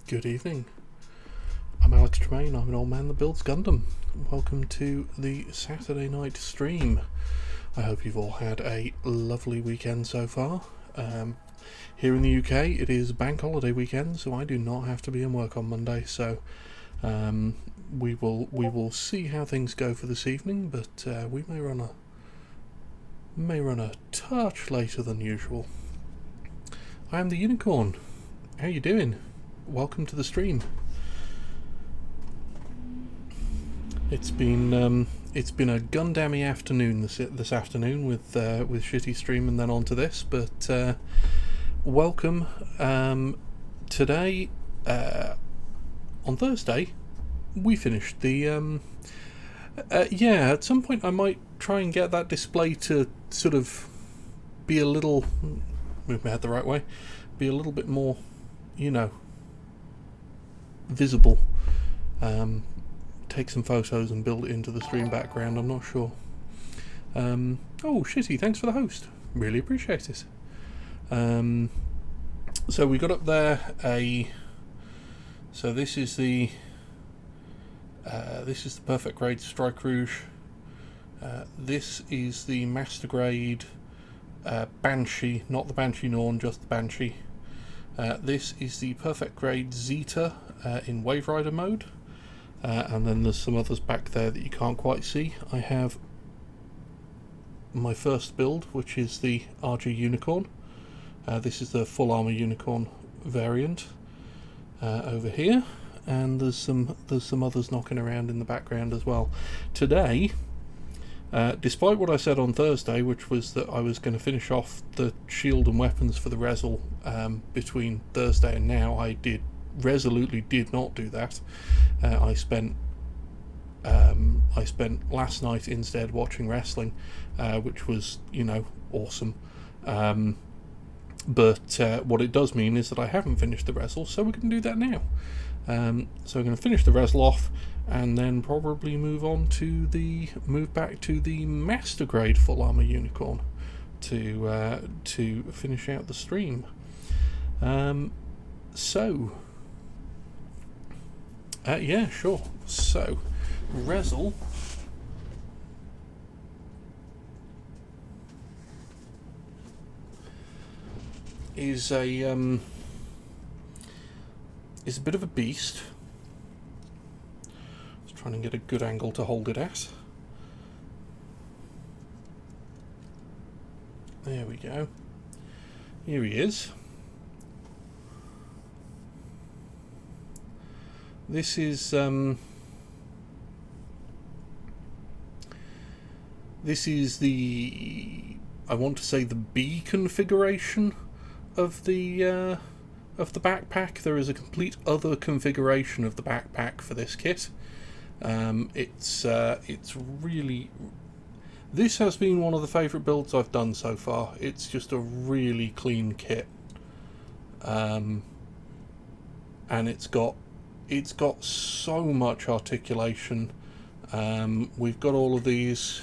Good evening. I'm Alex Tremaine. I'm an old man that builds Gundam. Welcome to the Saturday night stream. I hope you've all had a lovely weekend so far. Here in the UK, it is bank holiday weekend, so I do not have to be in work on Monday. So we will see how things go for this evening, but we may run a touch later than usual. I am the Unicorn. How you doing? Welcome to the stream. It's been a Gundam-y afternoon this afternoon with shitty stream and then on to this, but welcome. Today on Thursday we finished the at some point I might try and get that display to sort of be a little, move my head the right way, be a little bit more, visible. Take some photos and build it into the stream background. I'm not sure. Oh, Shitty, thanks for the host. Really appreciate it. So we got up there so this is the perfect grade Strike Rouge. This is the master grade Banshee, not the Banshee Norn, just the Banshee. This is the perfect grade Zeta in Wave Rider mode. And then there's some others back there that you can't quite see. I have my first build, which is the RG Unicorn. This is the full armor Unicorn variant over here, and there's some others knocking around in the background as well. Today Despite what I said on Thursday, which was that I was going to finish off the shield and weapons for the ReZEL between Thursday and now, I resolutely did not do that. I spent last night instead watching wrestling, which was, awesome. But what it does mean is that I haven't finished the ReZEL, so we're going to do that now. So we're going to finish the ReZEL off, and then probably move back to the Master Grade Full Armor Unicorn to finish out the stream. Yeah, sure. So, ReZEL is a bit of a beast. Just trying to get a good angle to hold it at. There we go. Here he is. This is the, I want to say, the B configuration of the backpack. There is a complete other configuration of the backpack for this kit. It's really, this has been one of the favourite builds I've done so far. It's just a really clean kit, and it's got so much articulation. We've got all of these.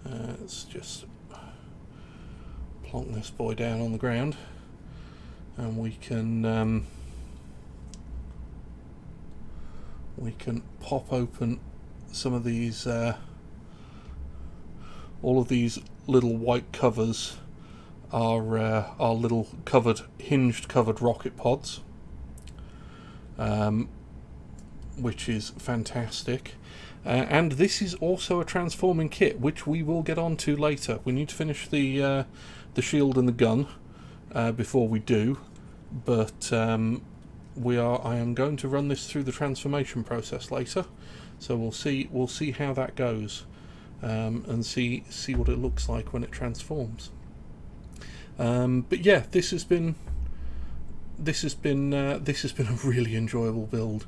Let's just plonk this boy down on the ground, and we can pop open some of these. All of these little white covers are little hinged covered rocket pods, which is fantastic. And this is also a transforming kit, which we will get onto later. We need to finish the shield and the gun before we do, but I am going to run this through the transformation process later, so we'll see how that goes, and see what it looks like when it transforms. But yeah, this has been a really enjoyable build.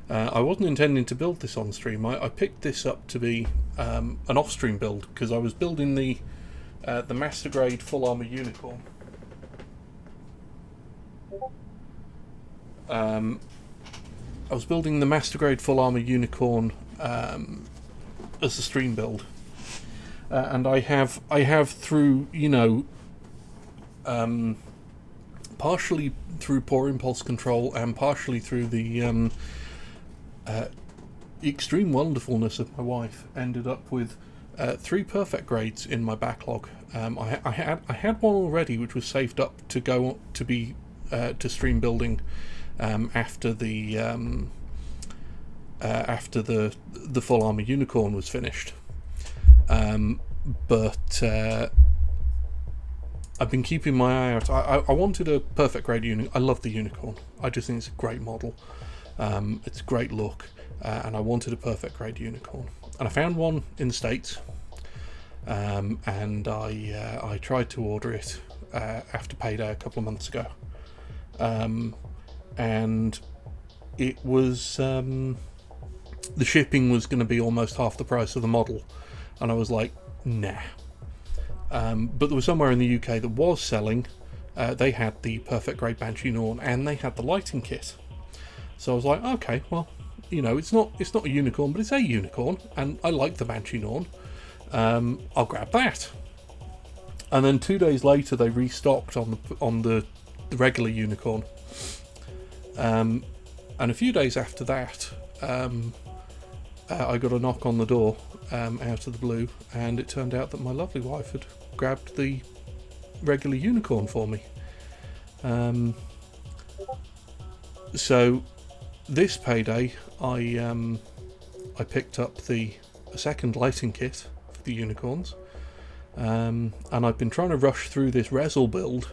I wasn't intending to build this on stream. I picked this up to be an off-stream build because I was building the Master Grade Full Armor Unicorn. I was building the Master Grade Full Armor Unicorn as a stream build, and I have through partially through poor impulse control and partially through the extreme wonderfulness of my wife, ended up with 3 perfect grades in my backlog. I had one already, which was saved up to go to be to stream building after the Full Armor Unicorn was finished. But I've been keeping my eye out. I wanted a perfect grade unicorn. I love the unicorn. I just think it's a great model. It's a great look, and I wanted a perfect grade unicorn. And I found one in the States, and I tried to order it after payday a couple of months ago. And it was the shipping was going to be almost half the price of the model, and I was like, nah. But there was somewhere in the UK that was selling. They had the perfect grade Banshee Norn, and they had the lighting kit. So I was like, okay, well, it's not a unicorn, but it's a unicorn, and I like the Banshee Norn. I'll grab that. And then 2 days later, they restocked on the regular unicorn. And a few days after that, I got a knock on the door out of the blue, and it turned out that my lovely wife had grabbed the regular unicorn for me. So this payday, I picked up the second lighting kit for the unicorns, and I've been trying to rush through this ReZEL build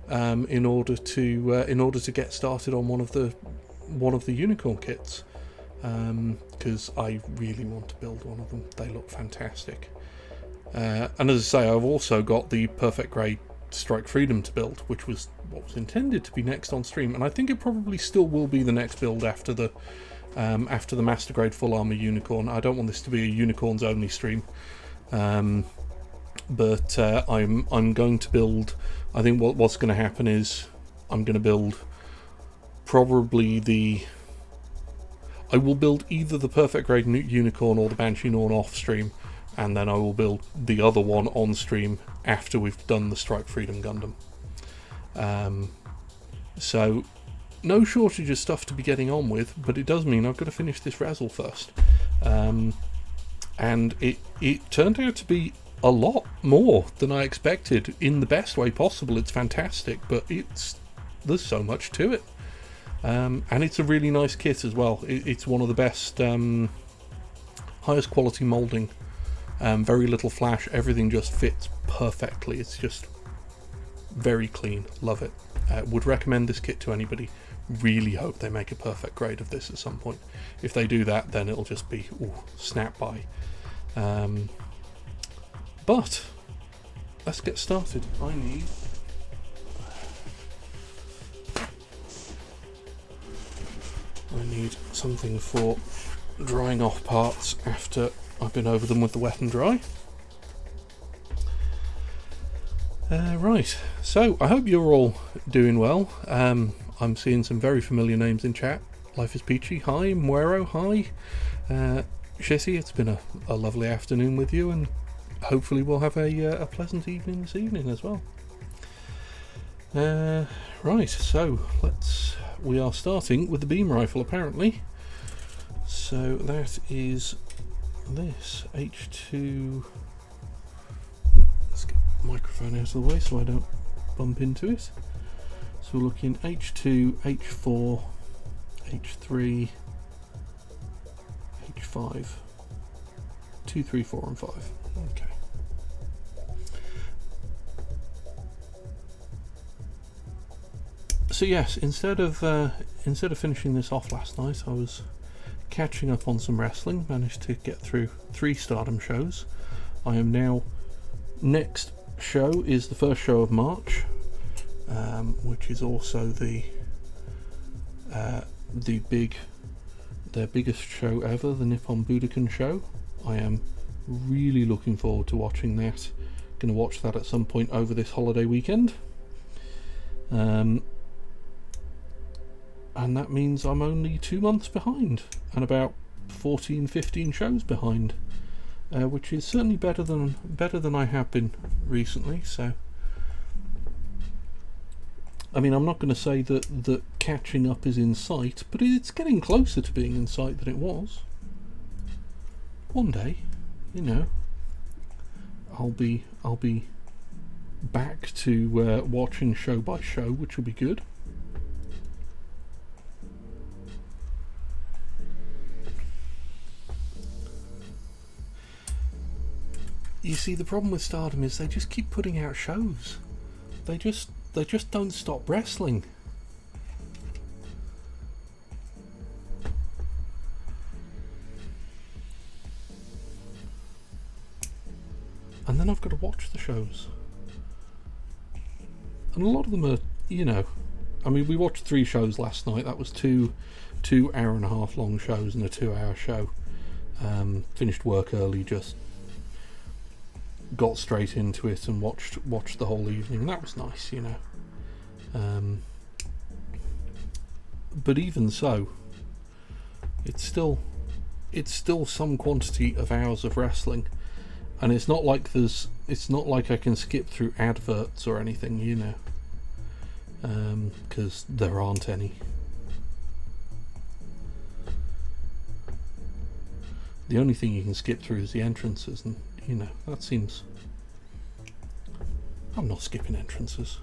in order to get started on one of the unicorn kits, because I really want to build one of them. They look fantastic. And as I say, I've also got the Perfect Grey Strike Freedom to build, which was what was intended to be next on stream, and I think it probably still will be the next build after the Master Grade Full Armor Unicorn. I don't want this to be a Unicorns only stream, but I'm going to build. I think what's going to happen is I'm going to build probably I will build either the Perfect Grade Unicorn or the Banshee Norn off stream, and then I will build the other one on stream after we've done the Strike Freedom Gundam. So no shortage of stuff to be getting on with, but it does mean I've got to finish this ReZEL first. And it turned out to be a lot more than I expected in the best way possible. It's fantastic, but there's so much to it. And it's a really nice kit as well. It's one of the best, highest quality moulding, very little flash, everything just fits perfectly. It's just very clean, love it. Would recommend this kit to anybody. Really hope they make a perfect grade of this at some point. If they do that, then it'll just be snap by. But let's get started. I need something for drying off parts after I've been over them with the wet and dry. Right, so I hope you're all doing well. I'm seeing some very familiar names in chat. Life is Peachy, hi. Muero, hi. Shissy, it's been a lovely afternoon with you, and hopefully we'll have a pleasant evening this evening as well. Right, so we are starting with the beam rifle apparently. So that is this H2. Let's get the microphone out of the way so I don't bump into it. So we're looking H2, H4, H3, H5, 2, 3, 4 and 5. Okay. So yes, instead of finishing this off last night, I was catching up on some wrestling. Managed to get through 3 Stardom shows. I am now, next show is the first show of March, which is also their biggest show ever, the Nippon Budokan show. I am really looking forward to watching that. Going to watch that at some point over this holiday weekend. And that means I'm only 2 months behind and about 14-15 shows behind, which is certainly better than I have been recently. So I mean, I'm not going to say that catching up is in sight, but it's getting closer to being in sight than it was. One day, you know, I'll be back to watching show by show, which will be good. You see, the problem with Stardom is they just keep putting out shows. They just don't stop wrestling. And then I've got to watch the shows. And a lot of them are, you know, I mean, we watched 3 shows last night. That was two 2.5-hour long shows and a 2-hour show. Finished work early, just got straight into it and watched the whole evening. That was nice, you know. But even so, it's still some quantity of hours of wrestling, and it's not like I can skip through adverts or anything, you know, because there aren't any. The only thing you can skip through is the entrances, and you know, that seems... I'm not skipping entrances.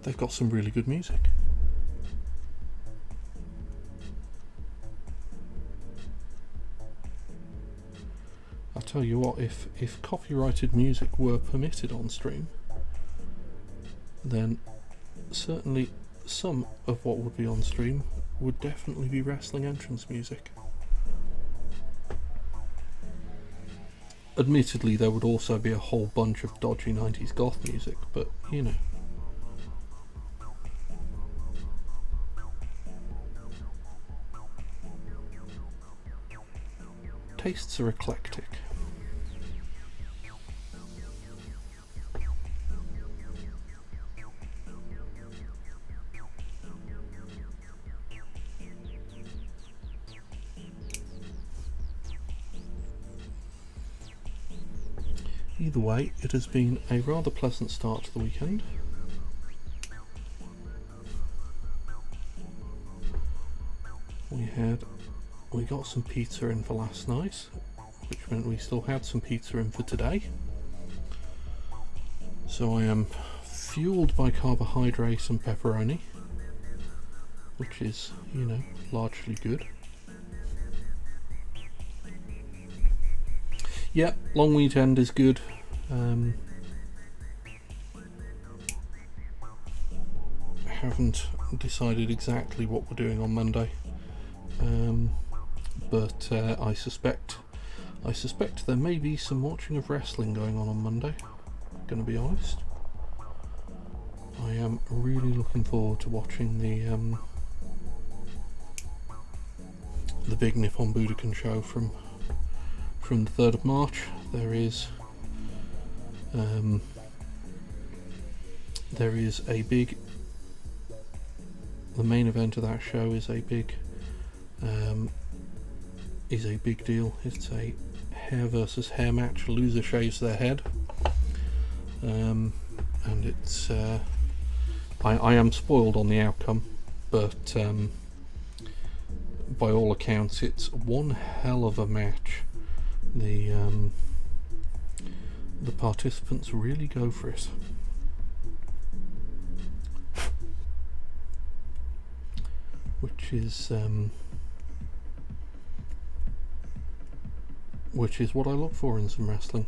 They've got some really good music. I'll tell you what, if copyrighted music were permitted on stream, then certainly some of what would be on stream would definitely be wrestling entrance music. Admittedly, there would also be a whole bunch of dodgy 90s goth music, but you know. Tastes are eclectic. Either way, it has been a rather pleasant start to the weekend. We got some pizza in for last night, which meant we still had some pizza in for today. So I am fueled by carbohydrate and pepperoni, which is, you know, largely good. Yeah, long weekend is good. Haven't decided exactly what we're doing on Monday, but I suspect there may be some watching of wrestling going on Monday. Gonna be honest, I am really looking forward to watching the big Nippon Budokan show from the 3rd of March. There is the main event of that show is a big deal. It's a hair versus hair match. Loser shaves their head, and it's I am spoiled on the outcome, but by all accounts it's one hell of a match. The participants really go for it. Which is what I look for in some wrestling.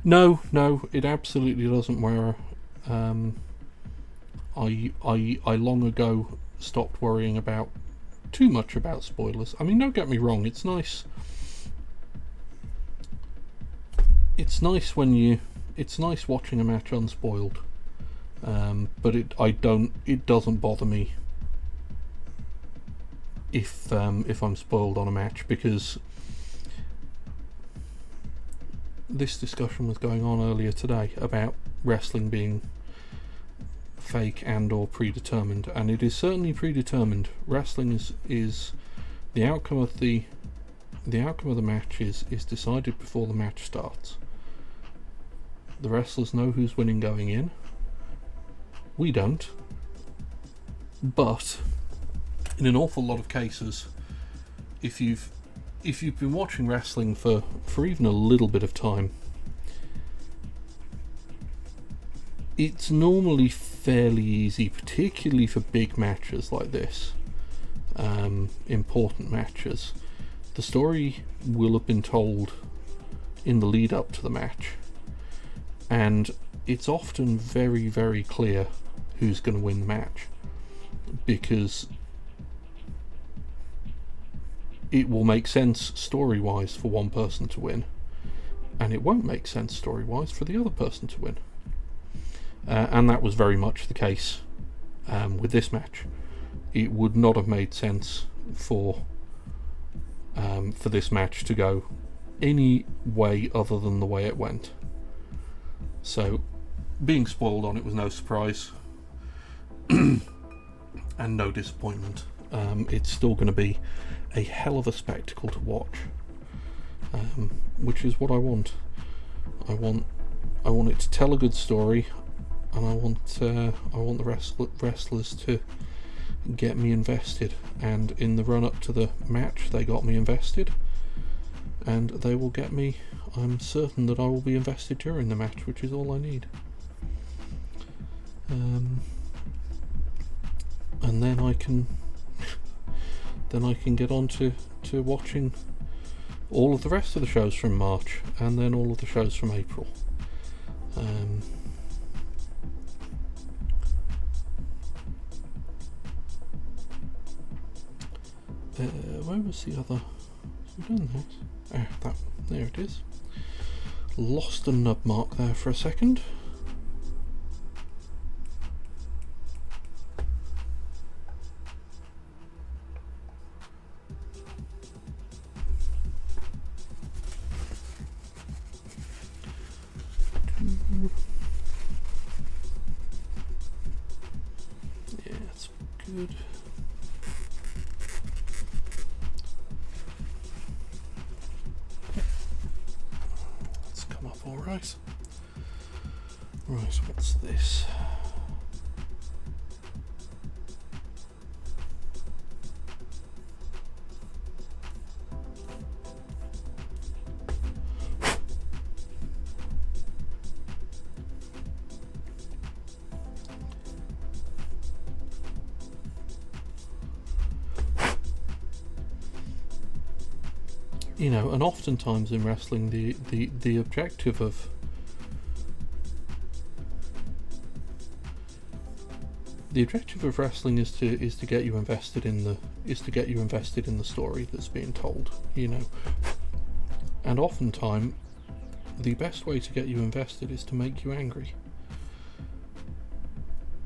No, it absolutely doesn't wear. I long ago stopped worrying about too much about spoilers. I mean, don't get me wrong, it's nice. It's nice watching a match unspoiled, but it doesn't bother me if I'm spoiled on a match, because this discussion was going on earlier today about wrestling being fake and or predetermined, and it is certainly predetermined. Wrestling is the outcome of the match is decided before the match starts. The wrestlers know who's winning going in. We don't. But in an awful lot of cases, if you've been watching wrestling for even a little bit of time, it's normally fairly easy, particularly for big matches like this, important matches. The story will have been told in the lead up to the match, and it's often very, very clear who's going to win the match, because it will make sense story-wise for one person to win, and it won't make sense story-wise for the other person to win. And that was very much the case with this match. It would not have made sense for this match to go any way other than the way it went. So being spoiled on it was no surprise and no disappointment. It's still going to be a hell of a spectacle to watch, which is what I want. I want it to tell a good story, and I want the wrestlers to get me invested. And in the run up to the match, they got me invested, and they will get me. I'm certain that I will be invested during the match, which is all I need. And then I can get on to watching all of the rest of the shows from March, and then all of the shows from April. Where was the other? We've done this. There it is. Lost a nub mark there for a second. Yeah, that's good. Let's come up all right. Right, what's this? You know, and oftentimes in wrestling, the objective of wrestling is to get you invested in the story that's being told. You know, and oftentimes the best way to get you invested is to make you angry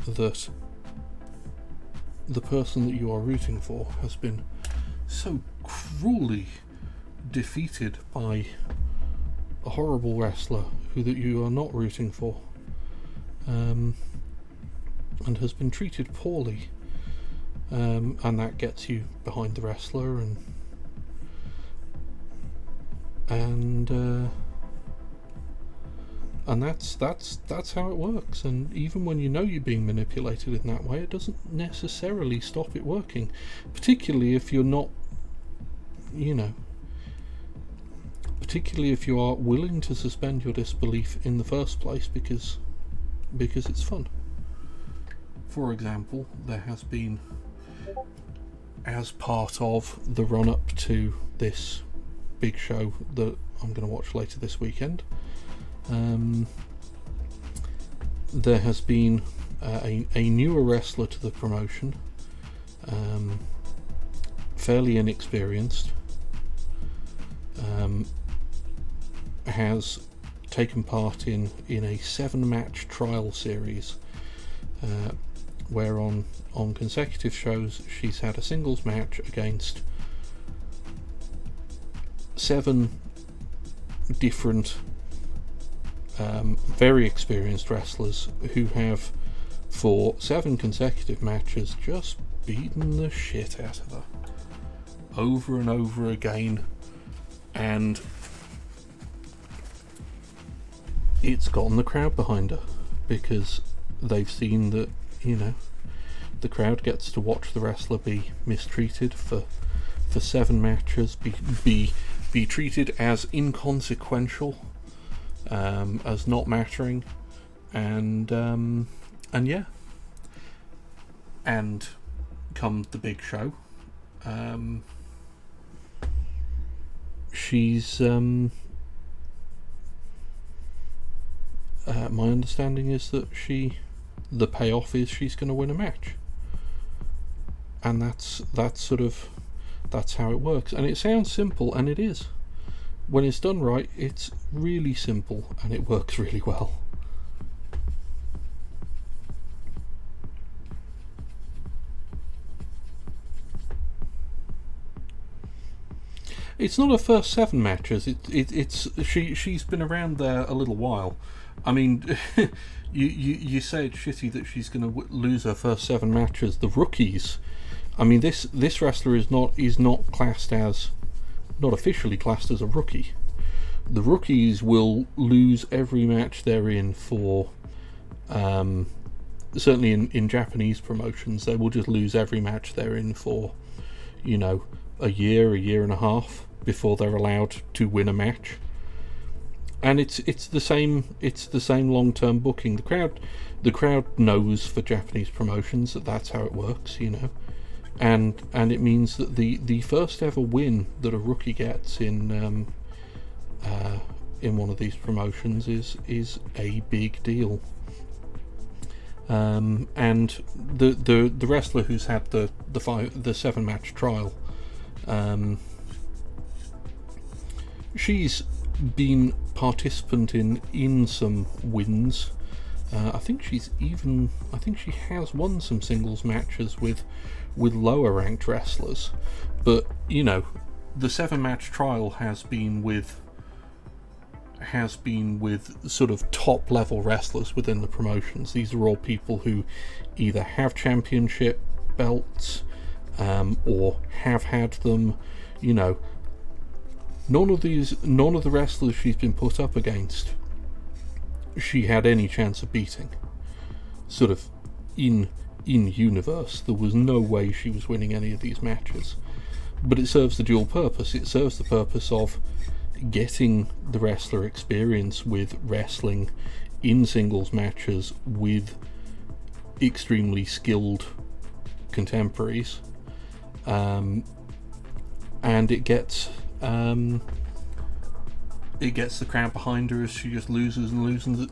that the person that you are rooting for has been so cruelly defeated by a horrible wrestler that you are not rooting for, and has been treated poorly, and that gets you behind the wrestler, and that's how it works. And even when you know you're being manipulated in that way, it doesn't necessarily stop it working, particularly if you're not, you know, particularly if you are willing to suspend your disbelief in the first place because it's fun. For example, there has been, as part of the run-up to this big show that I'm going to watch later this weekend, there has been a newer wrestler to the promotion, fairly inexperienced, has taken part in a 7-match trial series, where on consecutive shows she's had a singles match against 7 different very experienced wrestlers who have for 7 consecutive matches just beaten the shit out of her over and over again, and it's gotten the crowd behind her because they've seen that, you know, the crowd gets to watch the wrestler be mistreated for 7 matches, be treated as inconsequential, as not mattering, and yeah, and come the big show, she's my understanding is that the payoff is she's going to win a match, and that's how it works. And it sounds simple, and it is. When it's done right, it's really simple and it works really well. It's not her first 7 matches. She's been around there a little while. I mean, you say it's shitty that she's going to lose her first 7 matches. The rookies, I mean, this wrestler is not classed as, not officially classed as a rookie. The rookies will lose every match they're in for, certainly in Japanese promotions, they will just lose every match they're in for, you know, a year and a half before they're allowed to win a match. And it's the same long-term booking. The crowd knows for Japanese promotions that's how it works, you know. And it means that the first ever win that a rookie gets in one of these promotions is a big deal. And the wrestler who's had the 7-match trial, She's been participant in some wins. I think she has won some singles matches with lower ranked wrestlers, but you know, the 7-match trial has been with sort of top level wrestlers within the promotions. These are all people who either have championship belts or have had them. You know, none of the wrestlers she's been put up against she had any chance of beating. Sort of in universe, there was no way she was winning any of these matches. But it serves the dual purpose. It serves the purpose of getting the wrestler experience with wrestling in singles matches with extremely skilled contemporaries, and it gets the crowd behind her as she just loses and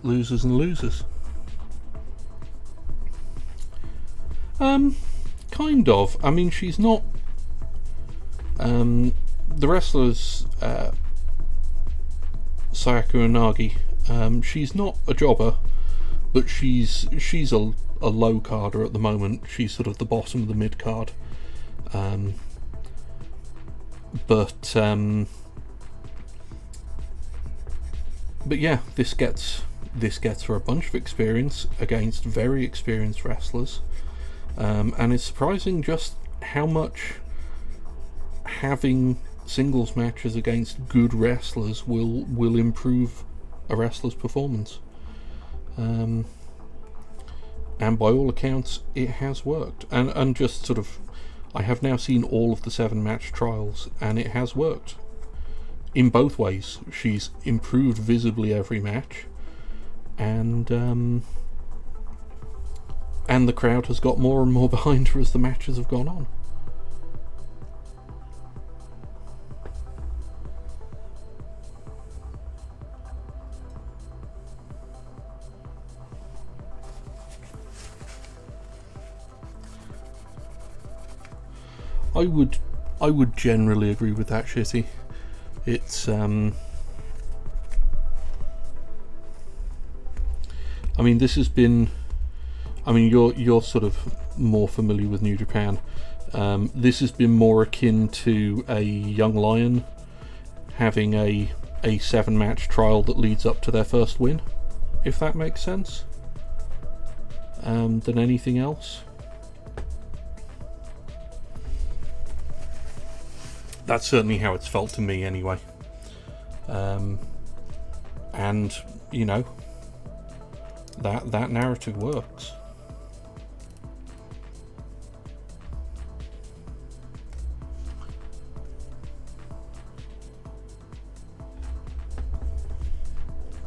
loses and loses. Kind of. I mean, she's not. The wrestlers, Sayaka Unagi, she's not a jobber, but she's a low carder at the moment. She's sort of the bottom of the mid card. But yeah, this gets her a bunch of experience against very experienced wrestlers, and it's surprising just how much having singles matches against good wrestlers will improve a wrestler's performance. And by all accounts, it has worked. And just sort of, I have now seen all of the 7-match trials, and it has worked. In both ways, she's improved visibly every match, and the crowd has got more and more behind her as the matches have gone on. I would generally agree with that, Shitty. It's I mean, this has been, I mean, you're sort of more familiar with New Japan. This has been more akin to a young lion having a 7-match trial that leads up to their first win, if that makes sense, than anything else. That's certainly how it's felt to me anyway. And you know, that narrative works.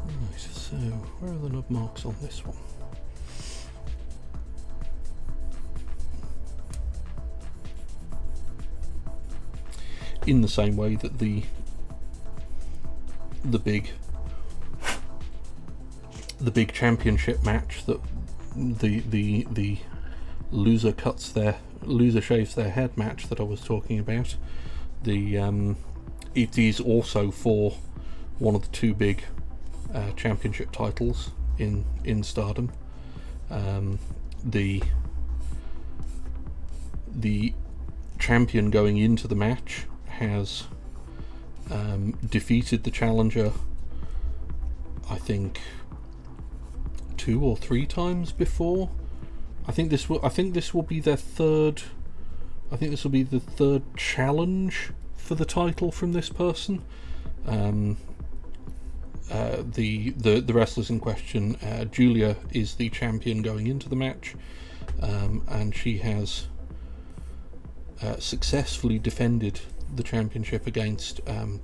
Right, so where are the nub marks on this one? In the same way that the big championship match that the loser shaves their head match that I was talking about, it is also for one of the 2 big championship titles in Stardom. The champion going into the match has defeated the challenger, I think 2 or 3 times before. I think this will be their third. I think this will be the 3rd challenge for the title from this person. The wrestlers in question, Julia is the champion going into the match, and she has successfully defended the championship against Tam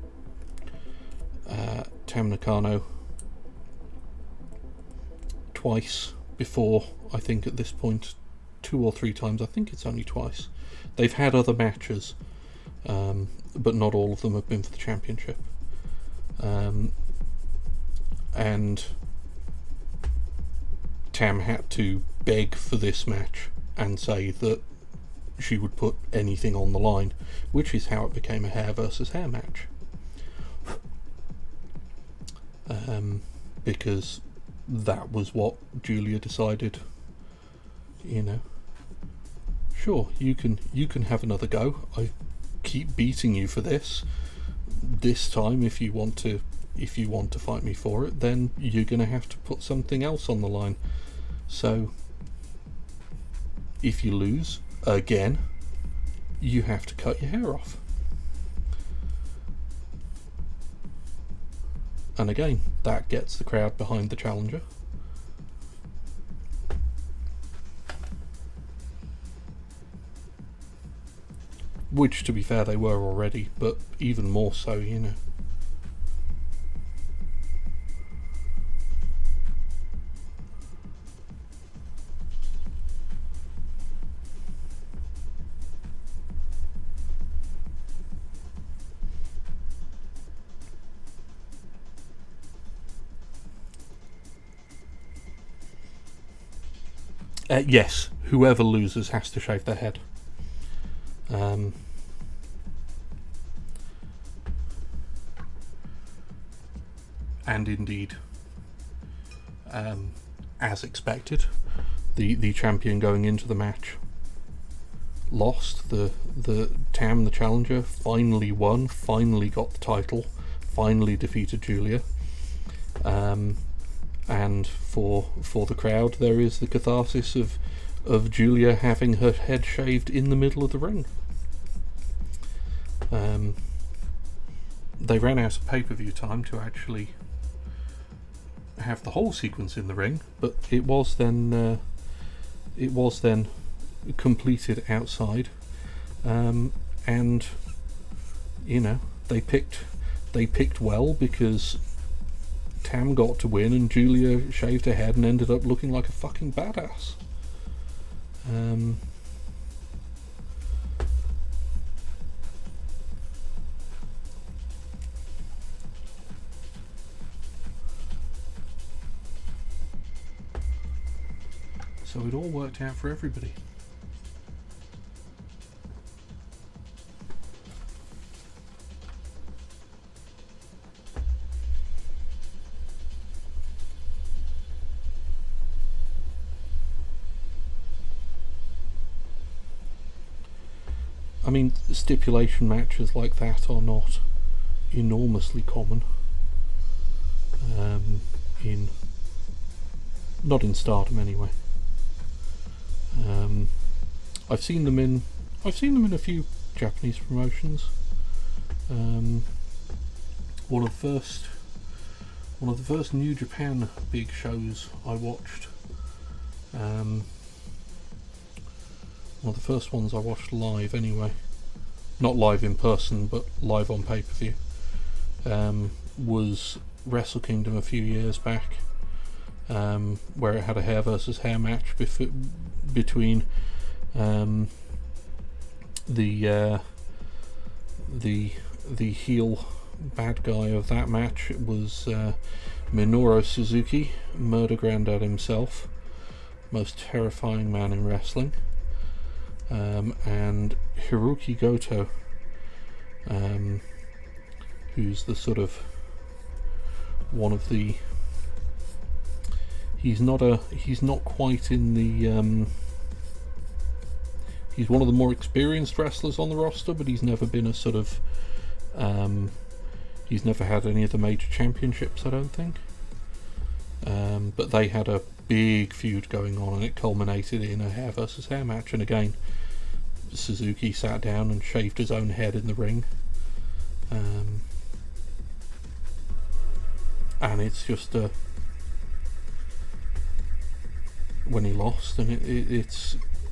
Nakano twice before. I think at this point 2 or 3 times. I think it's only twice. They've had other matches, but not all of them have been for the championship. And Tam had to beg for this match and say that she would put anything on the line, which is how it became a hair versus hair match. Because that was what Julia decided. You know, sure, you can have another go. I keep beating you for this. This time, if you want to fight me for it, then you're going to have to put something else on the line. So if you lose again, you have to cut your hair off. And again, that gets the crowd behind the challenger. Which, to be fair, they were already, but even more so, you know. Yes, whoever loses has to shave their head. And indeed, as expected, the champion going into the match lost. The Tam, the challenger, finally won, finally got the title, finally defeated Julia. And for the crowd, there is the catharsis of Julia having her head shaved in the middle of the ring. They ran out of pay-per-view time to actually have the whole sequence in the ring, but it was then completed outside, and you know, they picked well, because Tam got to win and Julia shaved her head and ended up looking like a fucking badass. So it all worked out for everybody. I mean, stipulation matches like that are not enormously common. Not in Stardom anyway. I've seen them in a few Japanese promotions. One of the first New Japan big shows I watched. One of the first ones I watched live anyway, not live in person but live on pay-per-view, was Wrestle Kingdom a few years back, where it had a hair versus hair match between the heel bad guy of that match. It was Minoru Suzuki, Murder Grandad himself, most terrifying man in wrestling, and Hiroki Goto, who's the sort of one of the he's not quite in the he's one of the more experienced wrestlers on the roster, but he's never been a sort of he's never had any of the major championships, I don't think. But they had a big feud going on, and it culminated in a hair versus hair match. And again, Suzuki sat down and shaved his own head in the ring, and it's just when he lost, and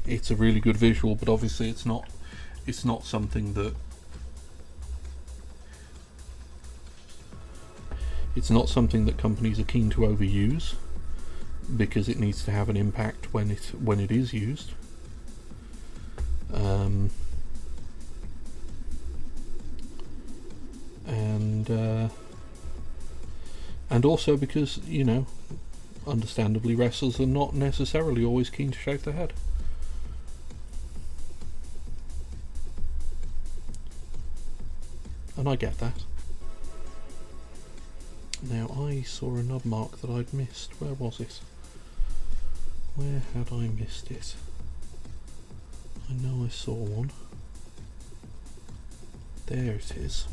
it's a really good visual, but obviously it's not something that companies are keen to overuse, because it needs to have an impact when it is used. And also because, you know, understandably, wrestlers are not necessarily always keen to shave their head. and I get that. Now I saw a nub mark that I'd missed. Where was it? Where had I missed it? I know I saw one. There it is.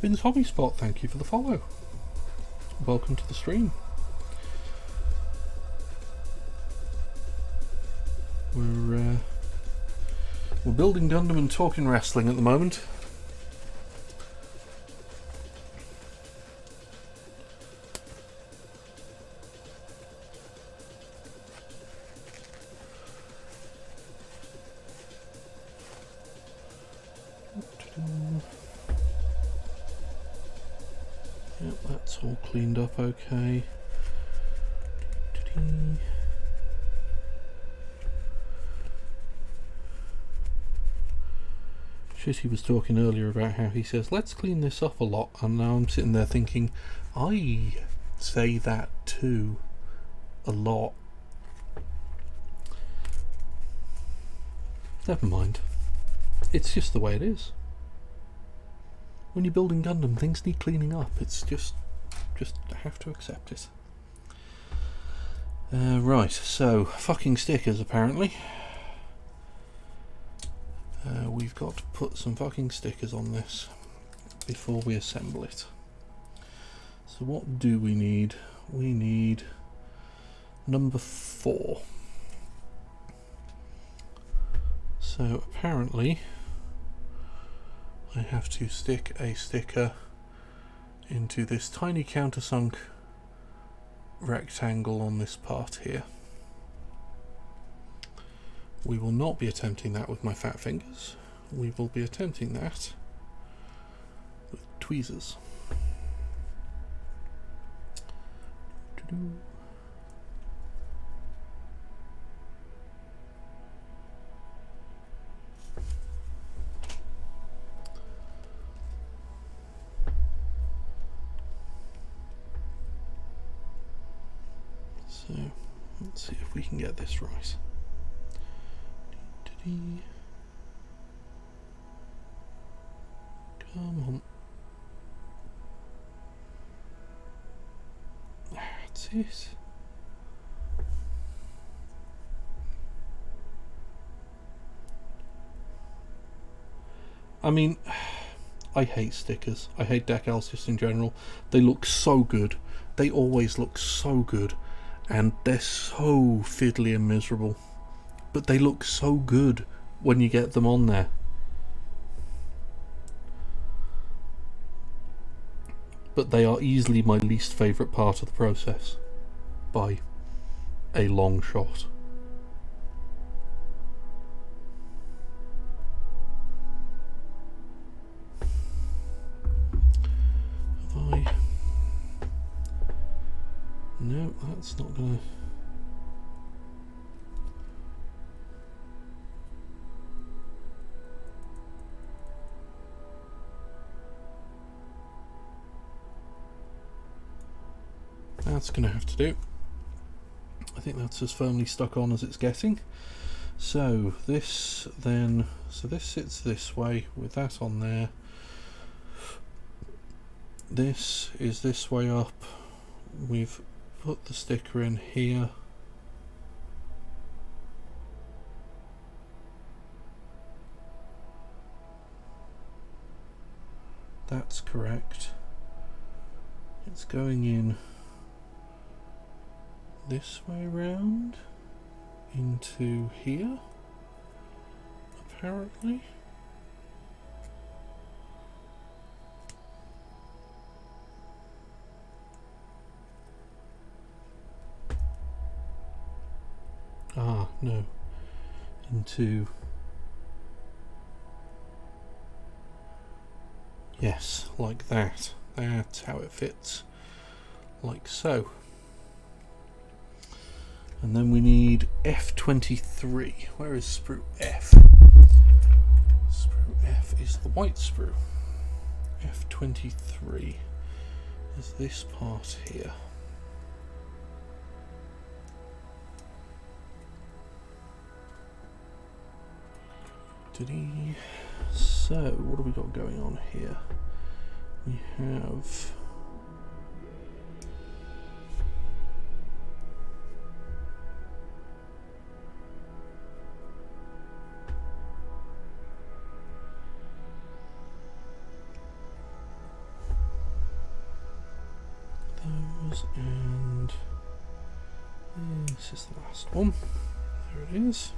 Vin's Hobby Spot, thank you for the follow. Welcome to the stream. We're building Gundam and talking wrestling at the moment. Yep, that's all cleaned up okay. Shitty was talking earlier about how he says, let's clean this up a lot, and now I'm sitting there thinking, I say that too a lot. Never mind. It's just the way it is. When you're building Gundam, things need cleaning up. It's just have to accept it. Right, so fucking stickers apparently. We've got to put some fucking stickers on this before we assemble it. So what do we need? We need number 4. So apparently I have to stick a sticker into this tiny countersunk rectangle on this part here. We will not be attempting that with my fat fingers. We will be attempting that with tweezers. So let's see if we can get this right. Come on. That's it. I mean, I hate stickers. I hate decals just in general. They look so good. They always look so good. And they're so fiddly and miserable. But they look so good when you get them on there. But they are easily my least favourite part of the process. By a long shot. Have I... No, that's not gonna... That's going to have to do. I think that's as firmly stuck on as it's getting. So this then, so this sits this way with that on there. This is this way up. We've put the sticker in here. That's correct. It's going in this way round into here, apparently. Ah, no. Into... Yes, like that. That's how it fits. like so. And then we need F23. Where is sprue F? Sprue F is the white sprue. F23 is this part here. So, what have we got going on here? We have those, and this is the last one. There it is.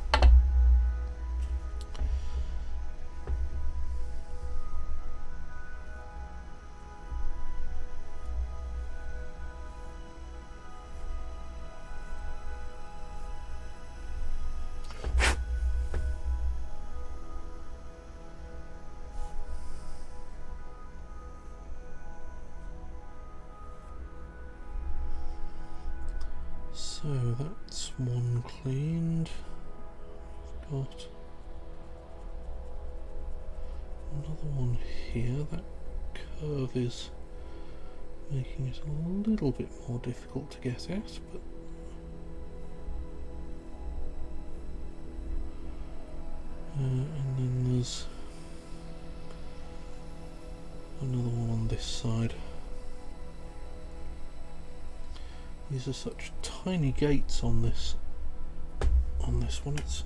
So that's one cleaned. We've got another one here. That curve is making it a little bit more difficult to get at, but and then there's another one on this side. These are such tiny gates on this one, it's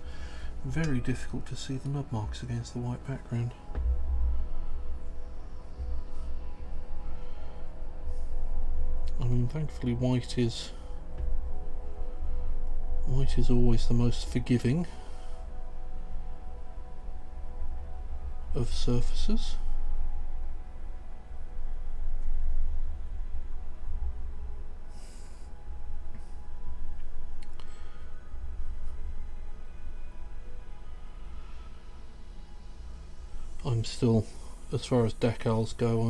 very difficult to see the nub marks against the white background. I mean, thankfully white is always the most forgiving of surfaces. I'm still, as far as decals go,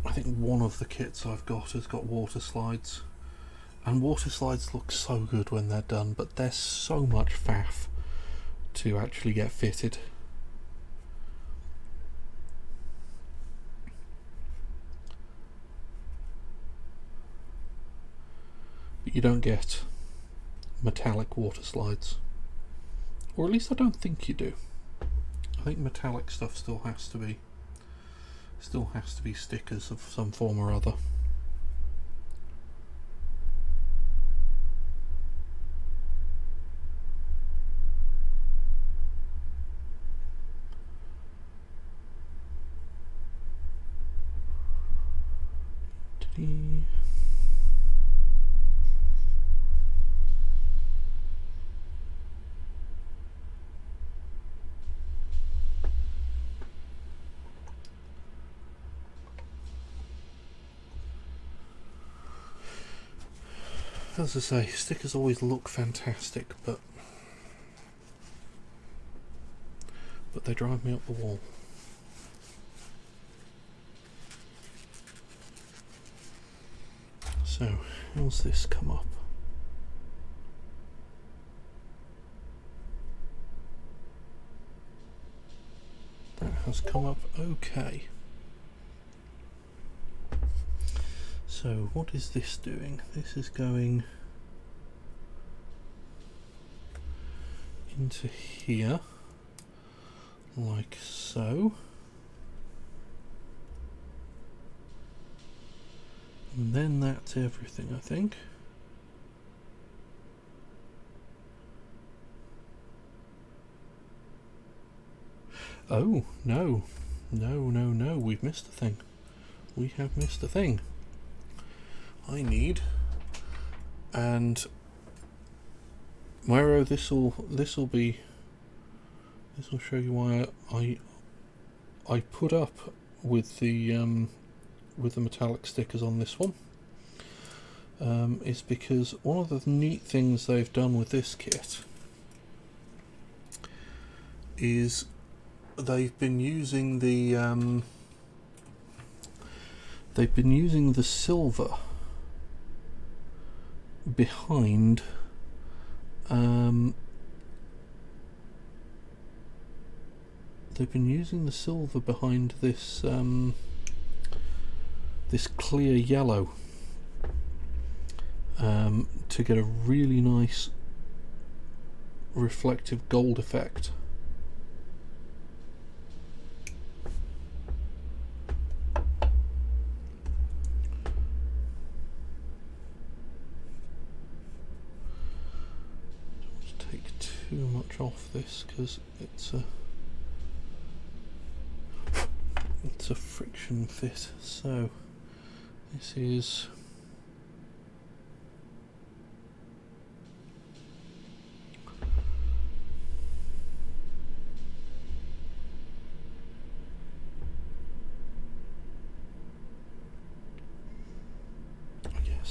I think one of the kits I've got has got water slides, and water slides look so good when they're done, but they're so much faff to actually get fitted. But you don't get metallic water slides. Or at least I don't think you do. I think metallic stuff still has to be stickers of some form or other. As I say, stickers always look fantastic, but they drive me up the wall. So, how's this come up? That has come up okay. So what is this doing? This is going into here, like so. And then that's everything, I think. Oh, no. No, we've missed a thing. We have missed a thing. I need, and Moero, this will show you why I put up with the metallic stickers on this one. Is because one of the neat things they've done with this kit is they've been using the they've been using the silver behind this this clear yellow to get a really nice reflective gold effect. Don't take too much off this because it's a friction fit. So this is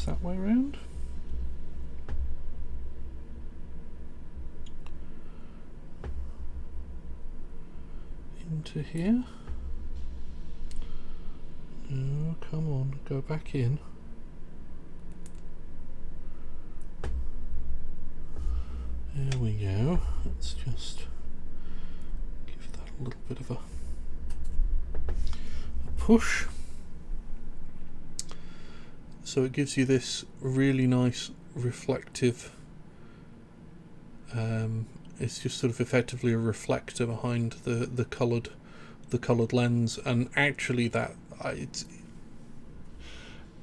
that way around. Into here. Oh, come on, go back in. There we go. Let's just give that a little bit of a push. So it gives you this really nice reflective, it's just sort of effectively a reflector behind the coloured lens, and actually it's,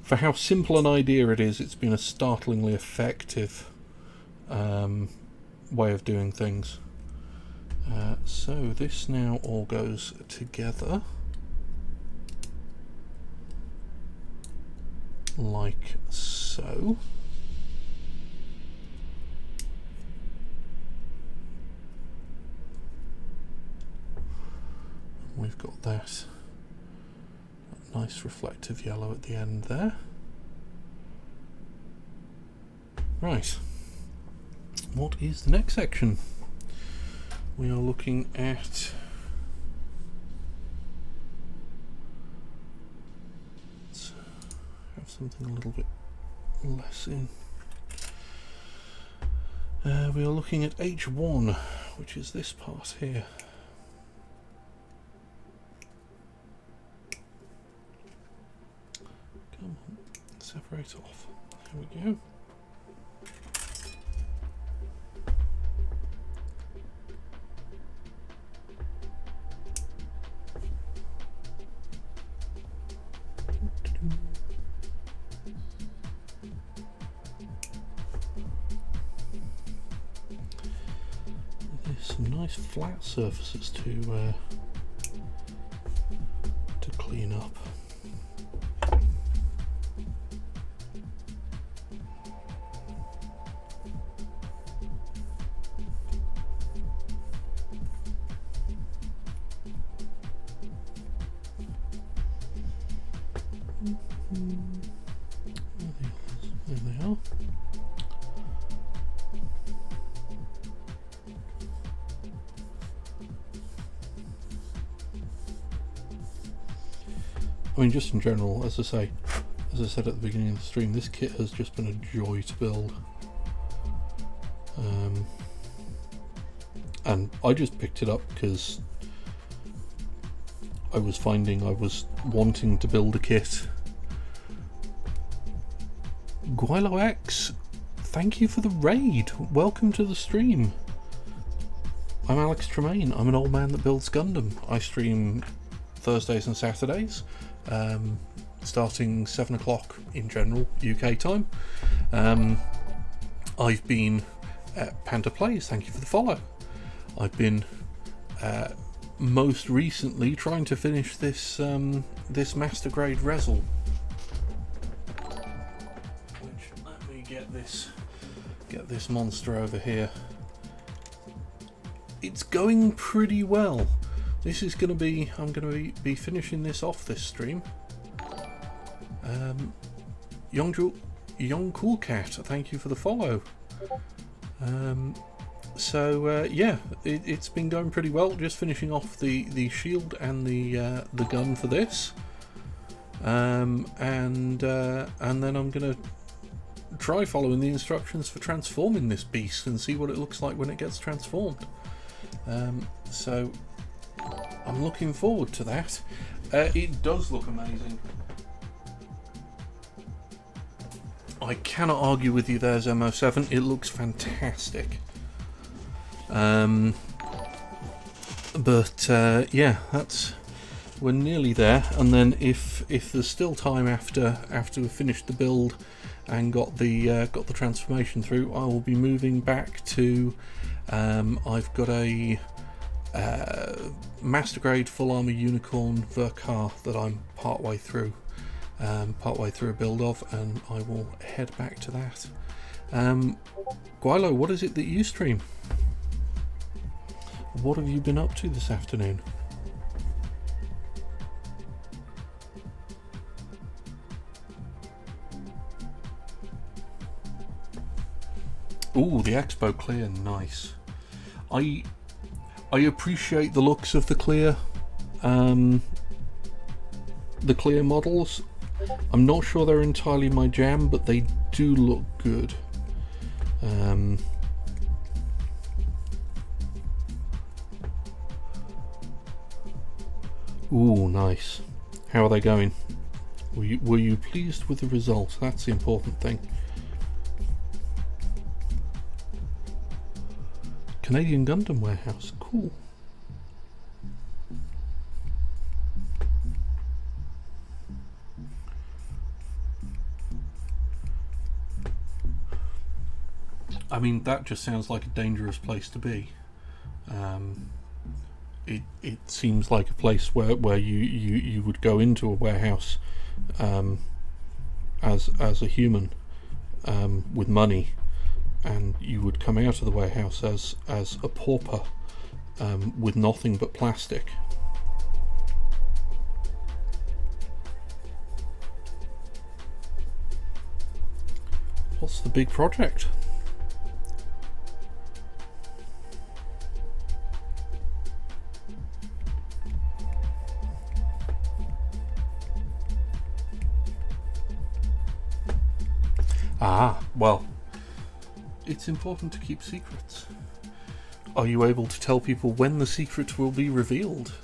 for how simple an idea it is, it's been a startlingly effective way of doing things. So this now all goes together like so. We've got that nice reflective yellow at the end there. Right, what is the next section? We are looking at something a little bit less in. We are looking at H1, which is this part here. Come on, separate off. There we go. Some nice flat surfaces to clean up. There they are. I mean, just in general, as I said at the beginning of the stream, this kit has just been a joy to build. And I just picked it up because I was finding I was wanting to build a kit. Guilo X, thank you for the raid. Welcome to the stream. I'm Alex Tremaine. I'm an old man that builds Gundam. I stream Thursdays and Saturdays, starting 7 o'clock in general UK time. I've been at Panda Plays, thank you for the follow. I've been most recently trying to finish this this master grade ReZEL. Let me get this monster over here. It's going pretty well. This is going to be, I'm going to be finishing this off this stream. Young Cool Cat, thank you for the follow. Yeah, it's been going pretty well. Just finishing off the shield and the gun for this. and then I'm going to try following the instructions for transforming this beast and see what it looks like when it gets transformed. So I'm looking forward to that. It does look amazing. I cannot argue with you there, Zemo7. It looks fantastic. Yeah, we're nearly there. And then if there's still time after we've finished the build and got the transformation through, I will be moving back to. I've got a master grade full armor unicorn Verkar that I'm partway through a build of, and I will head back to that. Guilo, what is it that you stream? What have you been up to this afternoon? Ooh, the Expo clear, nice. I appreciate the looks of the clear models. I'm not sure they're entirely my jam, but they do look good. Ooh, nice. How are they going? Were you pleased with the results? That's the important thing. Canadian Gundam warehouse, cool. I mean, that just sounds like a dangerous place to be. It seems like a place where you would go into a warehouse as a human with money, and you would come out of the warehouse as a pauper with nothing but plastic. What's the big project? Ah, well, it's important to keep secrets. Are you able to tell people when the secret will be revealed?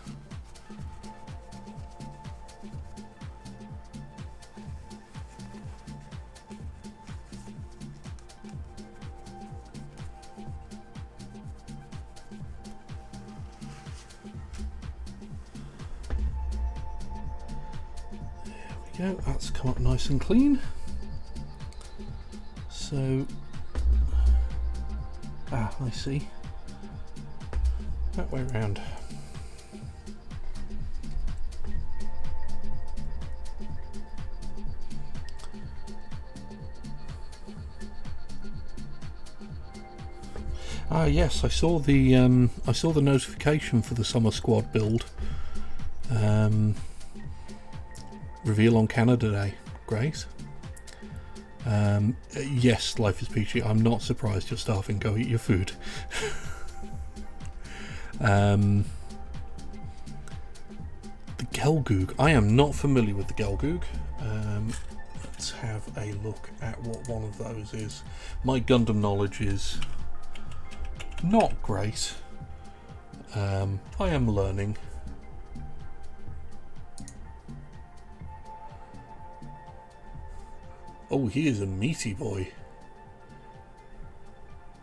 There we go, that's come up nice and clean. So, I see. That way round. Yes, I saw the notification for the Summer Squad build. Reveal on Canada Day. Great. Yes, Life is Peachy. I'm not surprised you're starving. Go eat your food. The Gelgoog. I am not familiar with the Gelgoog. Let's have a look at what one of those is. My Gundam knowledge is not great. I am learning. Oh, he is a meaty boy.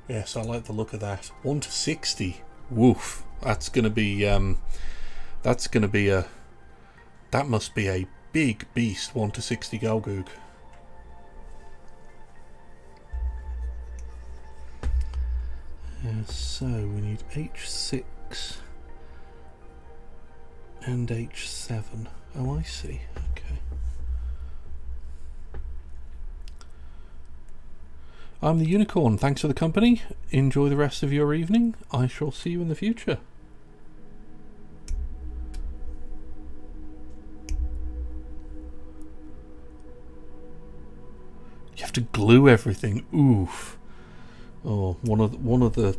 Yes, I like the look of that. 1 to 60. Woof. That's gonna be that must be a big beast, 1 to 60 Gelgoog. So we need H6 and H7. Oh, I see. Okay. I'm the Unicorn. Thanks for the company. Enjoy the rest of your evening. I shall see you in the future. You have to glue everything. Oof. Oh, one of the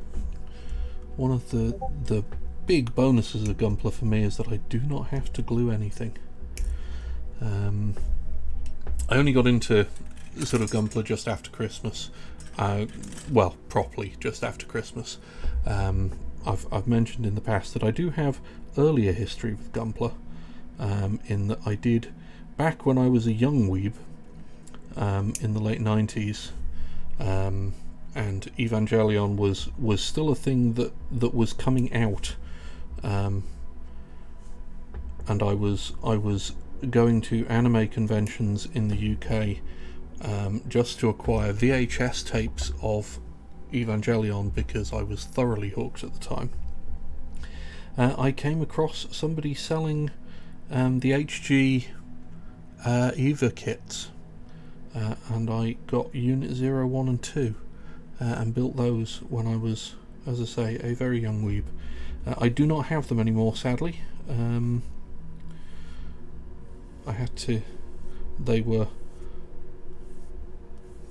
big bonuses of Gunpla for me is that I do not have to glue anything. I only got into sort of Gunpla just after Christmas. Well, properly just after Christmas. I've mentioned in the past that I do have earlier history with Gunpla, in that I did back when I was a young weeb, in the late 90s, and Evangelion was still a thing that was coming out, and I was going to anime conventions in the UK, just to acquire VHS tapes of Evangelion because I was thoroughly hooked at the time. I came across somebody selling the HG EVA kits, and I got Unit 0, 1 and 2, and built those when I was, as I say, a very young weeb. I do not have them anymore, sadly. I had to. They were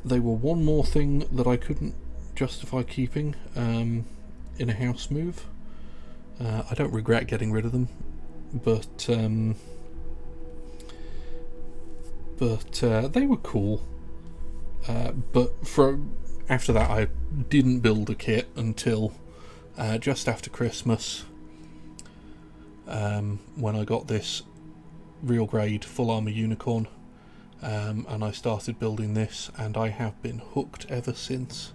one more thing that I couldn't justify keeping in a house move. I don't regret getting rid of them, but they were cool. But after that, I didn't build a kit until just after Christmas, when I got this real grade full armor unicorn, and I started building this, and I have been hooked ever since.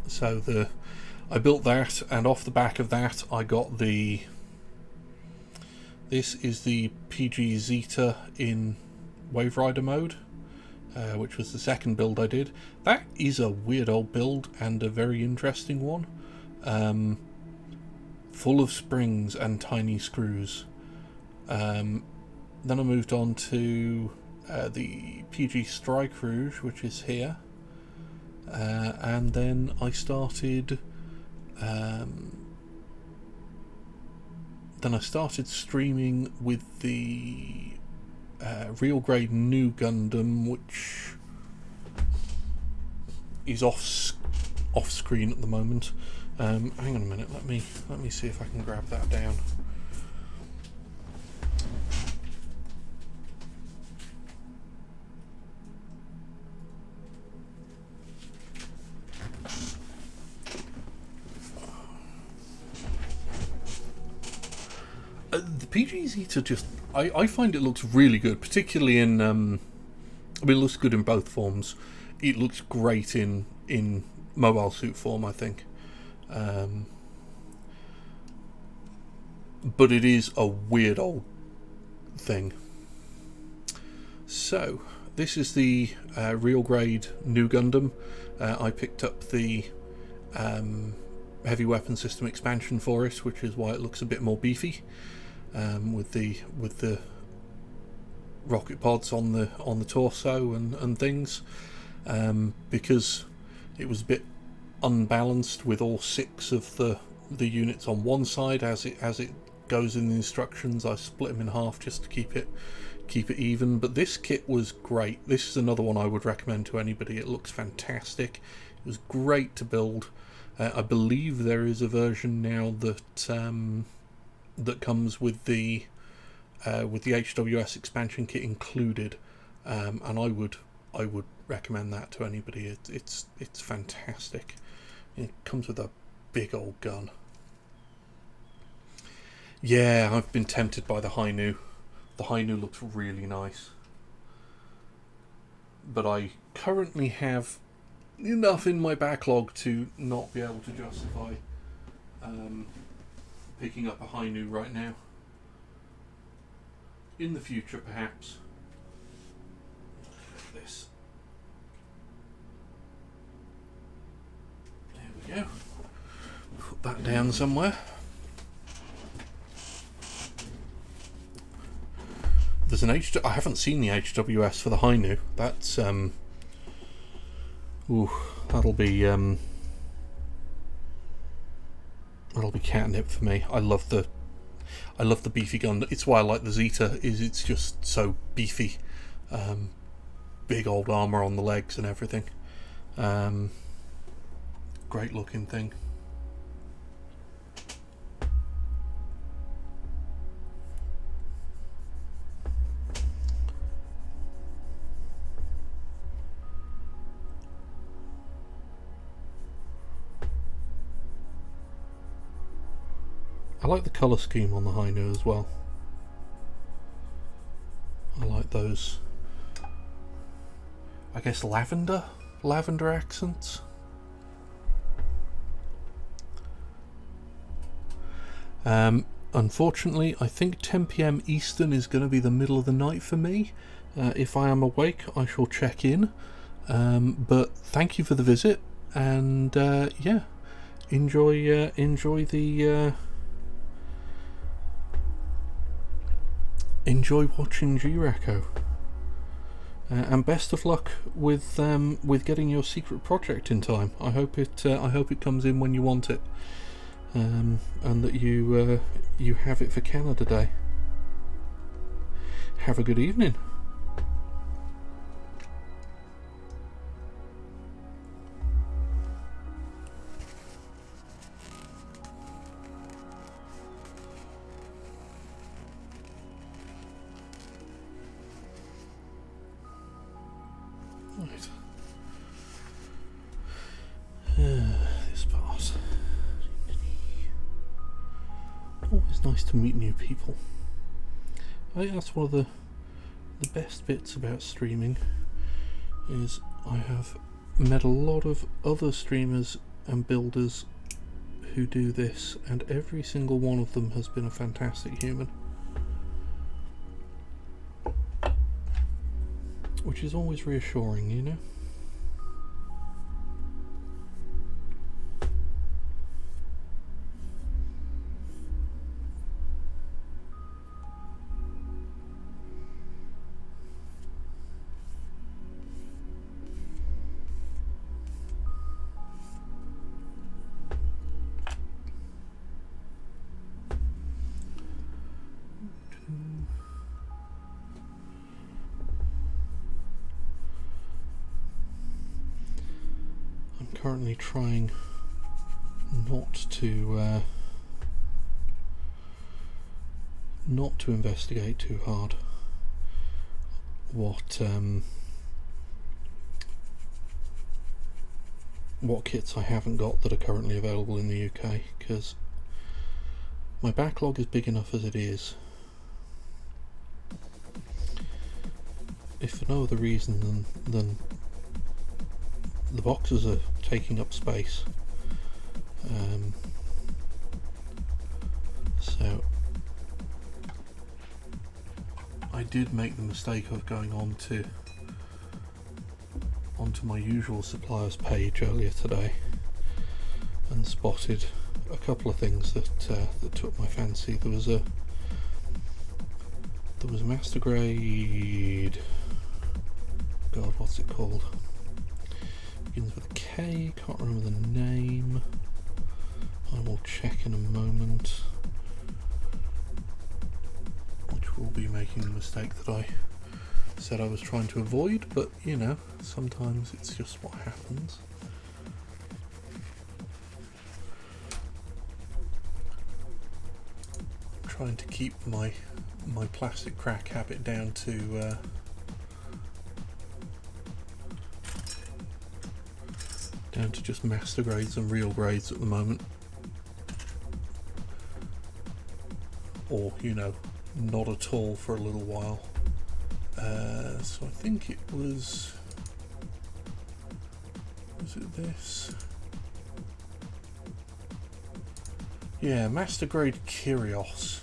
So I built that, and off the back of that I got this is the PG Zeta in Wave Rider mode, which was the second build I did. That is a weird old build and a very interesting one, full of springs and tiny screws. Then I moved on to the PG Strike Rouge, which is here, and then I started streaming with the real grade new Gundam, which is off screen at the moment. Hang on a minute, let me see if I can grab that down. The PG Zeta just, I find it looks really good, particularly in, I mean, it looks good in both forms. It looks great in mobile suit form, I think. But it is a weird old thing. So, this is the real grade new Gundam. I picked up the heavy weapon system expansion for it, which is why it looks a bit more beefy, with the rocket pods on the torso and things, because it was a bit unbalanced with all 6 of the units on one side. As it goes in the instructions, I split them in half just to keep it even. But this kit was great. This is another one I would recommend to anybody. It looks fantastic. It was great to build. I believe there is a version now that comes with the HWS expansion kit included, and I would recommend that to anybody. It's fantastic. It comes with a big old gun. Yeah, I've been tempted by the Hainu. The Hainu looks really nice, but I currently have enough in my backlog to not be able to justify picking up a Hainu right now. In the future, perhaps. This. There we go. Put that down somewhere. There's an I haven't seen the HWS for the Hainu. That's that'll be catnip for me. I love the beefy gun. It's why I like the Zeta. It's just so beefy, big old armor on the legs and everything. Great looking thing. I like the colour scheme on the Hainu as well. I like those, I guess, lavender accents. Unfortunately, I think 10 PM Eastern is going to be the middle of the night for me. If I am awake, I shall check in. But thank you for the visit, and yeah, enjoy watching G-Racco. And best of luck with getting your secret project in time. I hope it comes in when you want it, and that you have it for Canada Day. Have a good evening. Right. This part. Always nice to meet new people. I think that's one of the best bits about streaming, is I have met a lot of other streamers and builders who do this, and every single one of them has been a fantastic human, which is always reassuring, you know. Currently trying not to investigate too hard what kits I haven't got that are currently available in the UK, because my backlog is big enough as it is. If for no other reason than the boxes are taking up space. So I did make the mistake of going onto my usual suppliers page earlier today and spotted a couple of things that took my fancy. There was a master grade, god, what's it called? Begins with a K, can't remember the name. I will check in a moment, which will be making the mistake that I said I was trying to avoid, but you know, sometimes it's just what happens. I'm trying to keep my plastic crack habit down to just master grades and real grades at the moment, or you know, not at all for a little while. So I think it was it this? Yeah, master grade Kyrios,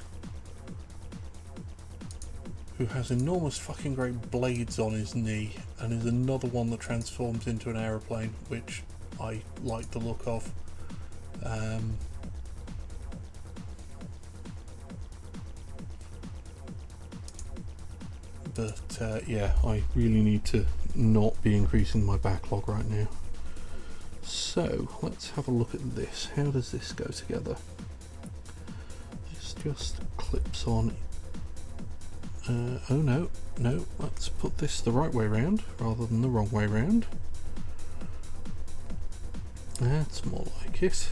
who has enormous fucking great blades on his knee, and is another one that transforms into an aeroplane, which I like the look of. But yeah, I really need to not be increasing my backlog right now. So let's have a look at this. How does this go together? This just clips on. Oh no, let's put this the right way round rather than the wrong way round. That's more like it.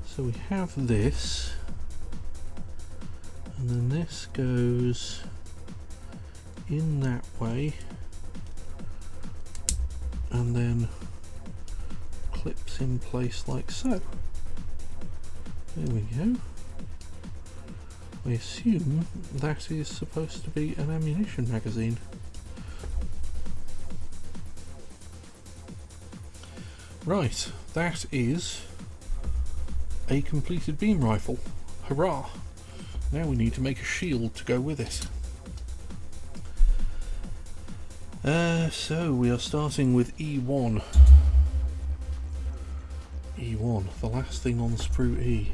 So we have this, and then this goes in that way, and then clips in place like so. There we go. I assume that is supposed to be an ammunition magazine. Right, that is a completed beam rifle. Hurrah! Now we need to make a shield to go with it. So we are starting with E1. E1, the last thing on sprue E.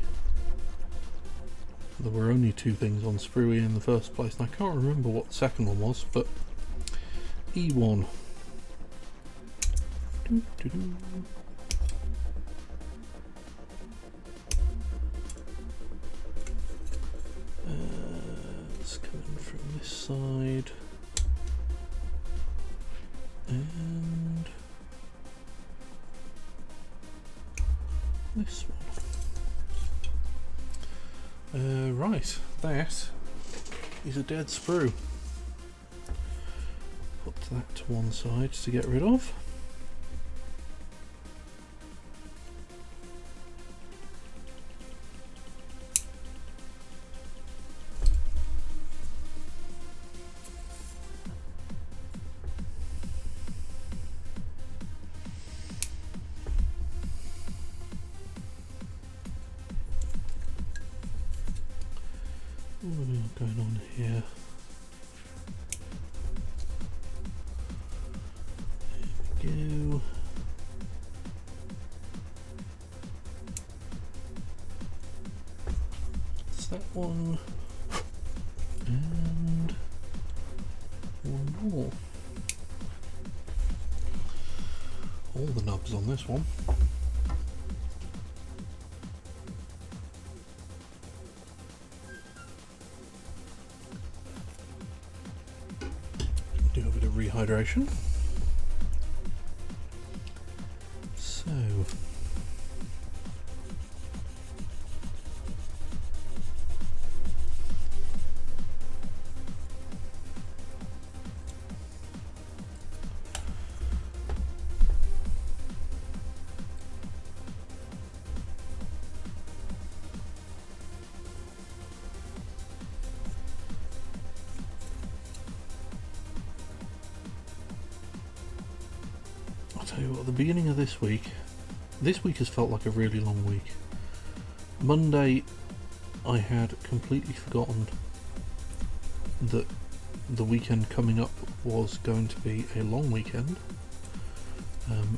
There were only two things on sprue E in the first place, and I can't remember what the second one was, but E1. It's coming from this side. And this one. Right, that is a dead sprue. Put that to one side to get rid of. What have we got going on here? There we go. That's that one. And one more. All the nubs on this one. Do a bit of rehydration. So I'll tell you what, at the beginning of this week has felt like a really long week. Monday, I had completely forgotten that the weekend coming up was going to be a long weekend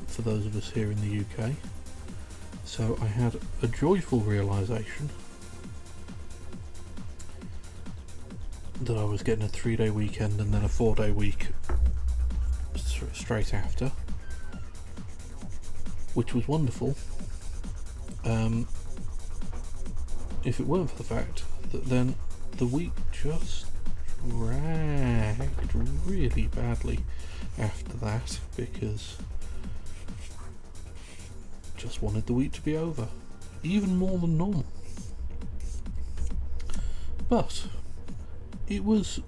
for those of us here in the UK. So I had a joyful realisation that I was getting a 3-day weekend and then a 4-day week straight after, which was wonderful, if it weren't for the fact that then the week just dragged really badly after that, because just wanted the week to be over, even more than normal. But it was,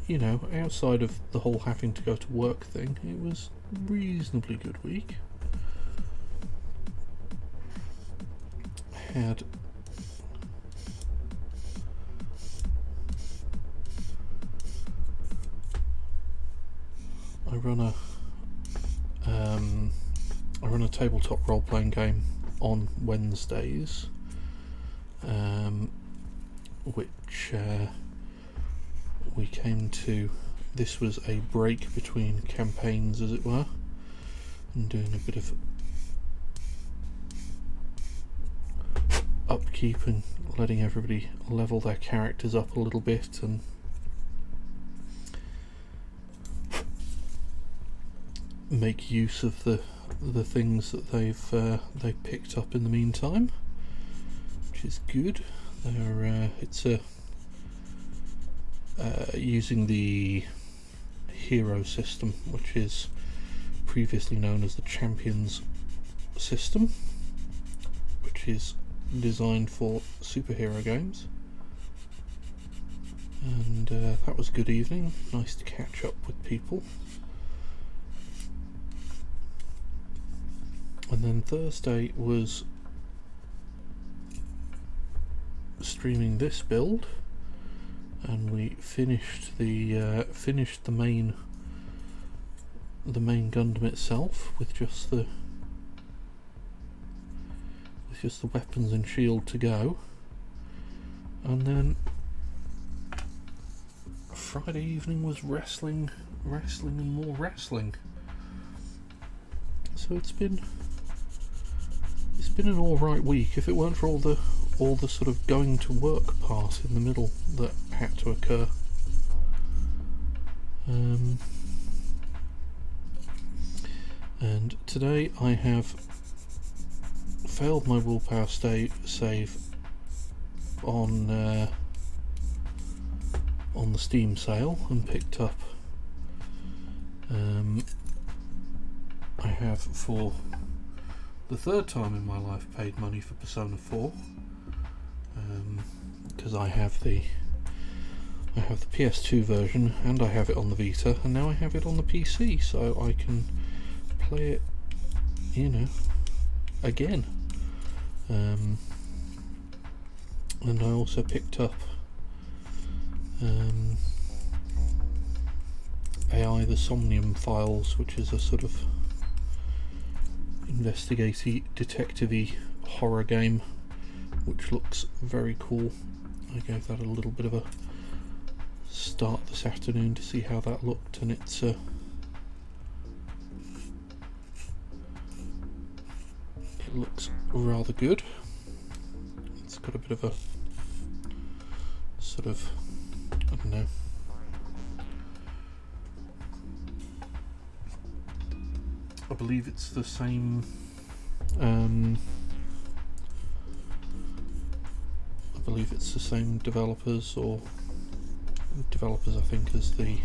you know, outside of the whole having to go to work thing, it was a reasonably good week. Had I run a tabletop role-playing game on Wednesdays, which we came to. This was a break between campaigns, as it were, and doing a bit of upkeep and letting everybody level their characters up a little bit and make use of the things that they've picked up in the meantime, which is good. It's using the hero system, which is previously known as the champions system, which is designed for superhero games. And that was a good evening, nice to catch up with people. And then Thursday was streaming this build, and we finished the main Gundam itself with just the weapons and shield to go, and then Friday evening was wrestling and more wrestling. So it's been an alright week, if it weren't for all the sort of going to work part in the middle that had to occur. And today I have failed my willpower save on the Steam sale and picked up. I have, for the third time in my life, paid money for Persona 4, because I have the PS2 version and I have it on the Vita, and now I have it on the PC, so I can play it, again. And I also picked up AI the Somnium Files, which is a sort of investigative detective-y horror game, which looks very cool. I gave that a little bit of a start this afternoon to see how that looked, and it looks rather good. It's got a bit of a sort of, I don't know, I believe it's the same developers I think as the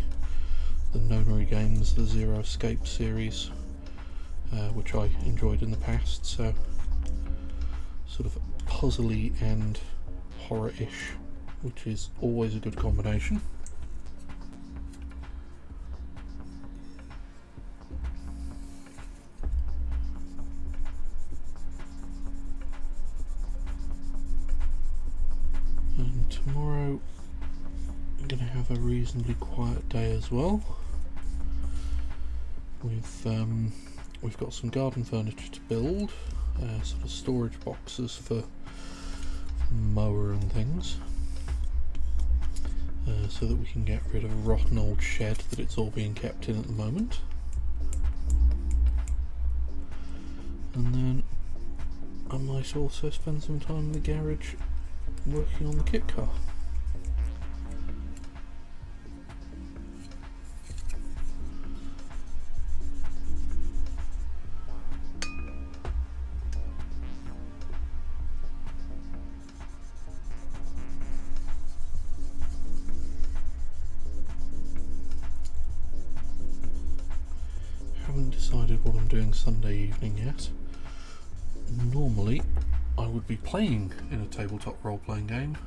Nonary games, the Zero Escape series, which I enjoyed in the past, so sort of puzzly and horror-ish, which is always a good combination. And tomorrow I'm going to have a reasonably quiet day as well. We've got some garden furniture to build, sort of storage boxes for MOAR and things, so that we can get rid of a rotten old shed that it's all being kept in at the moment. And then I might also spend some time in the garage working on the kit car. Haven't decided what I'm doing Sunday evening yet. Normally I would be playing in a tabletop role-playing game,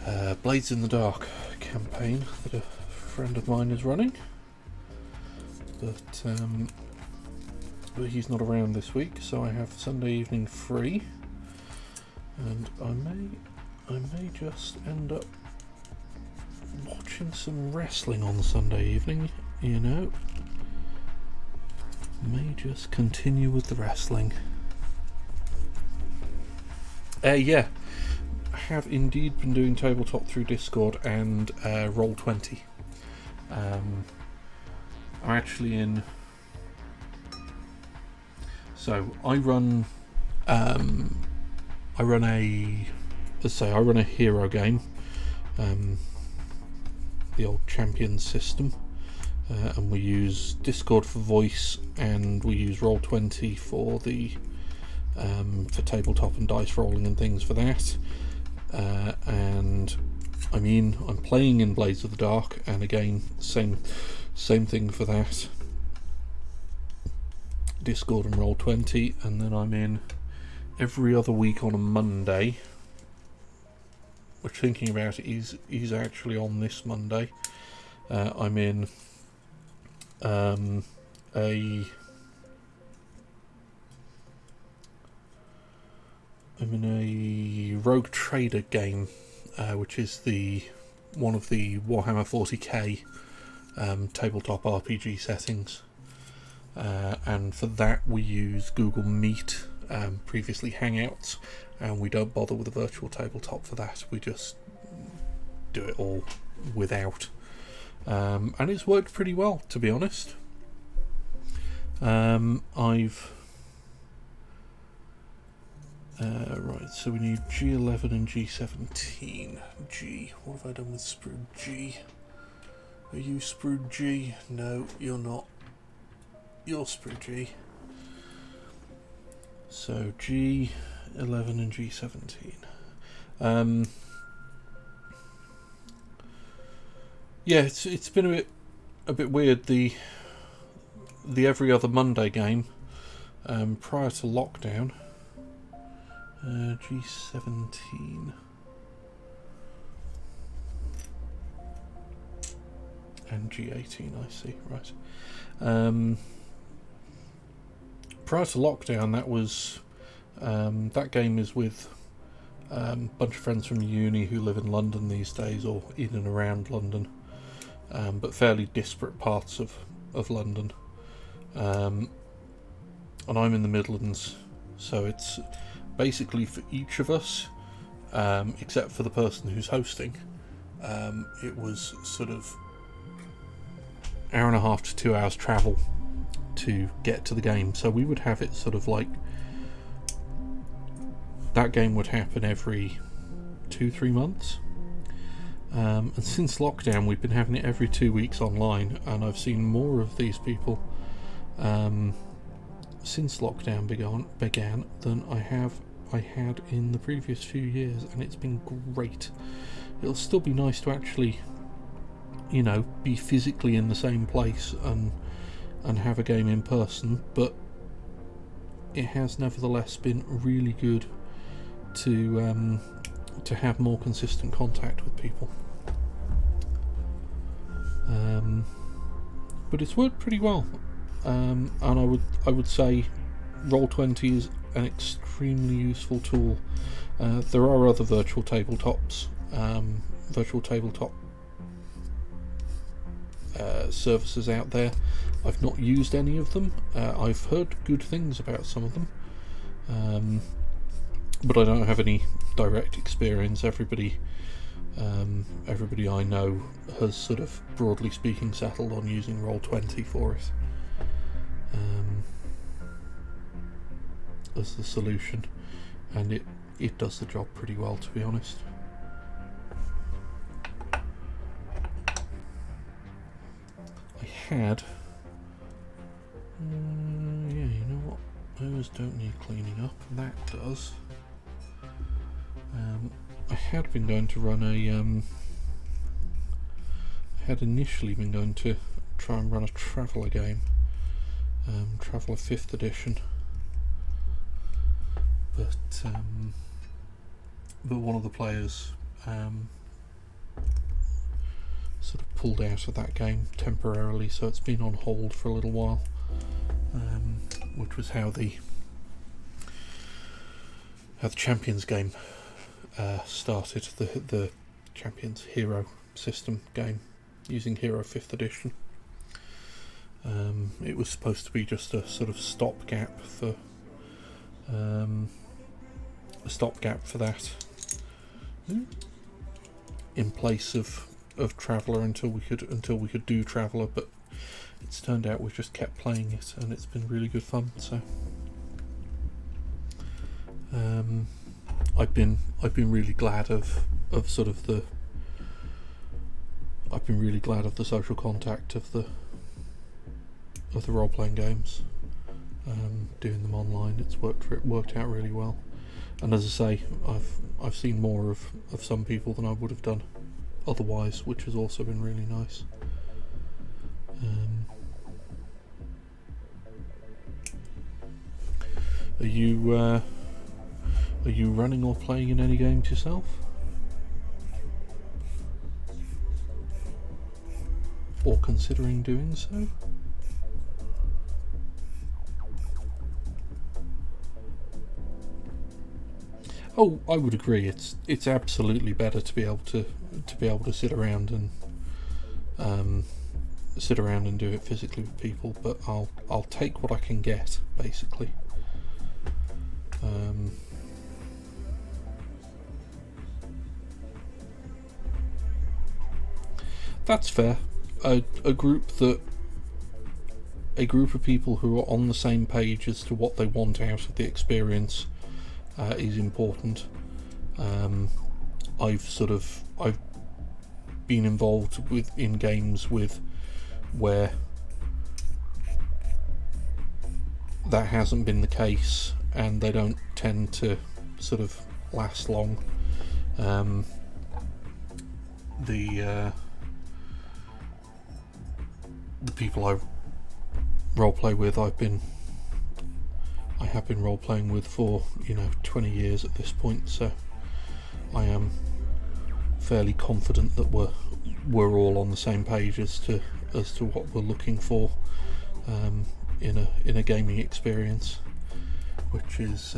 a Blades in the Dark campaign that a friend of mine is running, but he's not around this week, so I have Sunday evening free, and I may just end up watching some wrestling on Sunday evening, may just continue with the wrestling. Yeah, I have indeed been doing tabletop through Discord and Roll20. I'm actually in. So I run a hero game, the old Champions system. And we use Discord for voice, and we use Roll20 for the for tabletop and dice rolling and things for that. And I'm playing in Blades of the Dark, and again, same thing for that. Discord and Roll20, and then I'm in every other week on a Monday. Which, thinking about it, is actually on this Monday. I'm in I'm in a Rogue Trader game, which is one of the Warhammer 40k tabletop RPG settings. And for that we use Google Meet, previously Hangouts, and we don't bother with a virtual tabletop for that. We just do it all without. And it's worked pretty well, to be honest. Right, so we need G11 and G17. G, what have I done with Sprue G? Are you Sprue G? No, you're not. You're Sprue G. So G11 and G17. Yeah, it's been a bit weird. The every other Monday game prior to lockdown. G17 and G18, I see, right. Prior to lockdown, that game is with a bunch of friends from uni who live in London these days, or in and around London, but fairly disparate parts of London. And I'm in the Midlands, so it's basically for each of us, except for the person who's hosting, it was sort of hour and a half to 2 hours travel to get to the game. So we would have it sort of like that game would happen every 2-3 months, and since lockdown we've been having it every 2 weeks online, and I've seen more of these people since lockdown began than I had in the previous few years, and it's been great. It'll still be nice to actually, be physically in the same place and have a game in person, but it has nevertheless been really good to have more consistent contact with people. But it's worked pretty well, and I would say Roll20 is an extremely useful tool. There are other virtual tabletop services out there. I've not used any of them. I've heard good things about some of them, but I don't have any direct experience. Everybody I know has sort of, broadly speaking, settled on using Roll20 for it as the solution, and it does the job pretty well, to be honest. I had yeah, you know what, those don't need cleaning up, that does. I had been going to run had initially been going to try and run a Traveller game, Traveller 5th edition, but one of the players sort of pulled out of that game temporarily, so it's been on hold for a little while, which was how the Champions game started, the Champions Hero system game using Hero 5th edition. It was supposed to be just a sort of stopgap for that, in place of Traveller until we could do Traveller, but it's turned out we've just kept playing it and it's been really good fun. So I've been really glad of the social contact of the role-playing games, doing them online. It's worked out really well, and as I say, I've seen more of some people than I would have done otherwise, which has also been really nice. Are you running or playing in any games yourself? Or considering doing so? Oh, I would agree. It's absolutely better to be able to sit around and do it physically with people. But I'll take what I can get, basically. That's fair. A group of people who are on the same page as to what they want out of the experience is important. I've been involved in games where that hasn't been the case, and they don't tend to sort of last long. The people I roleplay with, I have been role-playing with for 20 years at this point, so I am fairly confident that we're all on the same page as to what we're looking for in a gaming experience, which is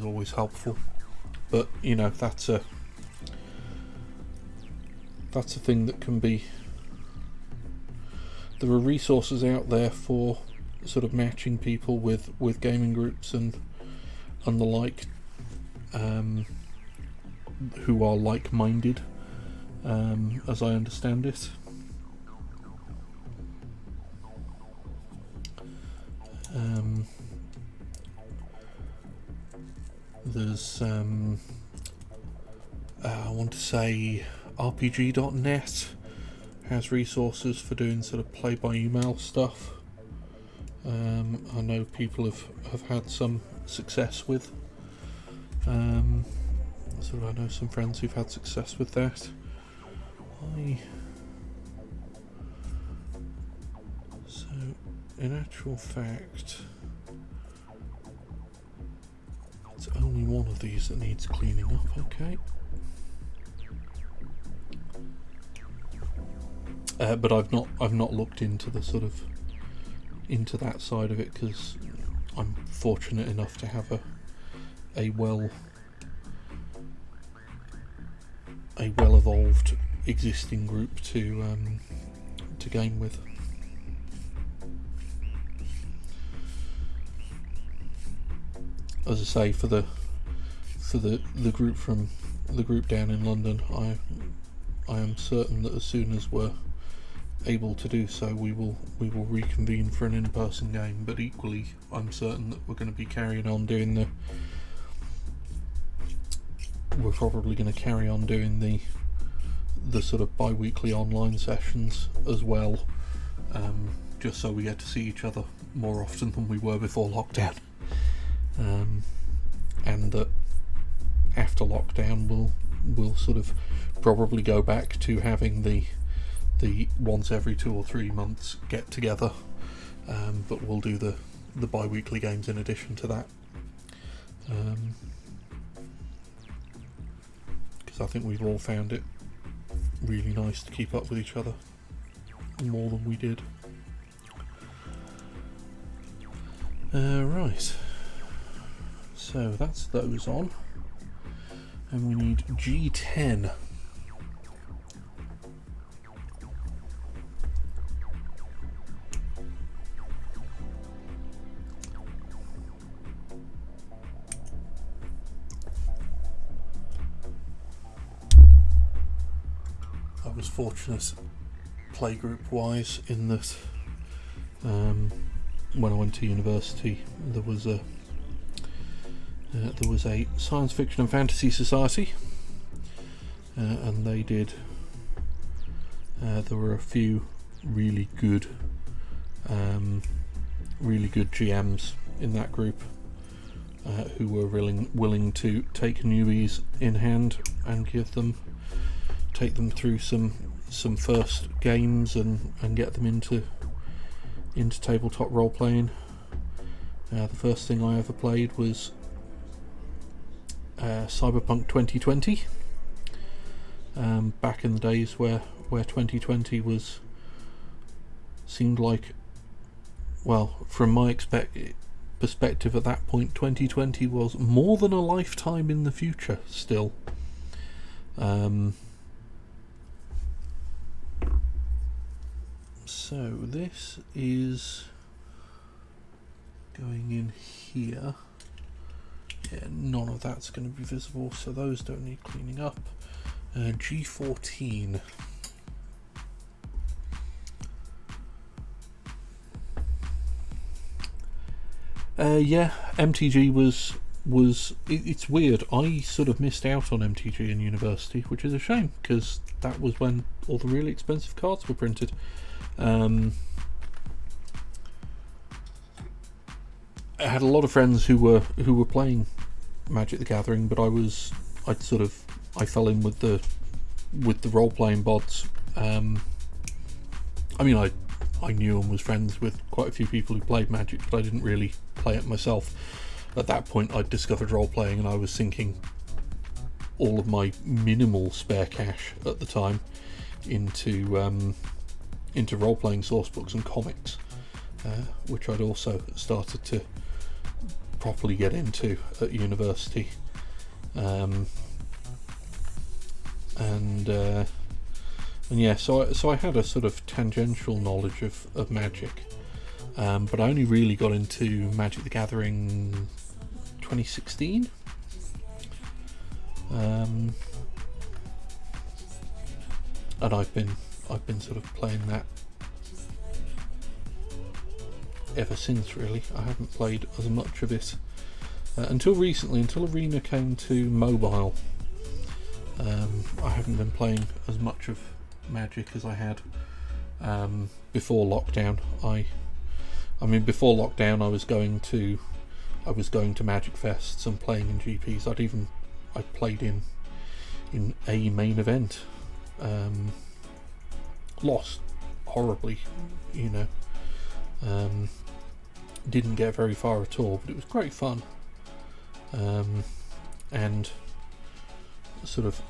always helpful. But that's a thing that can be. There are resources out there for sort of matching people with gaming groups and the like, who are like-minded, as I understand it. There's I want to say RPG.net has resources for doing sort of play-by-email stuff. I know people have had some success with. I know some friends who've had success with that. So, in actual fact, it's only one of these that needs cleaning up. Okay. But I've not looked into the sort of that side of it, because I'm fortunate enough to have a well evolved existing group to game with. As I say, for the group from the group down in London, I am certain that as soon as we're able to do so, we will reconvene for an in-person game. But equally, I'm certain that we're going to be carrying on doing we're probably going to carry on doing the sort of bi-weekly online sessions as well, just so we get to see each other more often than we were before lockdown, and that after lockdown we'll sort of probably go back to having the once every 2 or 3 months get together, but we'll do the bi-weekly games in addition to that, because I think we've all found it really nice to keep up with each other more than we did. Right, so that's those on, and we need G10. I was fortunate playgroup wise in that when I went to university there was a science fiction and fantasy society, and they did there were a few really good GMs in that group who were willing to take newbies in hand and take them through some first games and get them into tabletop role playing. The first thing I ever played was Cyberpunk 2020, back in the days where 2020 seemed like, well, from my perspective at that point, 2020 was more than a lifetime in the future still. So this is going in here. Yeah, none of that's going to be visible, so those don't need cleaning up. G14. Yeah, MTG was it's weird. I sort of missed out on MTG in university, which is a shame because that was when all the really expensive cards were printed. I had a lot of friends who were playing Magic the Gathering, but I fell in with the role playing bods. I mean, I knew and was friends with quite a few people who played Magic, but I didn't really play it myself. At that point, I'd discovered role playing, and I was sinking all of my minimal spare cash at the time into role playing source books and comics, which I'd also started to properly get into at university. And yeah, so I had a sort of tangential knowledge of Magic, but I only really got into Magic the Gathering 2016. And I've been sort of playing that ever since, really. I haven't played as much of it until recently, until Arena came to mobile. I haven't been playing as much of Magic as I had before lockdown. I mean, before lockdown, I was going to Magic Fests and playing in GPs. I played in a main event. Lost horribly, you know. Didn't get very far at all, but it was great fun. And sort of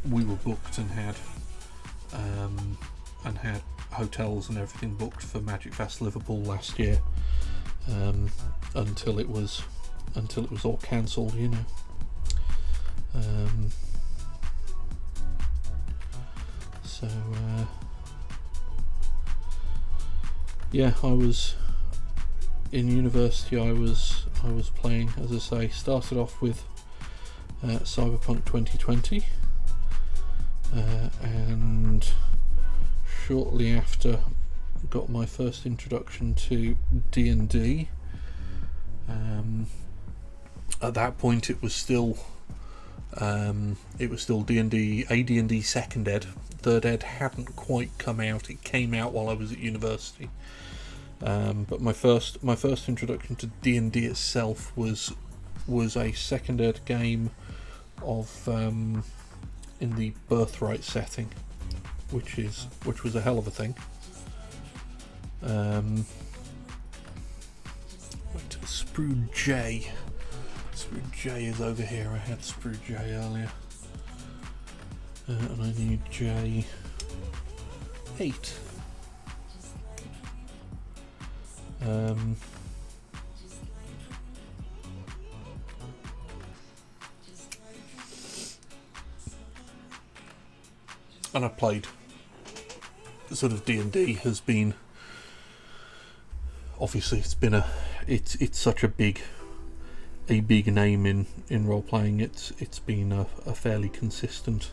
we were booked and had hotels and everything booked for Magic Fest Liverpool last year, until it was all cancelled, you know. Yeah, I was in university. I was playing, as I say, started off with Cyberpunk 2020, and shortly after got my first introduction to D&D. At that point, it was still D&D, AD&D second ed. Third ed hadn't quite come out. It came out while I was at university. But my first introduction to D&D itself was a second ed game of in the Birthright setting, which was a hell of a thing. Wait, Sprue J is over here. I had Sprue J earlier, and I need J8. And I played sort of D&D has been, obviously it's such a big name in role playing. It's been a fairly consistent.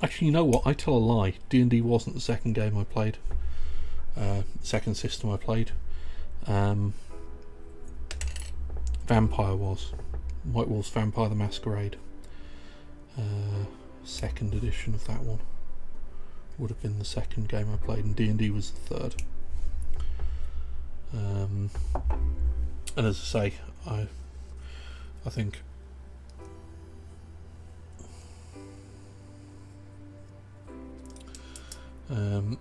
Actually, you know what? I tell a lie. D&D wasn't the second game I played. Second system I played. Vampire was White Wolf's Vampire the Masquerade. Second edition of that one would have been the second game I played, and D&D was the third. And as I say, I think so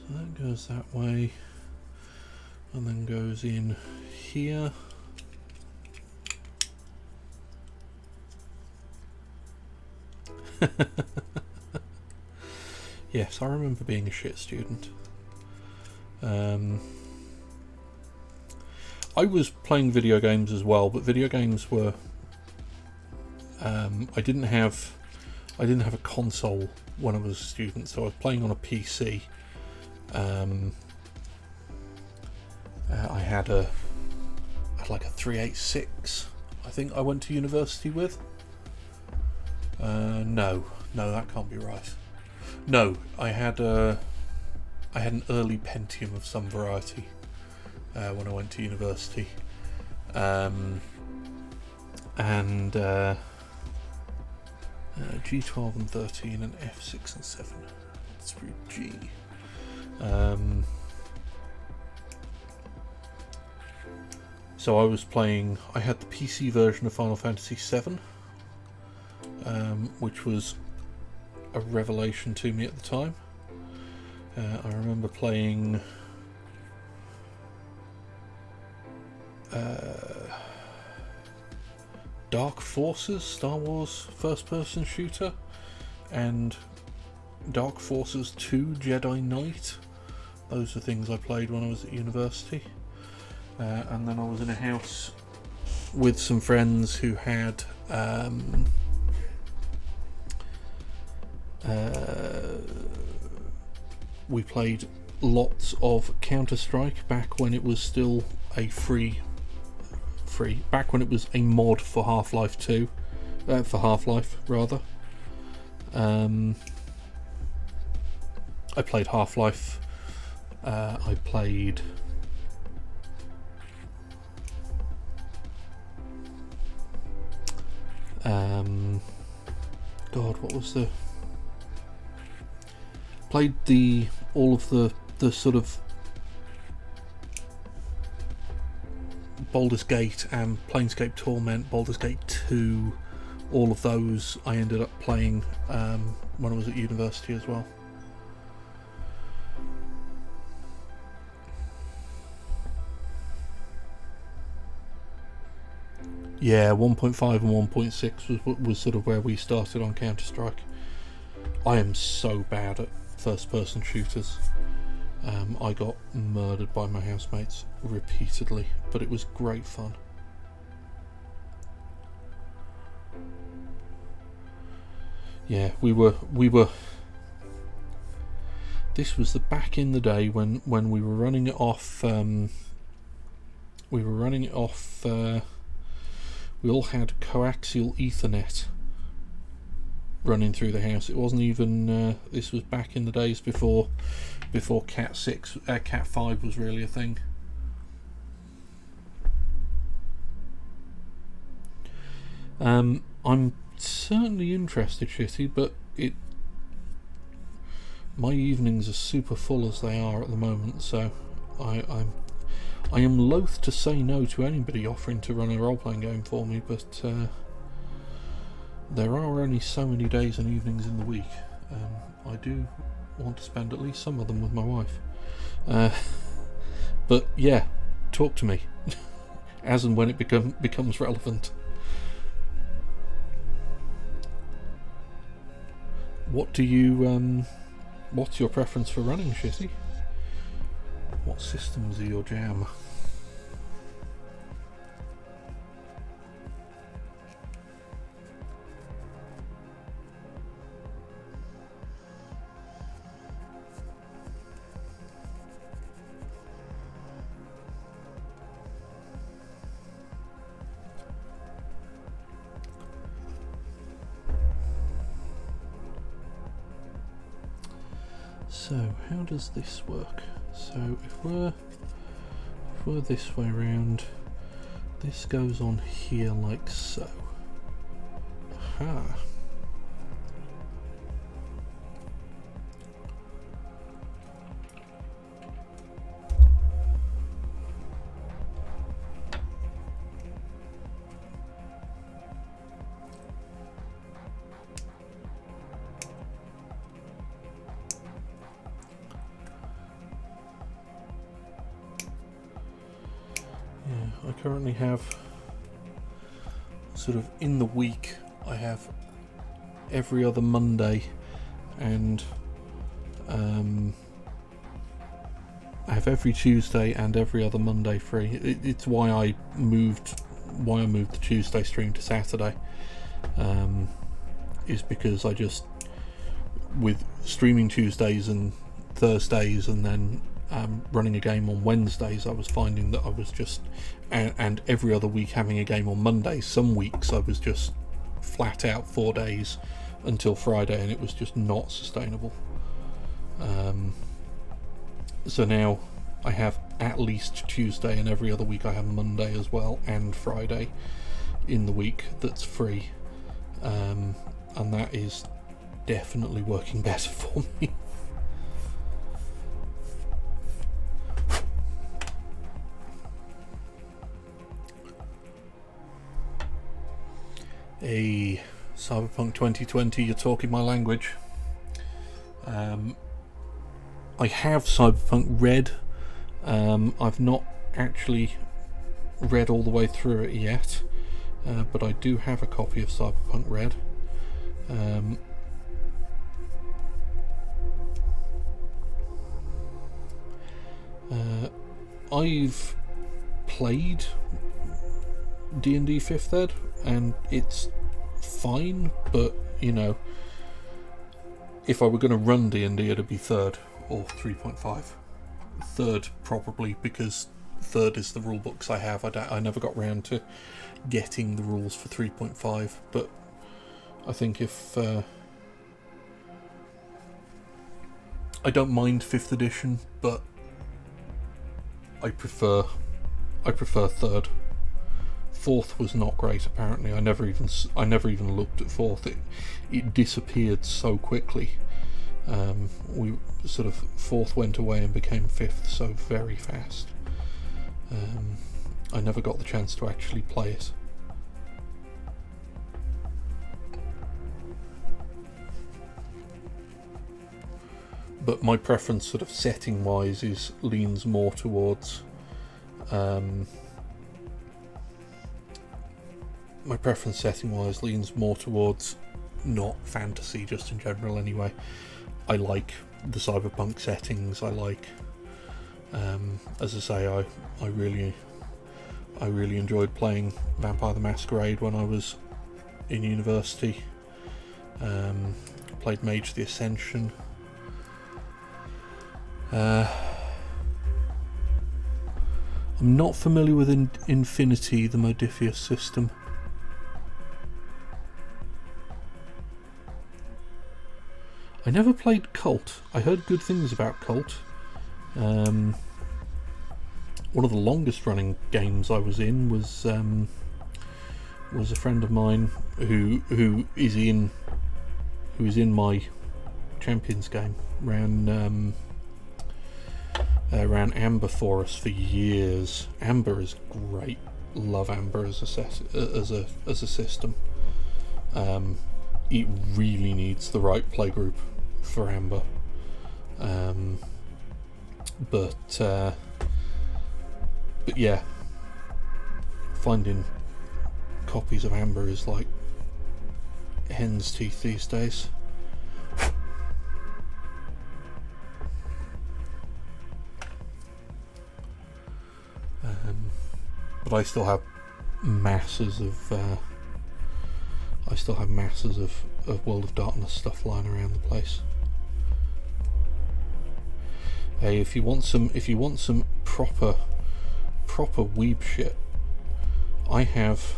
that goes that way and then goes in here. Yes, I remember being a shit student. I was playing video games as well, but video games were... I didn't have a console when I was a student, so I was playing on a PC. I had like a 386. I think I went to university with. No, that can't be right. No, I had an early Pentium of some variety when I went to university, and G12 and 13 and F6 and 7 through G. So I was playing. I had the PC version of Final Fantasy VII, which was a revelation to me at the time. I remember playing Dark Forces, Star Wars first-person shooter, and Dark Forces 2 Jedi Knight. Those are things I played when I was at university. And then I was in a house with some friends who had we played lots of Counter-Strike back when it was still a back when it was a mod for Half-Life 2, for Half-Life rather. I played Half-Life. I played God, what was the... Played all of the sort of Baldur's Gate and Planescape Torment, Baldur's Gate 2, all of those I ended up playing when I was at university as well. Yeah, 1.5 and 1.6 was sort of where we started on Counter-Strike. I am so bad at first-person shooters. I got murdered by my housemates repeatedly, but it was great fun. Yeah, we were. This was the back in the day when we were running it off. We all had coaxial Ethernet running through the house. It wasn't even. This was back in the days before Cat 6, Cat 5 was really a thing. I'm certainly interested, Shitty, but my evenings are super full as they are at the moment, so I am loath to say no to anybody offering to run a role-playing game for me, but there are only so many days and evenings in the week. I do want to spend at least some of them with my wife. But yeah, talk to me as and when it becomes relevant. What do you what's your preference for running, Shitty? What systems are your jam? So how does this work? So if we're this way around, this goes on here like so. Aha. I currently have sort of in the week I have every other Monday and I have every Tuesday and every other Monday free. It's why I moved the Tuesday stream to Saturday. Is because I just, with streaming Tuesdays and Thursdays and then running a game on Wednesdays, I was finding that I was just, and every other week having a game on Mondays, some weeks I was just flat out 4 days until Friday, and it was just not sustainable. So now I have at least Tuesday, and every other week I have Monday as well, and Friday in the week that's free. And that is definitely working better for me. Hey, Cyberpunk 2020, you're talking my language. I have Cyberpunk Red. I've not actually read all the way through it yet, but I do have a copy of Cyberpunk Red. I've played D&D 5th Ed, and it's fine, but you know, if I were going to run D&D, it'd be 3rd or 3.5. 3rd probably, because 3rd is the rule books I have. I never got round to getting the rules for 3.5, but I think if I don't mind 5th edition, but I prefer 3rd. 4th was not great apparently. I never even looked at 4th. It disappeared so quickly. We sort of 4th went away and became 5th so very fast. I never got the chance to actually play it. But my preference, sort of setting wise, leans more towards not fantasy, just in general anyway. I like the cyberpunk settings. I like, as I say, I really enjoyed playing Vampire the Masquerade when I was in university. Played Mage the Ascension. I'm not familiar with Infinity, the Modifius system. I never played Cult. I heard good things about Cult. One of the longest running games I was in was a friend of mine who is in my Champions game. Ran Amber for us for years. Amber is great. Love Amber as a system. It really needs the right playgroup for Amber. But yeah, finding copies of Amber is like hen's teeth these days. But I still have masses of World of Darkness stuff lying around the place. Hey, if you want some proper weeb shit, I have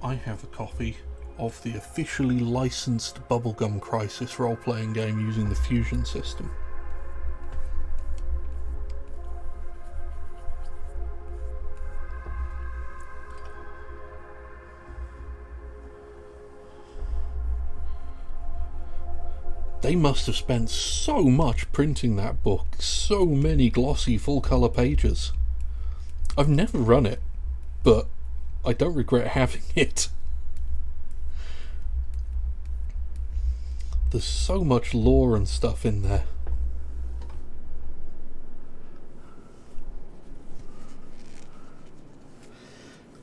a copy of the officially licensed Bubblegum Crisis role-playing game using the Fusion system. They must have spent so much printing that book, so many glossy full-colour pages. I've never run it, but I don't regret having it. There's so much lore and stuff in there.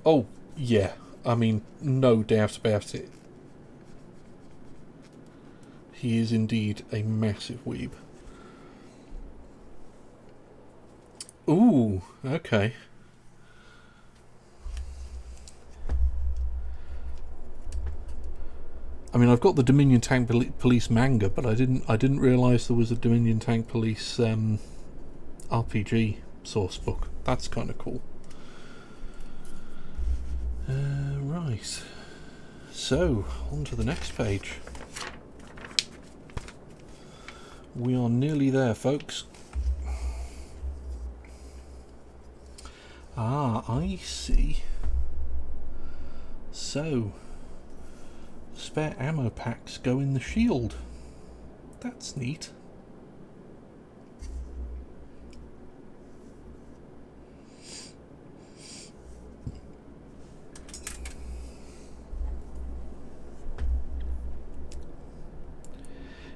Oh, yeah, I mean, no doubt about it. He is indeed a massive weeb. Ooh, okay. I mean, I've got the Dominion Tank Police manga, but I didn't realise there was a Dominion Tank Police RPG source book. That's kind of cool. Right. So, on to the next page. We are nearly there, folks. Ah, I see. So, spare ammo packs go in the shield. That's neat.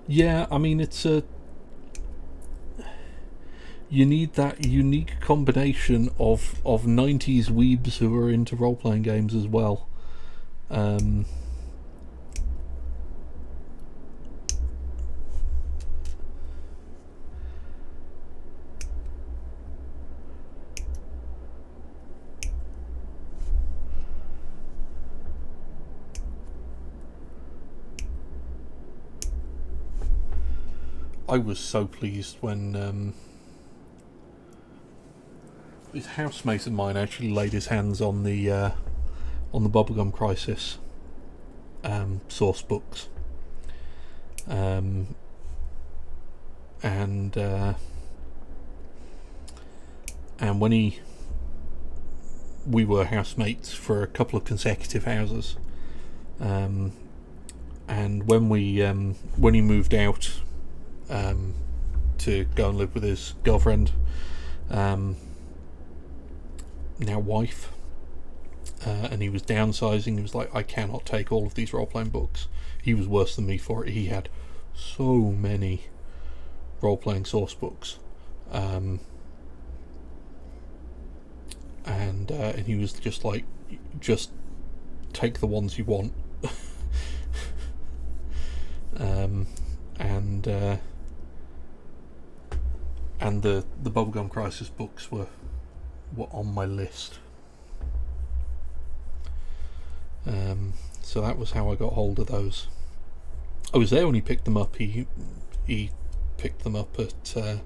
Yeah, I mean, it's a... You need that unique combination of 90s weebs who are into role-playing games as well. I was so pleased when his housemate of mine actually laid his hands on the Bubblegum Crisis source books, and when we were housemates for a couple of consecutive houses, and when he moved out to go and live with his girlfriend, now wife, and he was downsizing. He was like, I cannot take all of these role-playing books. He was worse than me for it. He had so many role-playing source books, and he was just like, just take the ones you want. And the Bubblegum Crisis books were on my list. So that was how I got hold of those. I was there when he picked them up. He picked them up at a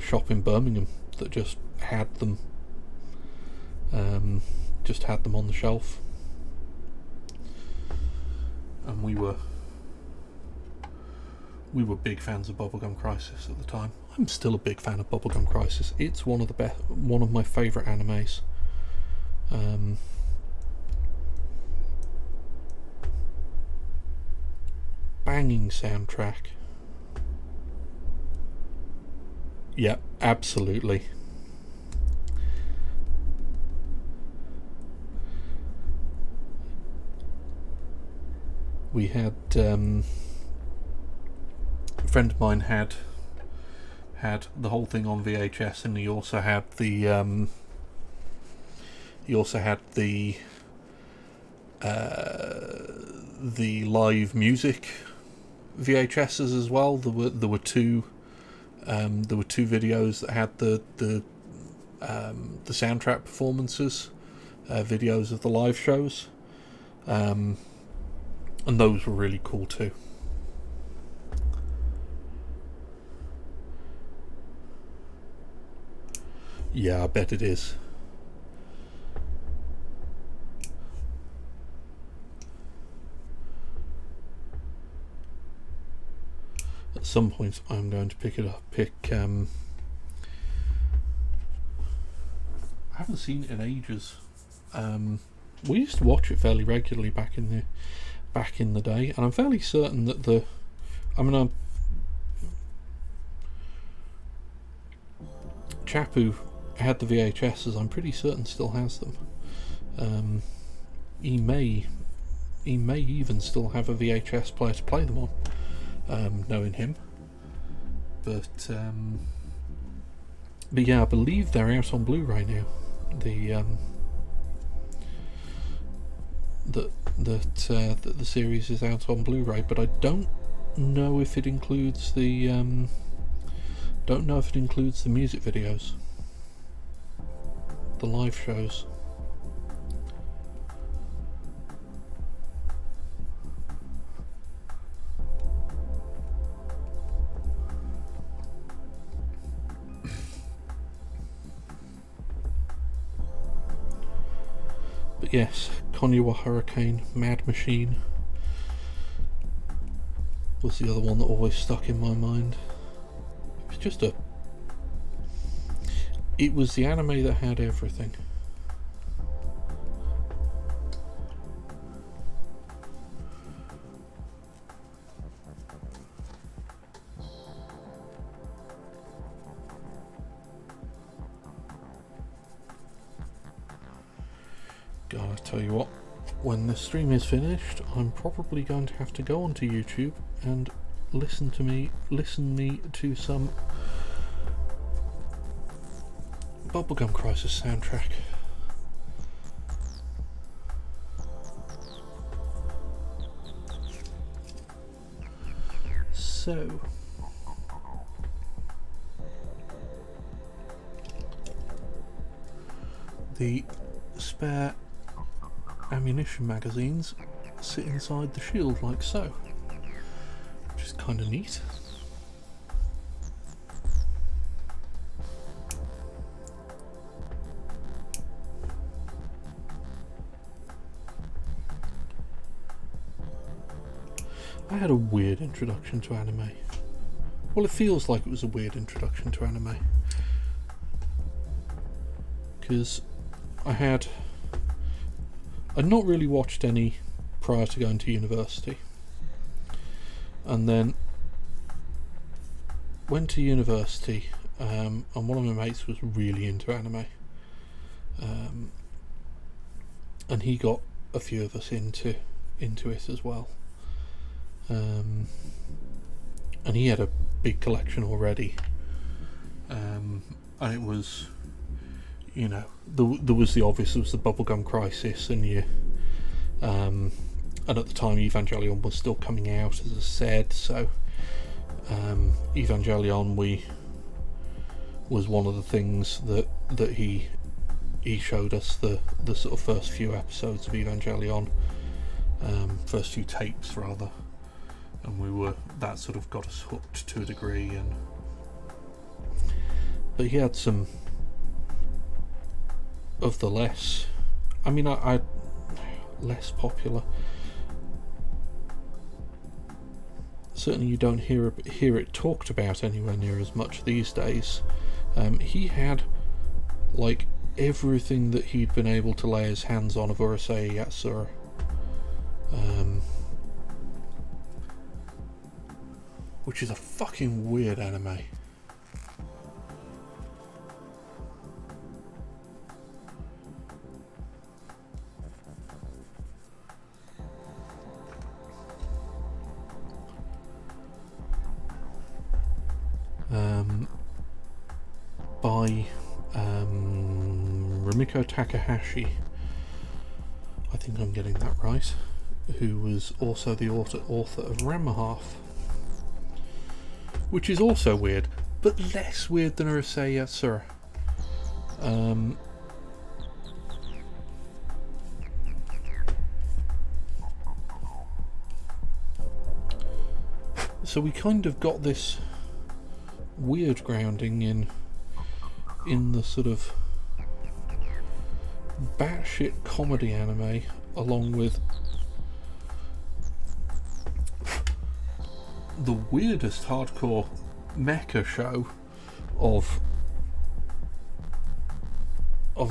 shop in Birmingham that just had them on the shelf, and we were big fans of Bubblegum Crisis at the time. I'm still a big fan of Bubblegum Crisis. It's one of my favourite animes. Banging soundtrack. Yeah, absolutely. We had a friend of mine had the whole thing on VHS, and he also had the live music VHSs as well. There were two videos that had the soundtrack performances, videos of the live shows, and those were really cool too. Yeah, I bet it is. At some point I'm going to pick it up. I haven't seen it in ages. We used to watch it fairly regularly back in the day, and I'm fairly certain that chap who had the VHSs, I'm pretty certain still has them. He may even still have a VHS player to play them on, knowing him. But yeah, I believe they're out on Blu-ray now. that the series is out on Blu-ray, but I don't know if it includes the music videos, the live shows. But yes, Konniwa Hurricane, Mad Machine was the other one that always stuck in my mind. It was the anime that had everything. God, I tell you what, when the stream is finished, I'm probably going to have to go onto YouTube and listen me to some Bubblegum Crisis soundtrack. So, the spare ammunition magazines sit inside the shield like so, which is kind of neat. I had a weird introduction to anime. Well, it feels like it was a weird introduction to anime, because I'd not really watched any prior to going to university, and then went to university, and one of my mates was really into anime, and he got a few of us into it as well, and he had a big collection already, and it was, you know, there was the obvious, there was the Bubblegum Crisis, and and at the time Evangelion was still coming out, as I said, so Evangelion was one of the things that he showed us, the sort of first few episodes of Evangelion, first few tapes rather, and that sort of got us hooked to a degree, but he had some of the less, I less popular, certainly you don't hear it talked about anywhere near as much these days. He had like everything that he'd been able to lay his hands on of Urusei Yatsura, which is a fucking weird anime. By Rumiko Takahashi, I think I'm getting that right, who was also the author of Ranma, which is also weird, but less weird than Urusei Yatsura. So we kind of got this weird grounding in the sort of batshit comedy anime, along with the weirdest hardcore mecha show of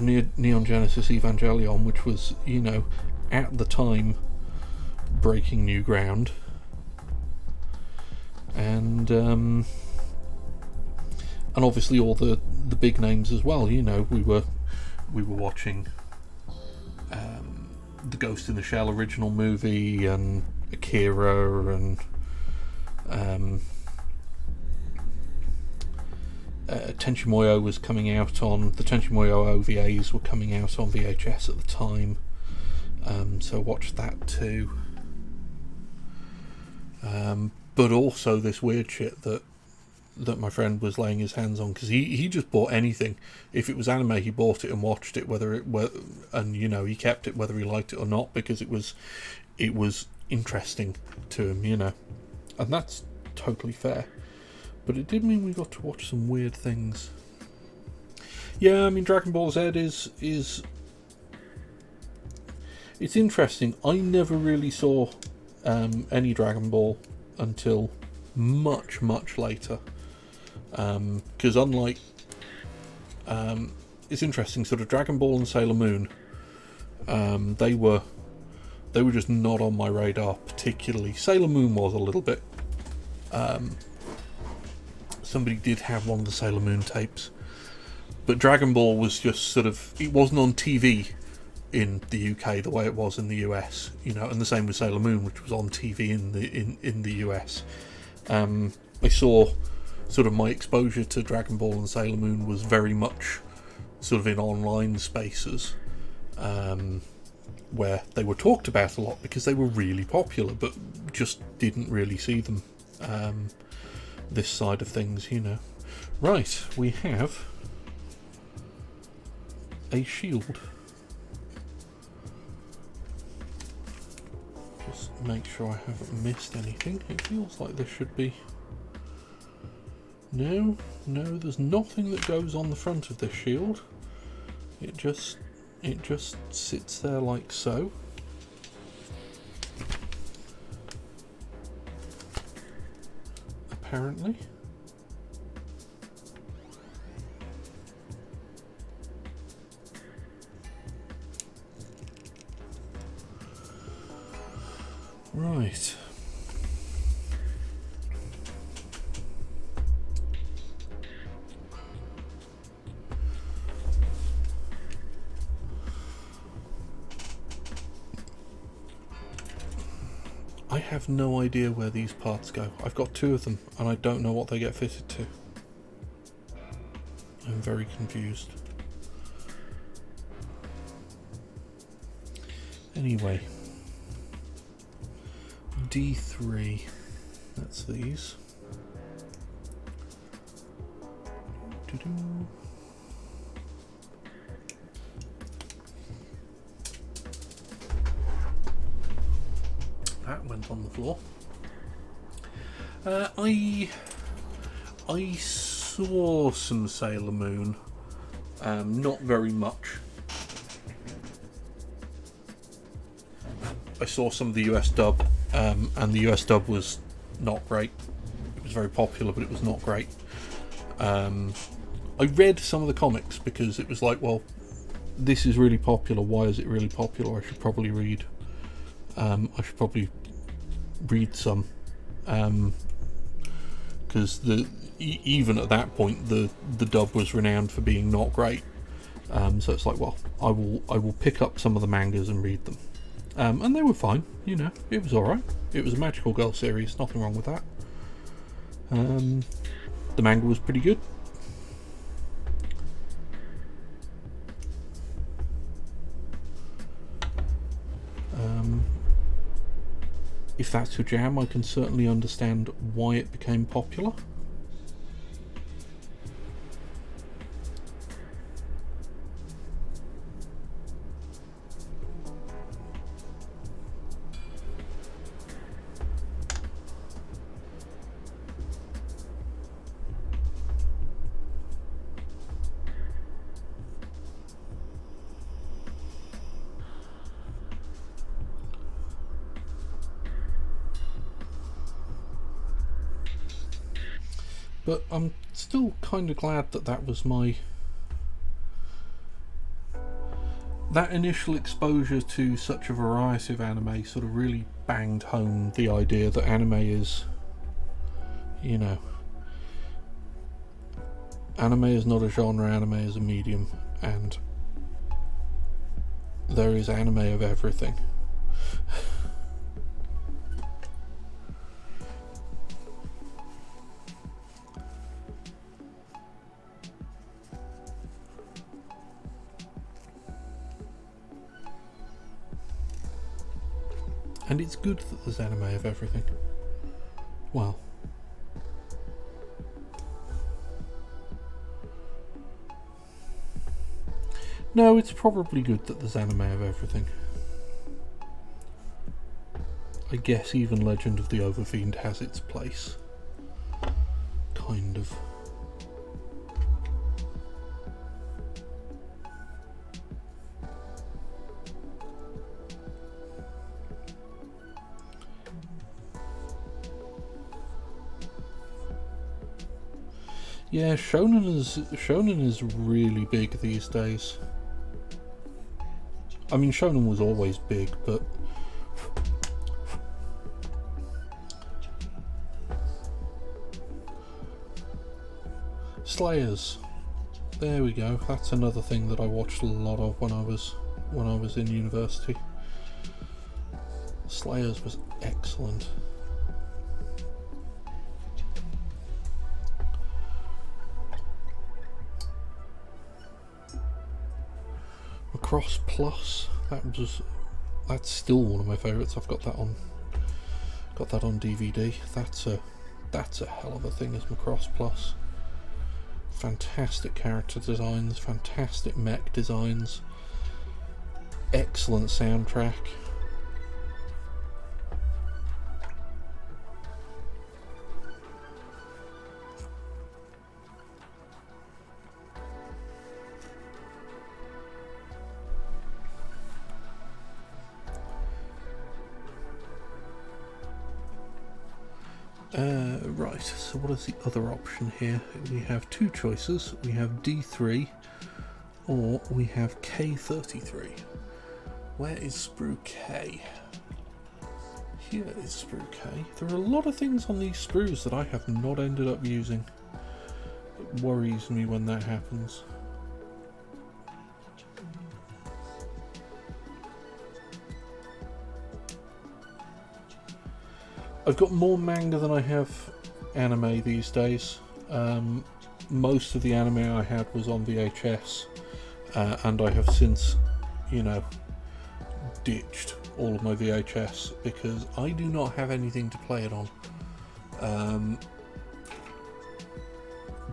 Neon Genesis Evangelion, which was, you know, at the time breaking new ground, and obviously all the big names as well. You know, we were watching the Ghost in the Shell original movie, and Akira, and Tenchimoyo was coming out on, the Tenchimoyo OVAs were coming out on VHS at the time. So watched that too. But also this weird shit that my friend was laying his hands on, because he just bought anything. If it was anime, he bought it and watched it, and he kept it whether he liked it or not, because it was interesting to him, and that's totally fair. But it did mean we got to watch some weird things. Yeah, I mean, Dragon Ball Z is it's interesting. I never really saw any Dragon Ball until much later, because unlike it's interesting, sort of Dragon Ball and Sailor Moon, they were just not on my radar particularly. Sailor Moon was a little bit. Somebody did have one of the Sailor Moon tapes, but Dragon Ball was just sort of, it wasn't on TV in the UK the way it was in the US, and the same with Sailor Moon, which was on TV in the US. I saw sort of my exposure to Dragon Ball and Sailor Moon was very much sort of in online spaces, where they were talked about a lot because they were really popular, but just didn't really see them this side of things, Right, we have a shield. Just make sure I haven't missed anything. It feels like there should be... No, there's nothing that goes on the front of this shield. It just sits there like so. Apparently. Right. I have no idea where these parts go. I've got two of them and I don't know what they get fitted to. I'm very confused. Anyway. D3. That's these. Doo-doo. That went on the floor. I saw some Sailor Moon, not very much. I saw some of the US dub, and the US dub was not great. It was very popular, but it was not great. I read some of the comics because it was like, well, this is really popular. Why is it really popular? I should probably read. Some, because even at that point the dub was renowned for being not great. So it's like, well, I will pick up some of the mangas and read them, and they were fine. It was all right. It was a Magical Girl series. Nothing wrong with that. The manga was pretty good. If that's your jam, I can certainly understand why it became popular. But I'm still kind of glad that was that initial exposure to such a variety of anime sort of really banged home the idea that anime is, anime is not a genre, anime is a medium, and there is anime of everything. And it's good that there's anime of everything. Well, no, it's probably good that there's anime of everything. I guess even Legend of the Overfiend has its place. Kind of. Yeah, Shonen is really big these days. I mean, Shonen was always big, but Slayers. There we go. That's another thing that I watched a lot of when I was in university. Slayers was excellent. Macross Plus. That's still one of my favourites. I've got that on DVD. That's a hell of a thing as Macross Plus. Fantastic character designs, fantastic mech designs, excellent soundtrack. Right, so what is the other option here? We have two choices. We have D3 or we have K33. Where is Sprue K? Here is Sprue K. There are a lot of things on these sprues that I have not ended up using. It worries me when that happens. I've got more manga than I have anime these days. Most of the anime I had was on VHS, and I have since, ditched all of my VHS because I do not have anything to play it on.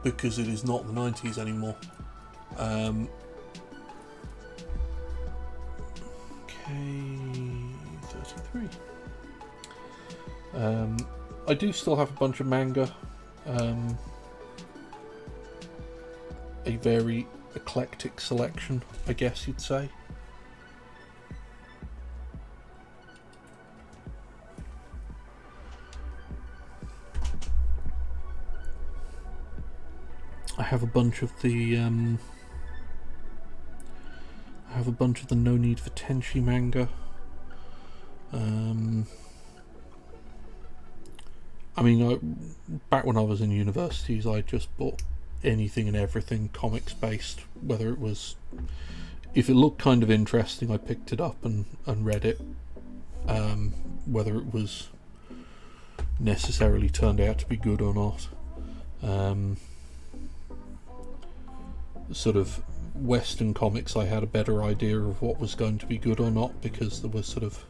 Because it is not the 90s anymore. K33. I do still have a bunch of manga, a very eclectic selection, I guess you'd say. I have a bunch of the No Need for Tenshi manga. I mean, back when I was in universities, I just bought anything and everything comics based. Whether it was, if it looked kind of interesting, I picked it up and read it. Whether it was necessarily turned out to be good or not. Sort of Western comics, I had a better idea of what was going to be good or not because there was sort of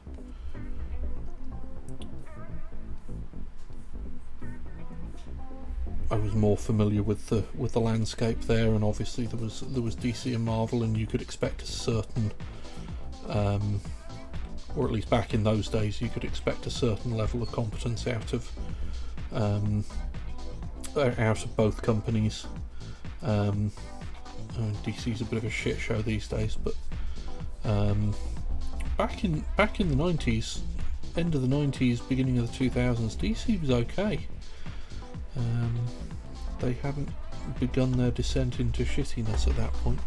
I was more familiar with the landscape there, and obviously there was DC and Marvel, and you could expect a certain, or at least back in those days, you could expect a certain level of competence out of both companies. DC's a bit of a shit show these days, but back in the 90s, end of the 90s, beginning of the 2000s, DC was okay. They hadn't begun their descent into shittiness at that point.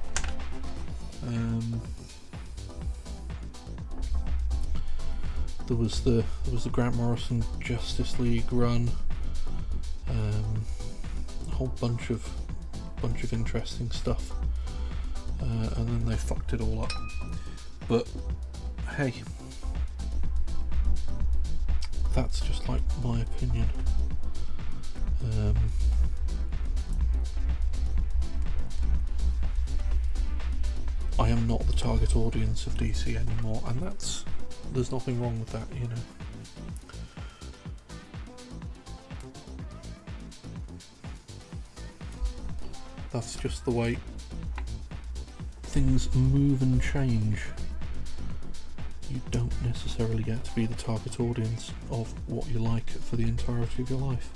There was the Grant Morrison Justice League run, a whole bunch of interesting stuff, and then they fucked it all up. But hey, that's just like my opinion. I am not the target audience of DC anymore, and that's there's nothing wrong with that, you know. That's just the way things move and change. You don't necessarily get to be the target audience of what you like for the entirety of your life.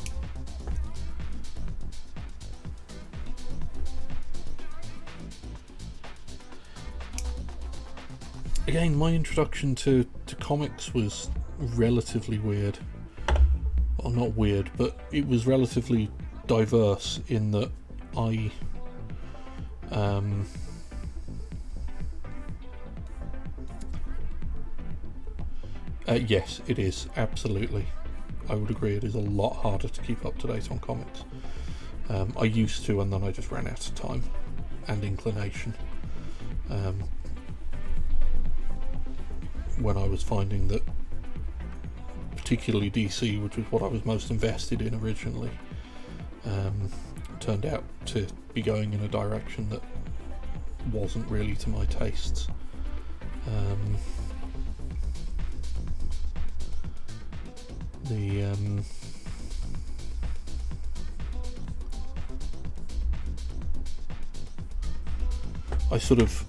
Again, my introduction to comics was relatively weird. Well, not weird, but it was relatively diverse in that yes, it is, absolutely. I would agree, it is a lot harder to keep up to date on comics. I used to, and then I just ran out of time and inclination. When I was finding that particularly DC, which was what I was most invested in originally, turned out to be going in a direction that wasn't really to my tastes. I sort of,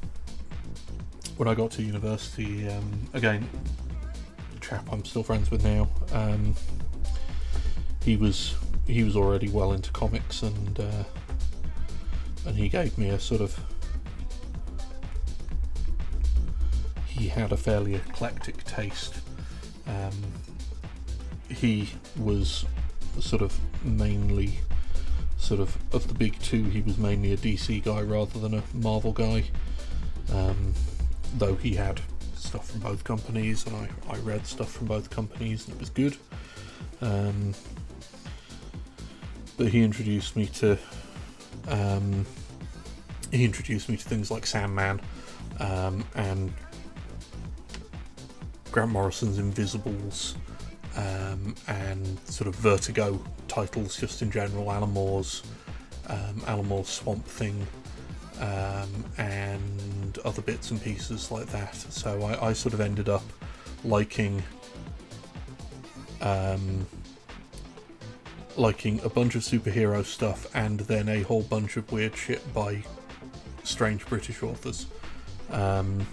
when I got to university, again, a chap I'm still friends with now, he was already well into comics, and he gave me a sort of, he had a fairly eclectic taste. He was sort of mainly, sort of the big two, he was mainly a DC guy rather than a Marvel guy. Though he had stuff from both companies, and I read stuff from both companies, and it was good. But he introduced me to things like Sandman, and Grant Morrison's Invisibles, and sort of Vertigo titles just in general, Alan Moore's Swamp Thing, and other bits and pieces like that. So I sort of ended up liking a bunch of superhero stuff, and then a whole bunch of weird shit by strange British authors. That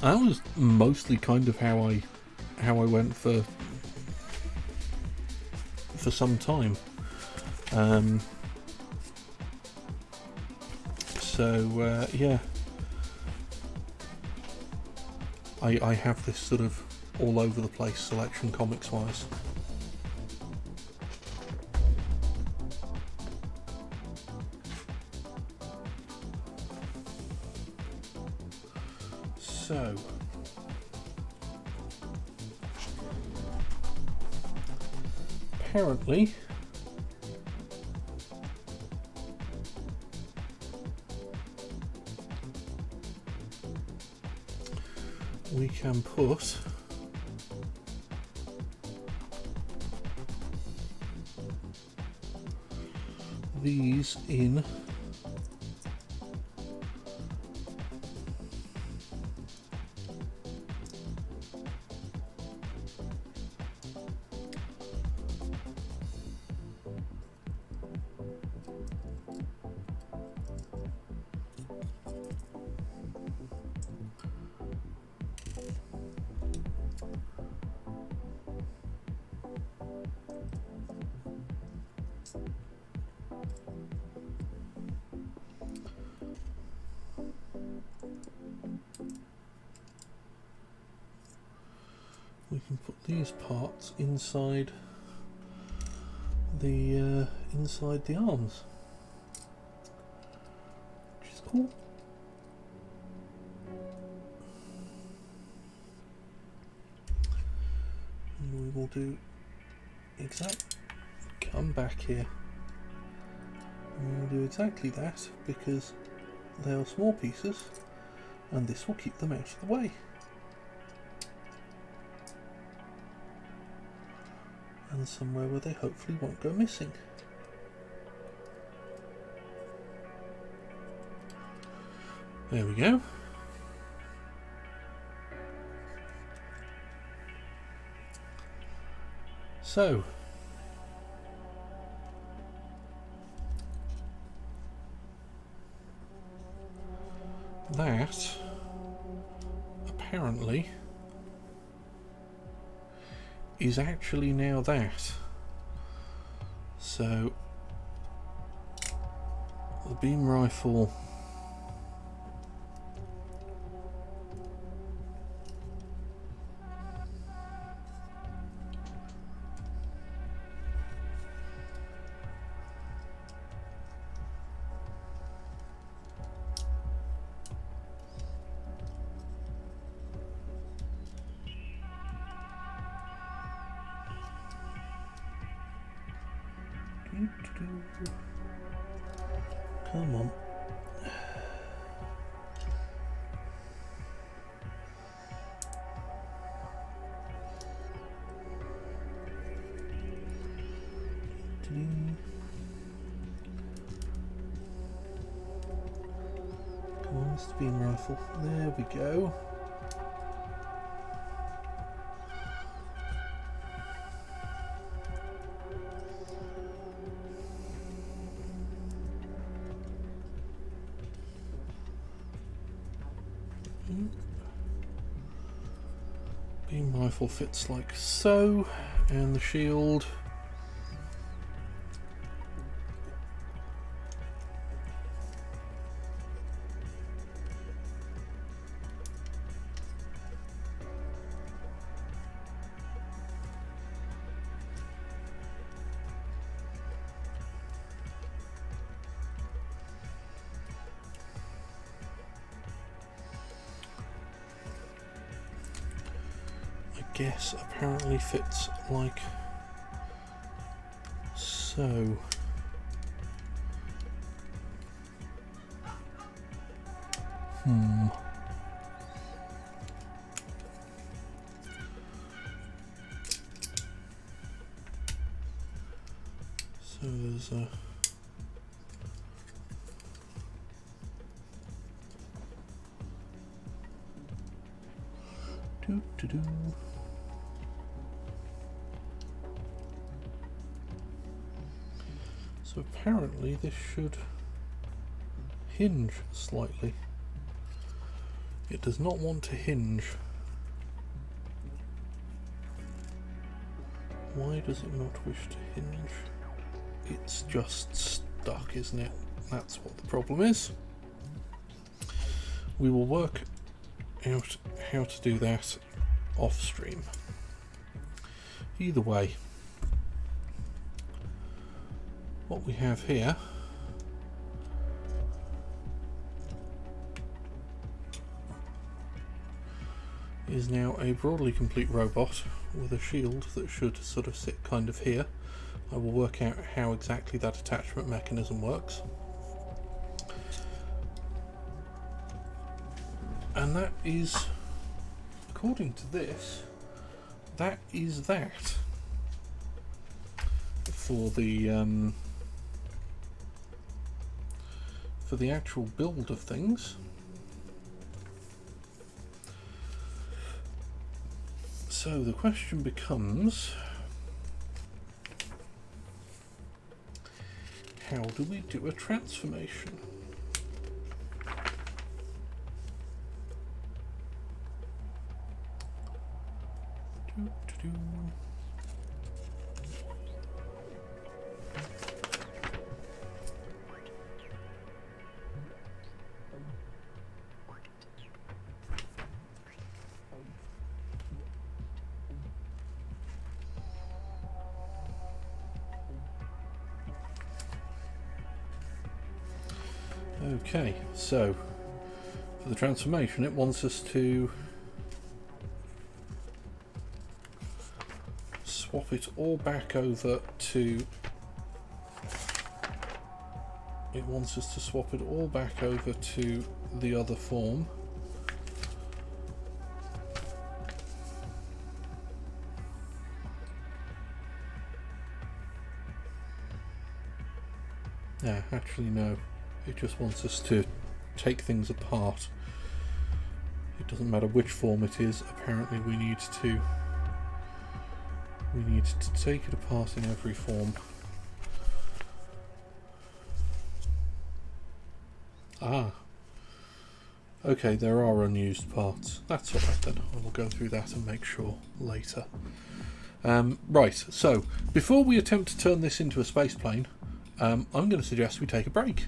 was mostly kind of how I went for some time. Yeah, I have this sort of all over the place selection comics wise. So apparently we can put these in these parts inside the arms, which is cool. And we will do come back here, and we will do exactly that, because they are small pieces and this will keep them out of the way. And somewhere where they hopefully won't go missing. There we go. So that apparently is actually now that. So the beam rifle come on. Come on, Mr. Beam Rifle. There we go. Beam rifle fits like so, and the shield guess apparently fits like so. So there's a doo-doo-doo. So apparently this should hinge slightly. It does not want to hinge. Why does it not wish to hinge? It's just stuck, isn't it? That's what the problem is. We will work out how to do that off stream. Either way, what we have here is now a broadly complete robot with a shield that should sort of sit kind of here. I will work out how exactly that attachment mechanism works. And that is, according to this, that is that for the actual build of things. So the question becomes, how do we do a transformation? Okay, so for the transformation it wants us to swap it all back over to the other form. Yeah, actually no. It just wants us to take things apart. It doesn't matter which form it is, apparently we need to We need to take it apart in every form. Ah. Okay, there are unused parts. That's alright then. I will go through that and make sure later. Right, so before we attempt to turn this into a space plane, I'm going to suggest we take a break,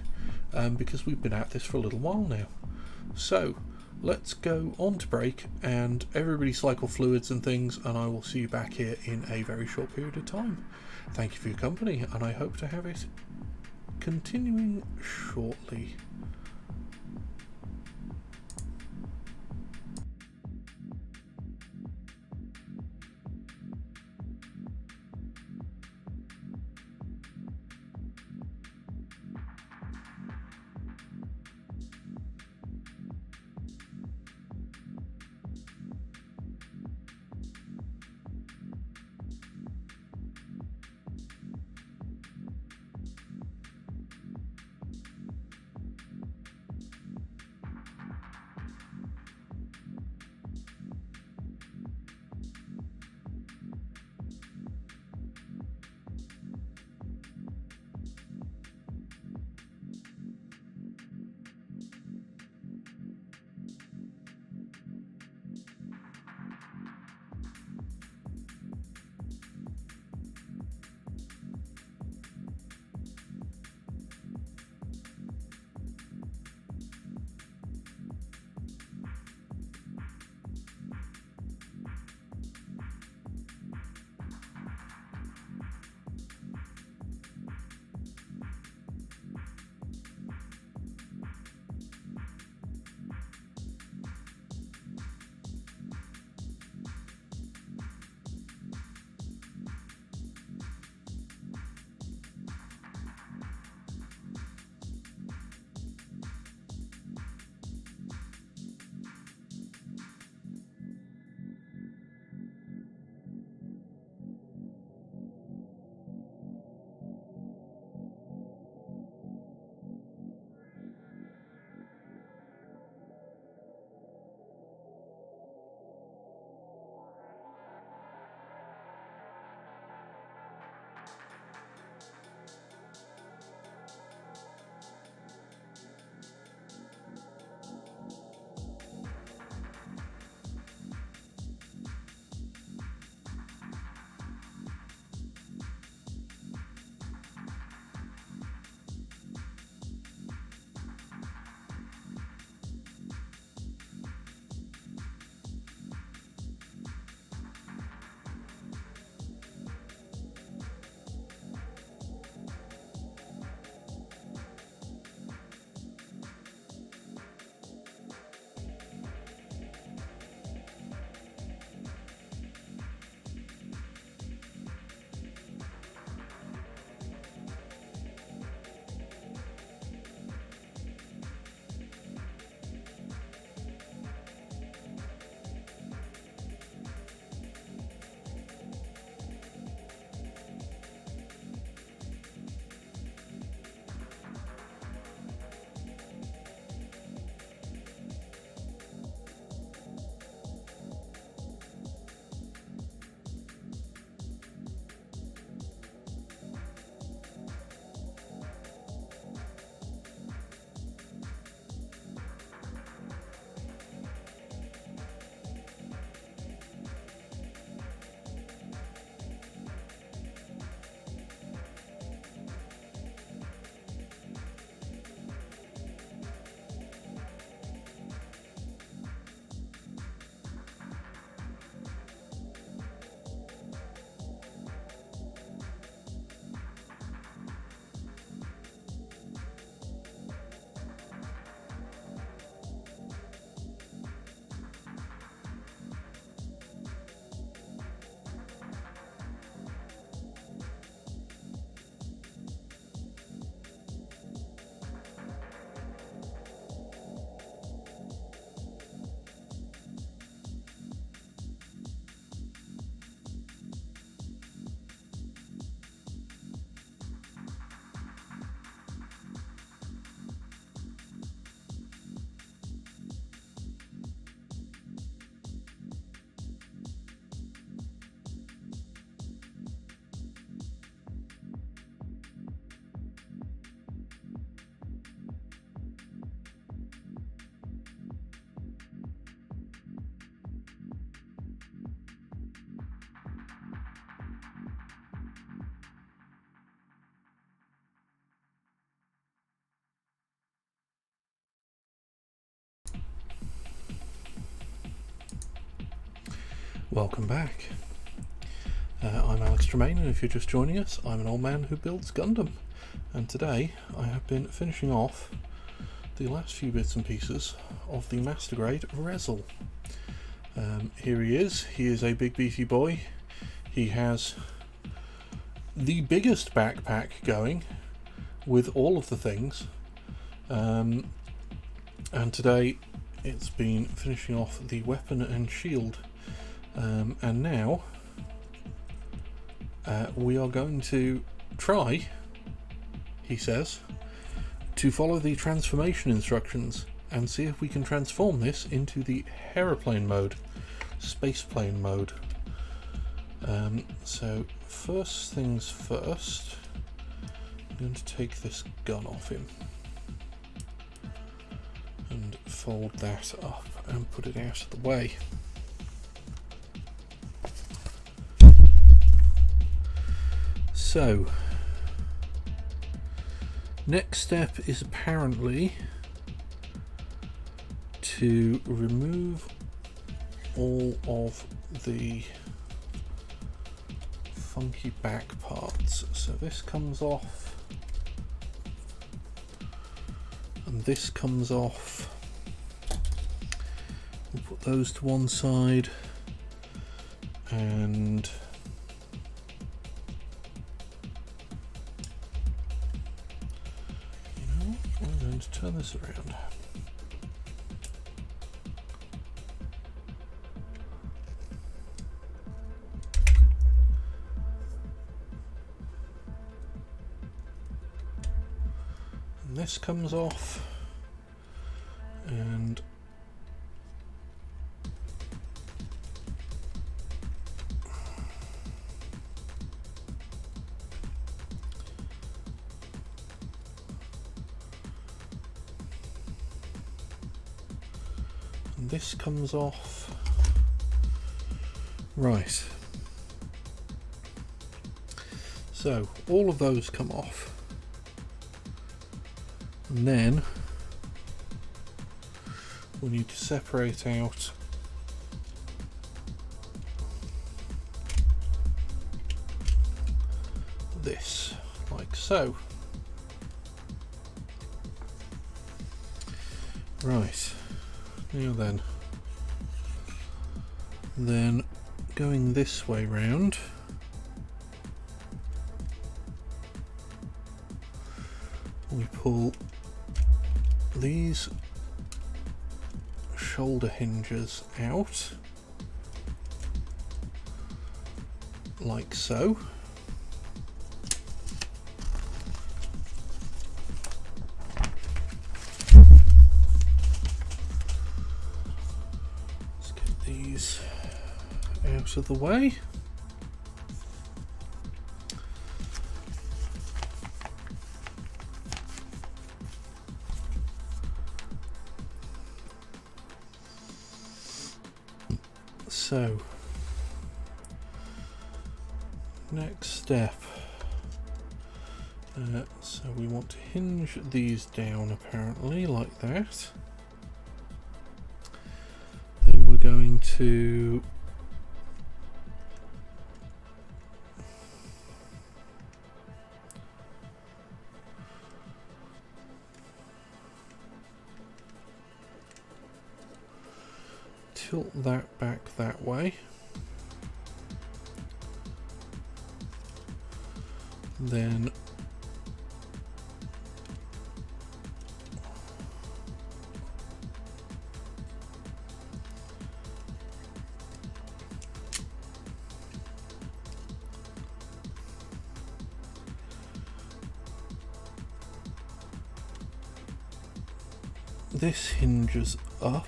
because we've been at this for a little while now. So let's go on to break and everybody cycle fluids and things, and I will see you back here in a very short period of time. Thank you for your company, and I hope to have it continuing shortly. Welcome back. I'm Alex Tremaine, and if you're just joining us, I'm an old man who builds Gundam. And today I have been finishing off the last few bits and pieces of the Master Grade ReZEL. Here he is a big beefy boy. He has the biggest backpack going with all of the things. And today it's been finishing off the weapon and shield. And now we are going to try, he says, to follow the transformation instructions and see if we can transform this into the aeroplane mode, spaceplane mode. So first things first, I'm going to take this gun off him and fold that up and put it out of the way. So, next step is apparently to remove all of the funky back parts. So this comes off, and this comes off. We'll put those to one side, and I'm going to turn this around. And this comes off, and this comes off. Right. So all of those come off. And then we need to separate out this, like so. Right. Now then going this way round, we pull these shoulder hinges out, like so. These out of the way. So next step, so we want to hinge these down apparently like that. Then we're going to tilt that back that way. Then this hinges up.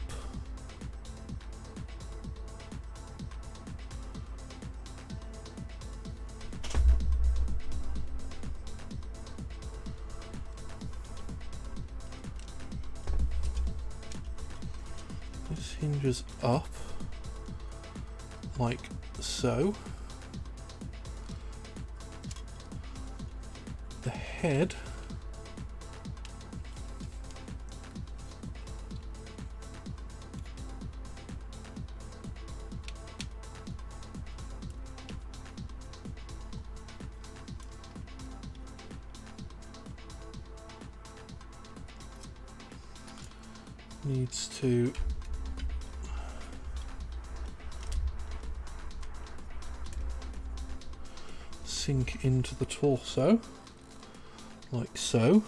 This hinges up like so. The head needs to sink into the torso, like so.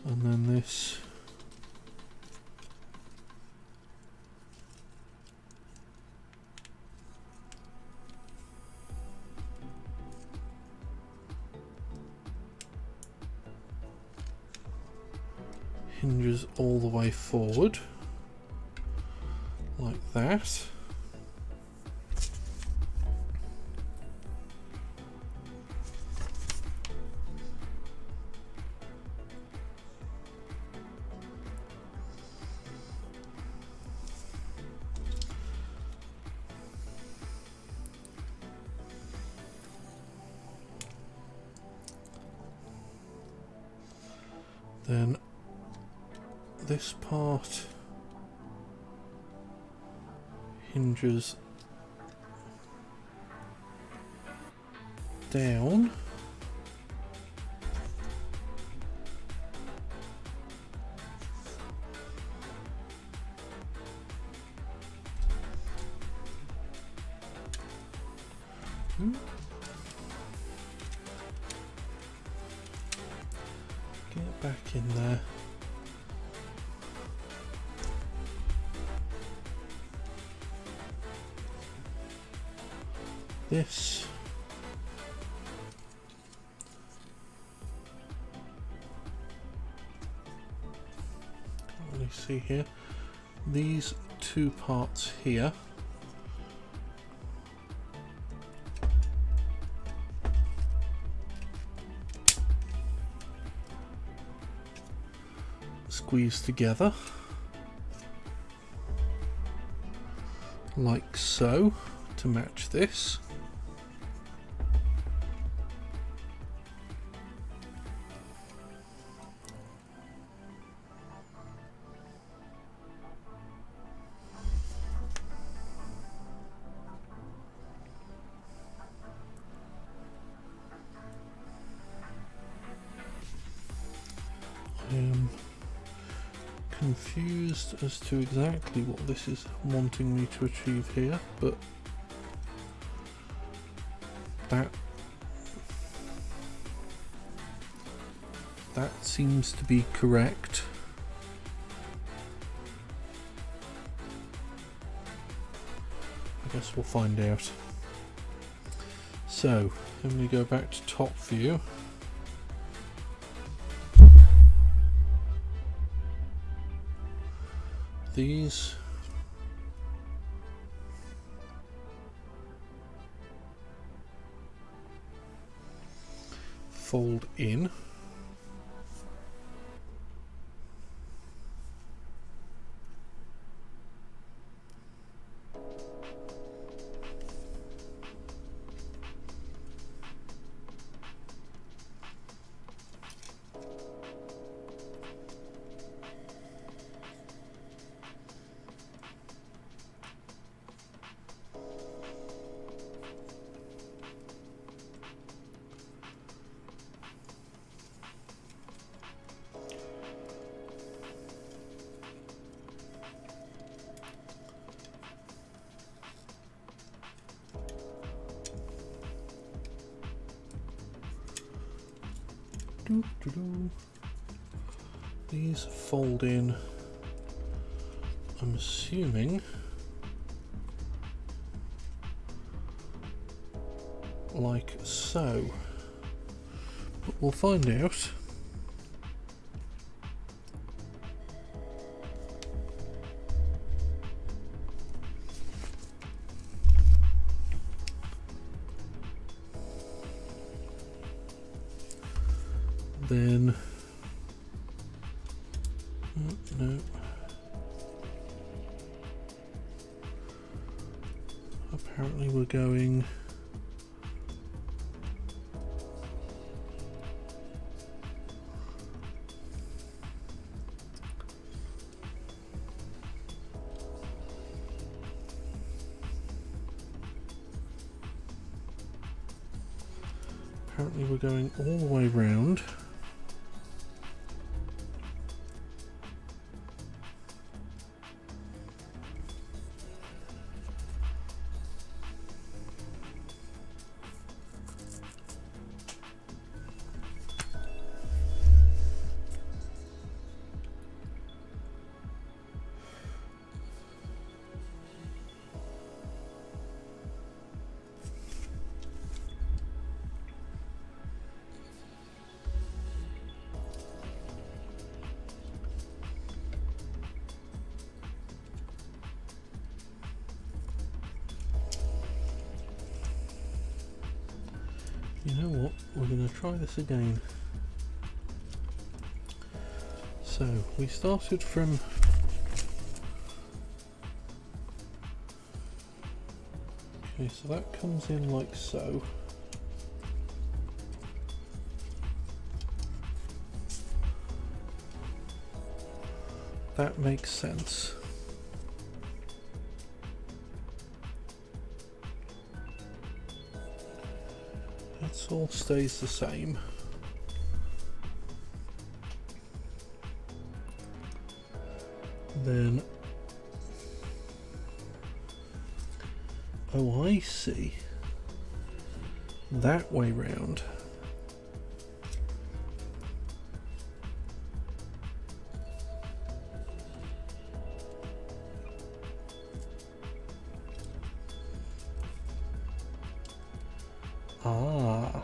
And then this hinges all the way forward, like that. Then this part hinges down, get back in there. This can't really see here. These two parts here squeeze together like so to match this. Confused as to exactly what this is wanting me to achieve here, but that seems to be correct. I guess we'll find out. So then we go back to top view. These fold in. These fold in, I'm assuming, like so, but we'll find out. Then no, apparently we're going apparently we're going all the way round. You know what, we're going to try this again. So we started from okay, so that comes in like so. That makes sense. That all stays the same. Then, oh, I see. That way round. Ah.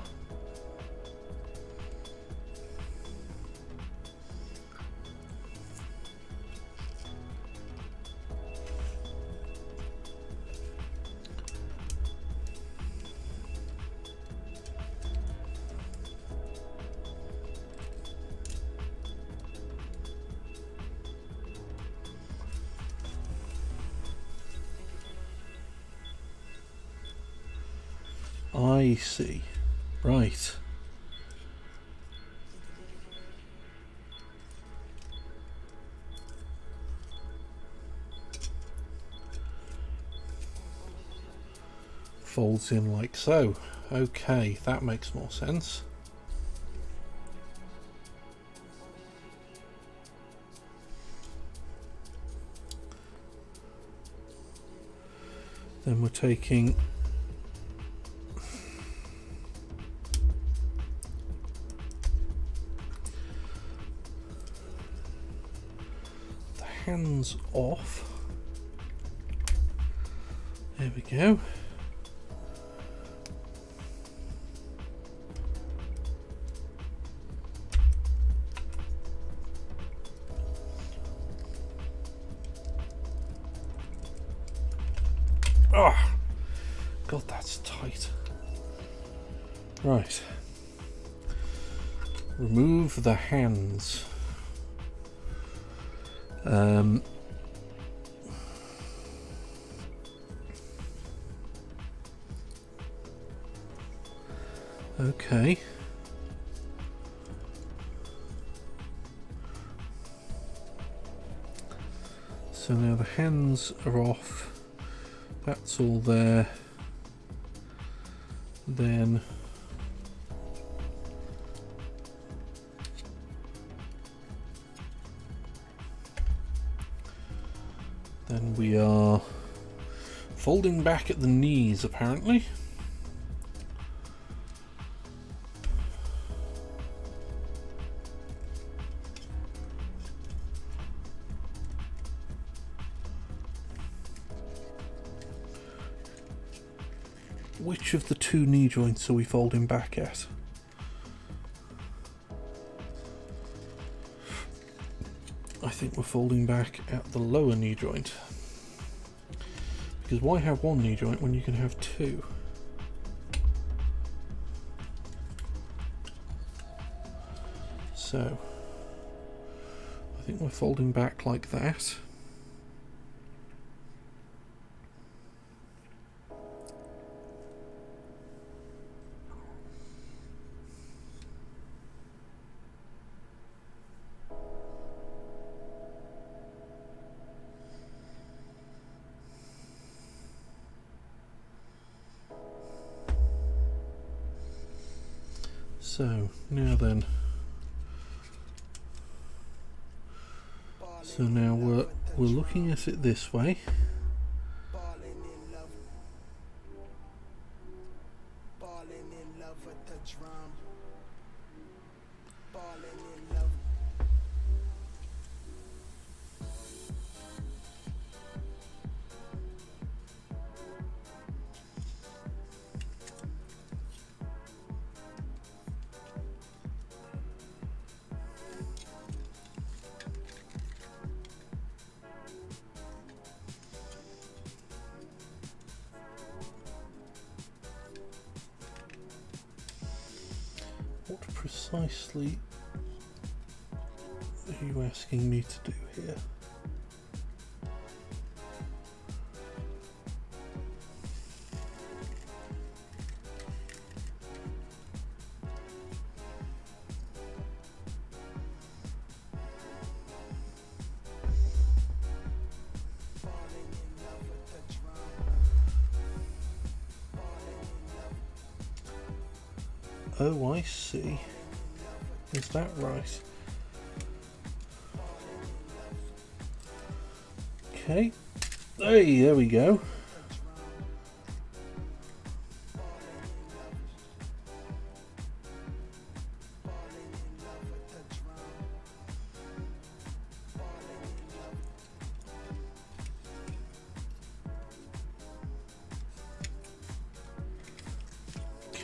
I see. Right. Folds in like so. Okay, that makes more sense. Then we're taking the hands off. There we go. Oh, God, that's tight. Right. Remove the hands. Okay. So now the hands are off. That's all there. Then we are folding back at the knees, apparently. Which of the two knee joints are we folding back at? I think we're folding back at the lower knee joint. Because why have one knee joint when you can have two? So, I think we're folding back like that. So now then, so now we're looking at it this way. What precisely are you asking me to do here? Oh, I see. Is that right? Okay. Hey, there we go.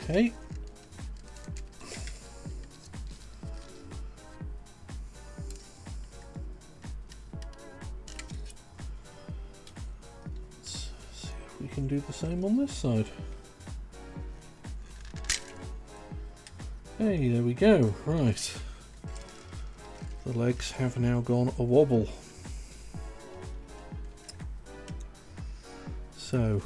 Okay. We can do the same on this side. Hey, there we go. Right. The legs have now gone a wobble. So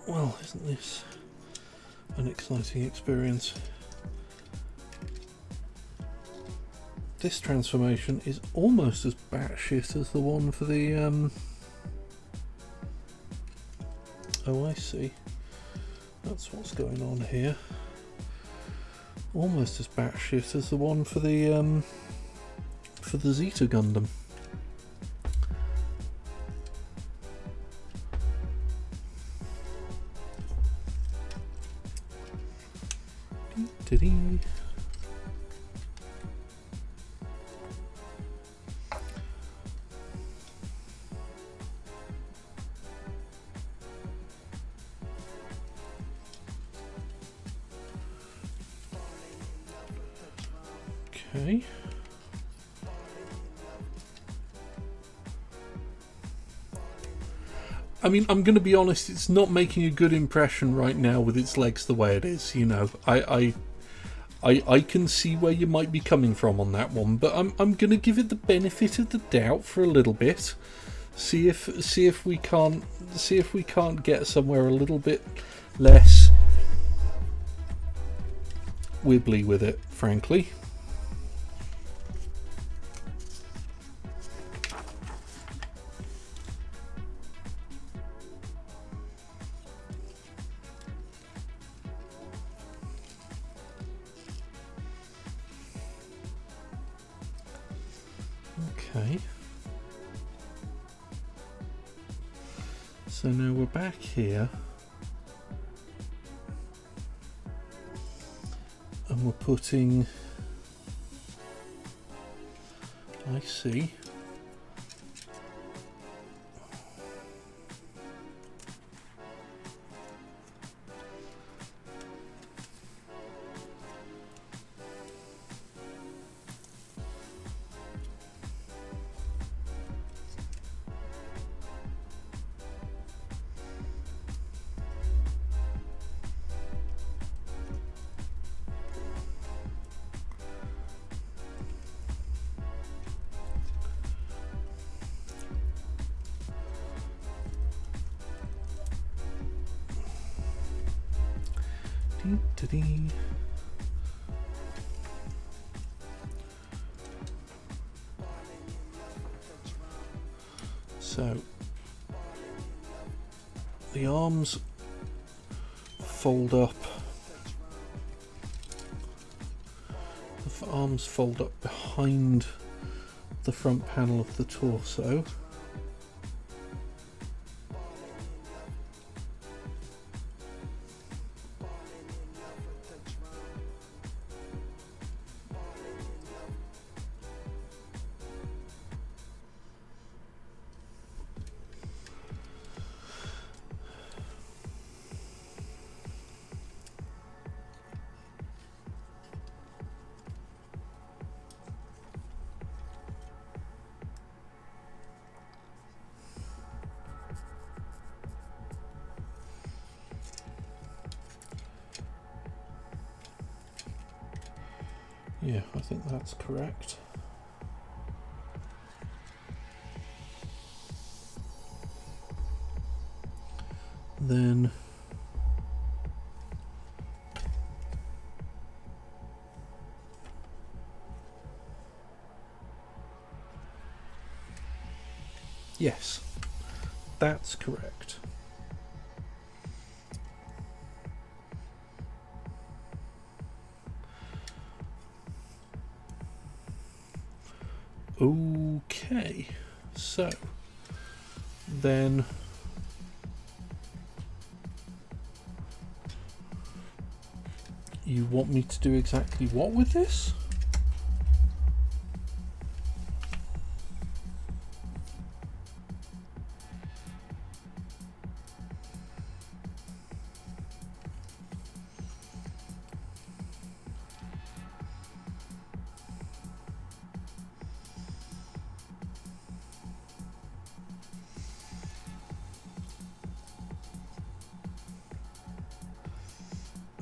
well, isn't this an exciting experience? This transformation is almost as batshit as the one for the oh, I see. That's what's going on here. Almost as batshit as the one for the Zeta Gundam. Okay. I mean, I'm going to be honest, it's not making a good impression right now with its legs the way it is, you know. I can see where you might be coming from on that one, but I'm going to give it the benefit of the doubt for a little bit. See if we can't get somewhere a little bit less wibbly with it, frankly. Okay. So now we're back here. And we're putting... I see. So the arms fold up. The arms fold up behind the front panel of the torso. Yeah, I think that's correct. Then yes, that's correct. Okay, so then you want me to do exactly what with this?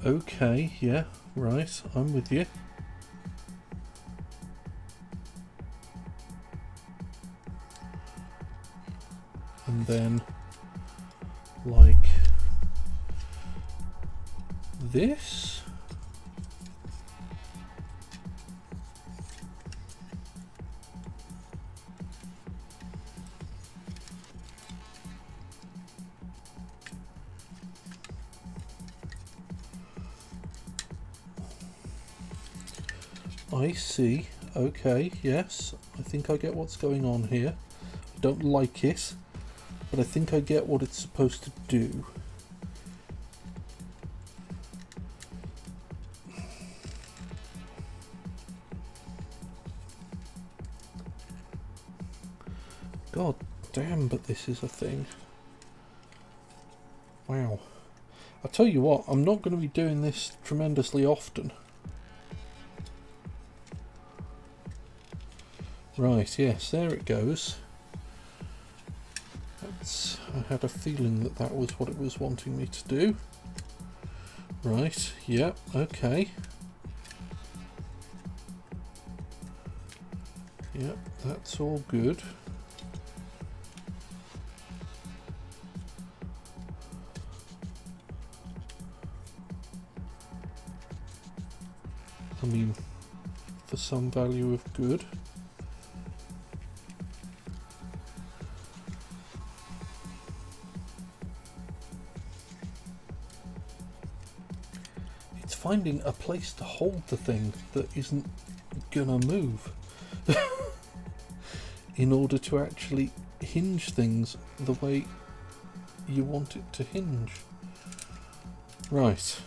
Okay, yeah, right, I'm with you. And then, like this. I see. Okay, yes, I think I get what's going on here. I don't like it, but I think I get what it's supposed to do. God damn, but this is a thing. Wow. I'll tell you what, I'm not going to be doing this tremendously often. Right, yes, there it goes. I had a feeling that that was what it was wanting me to do. Right, yep, okay. Yep, that's all good. I mean, for some value of good. It's finding a place to hold the thing that isn't gonna move in order to actually hinge things the way you want it to hinge. Right.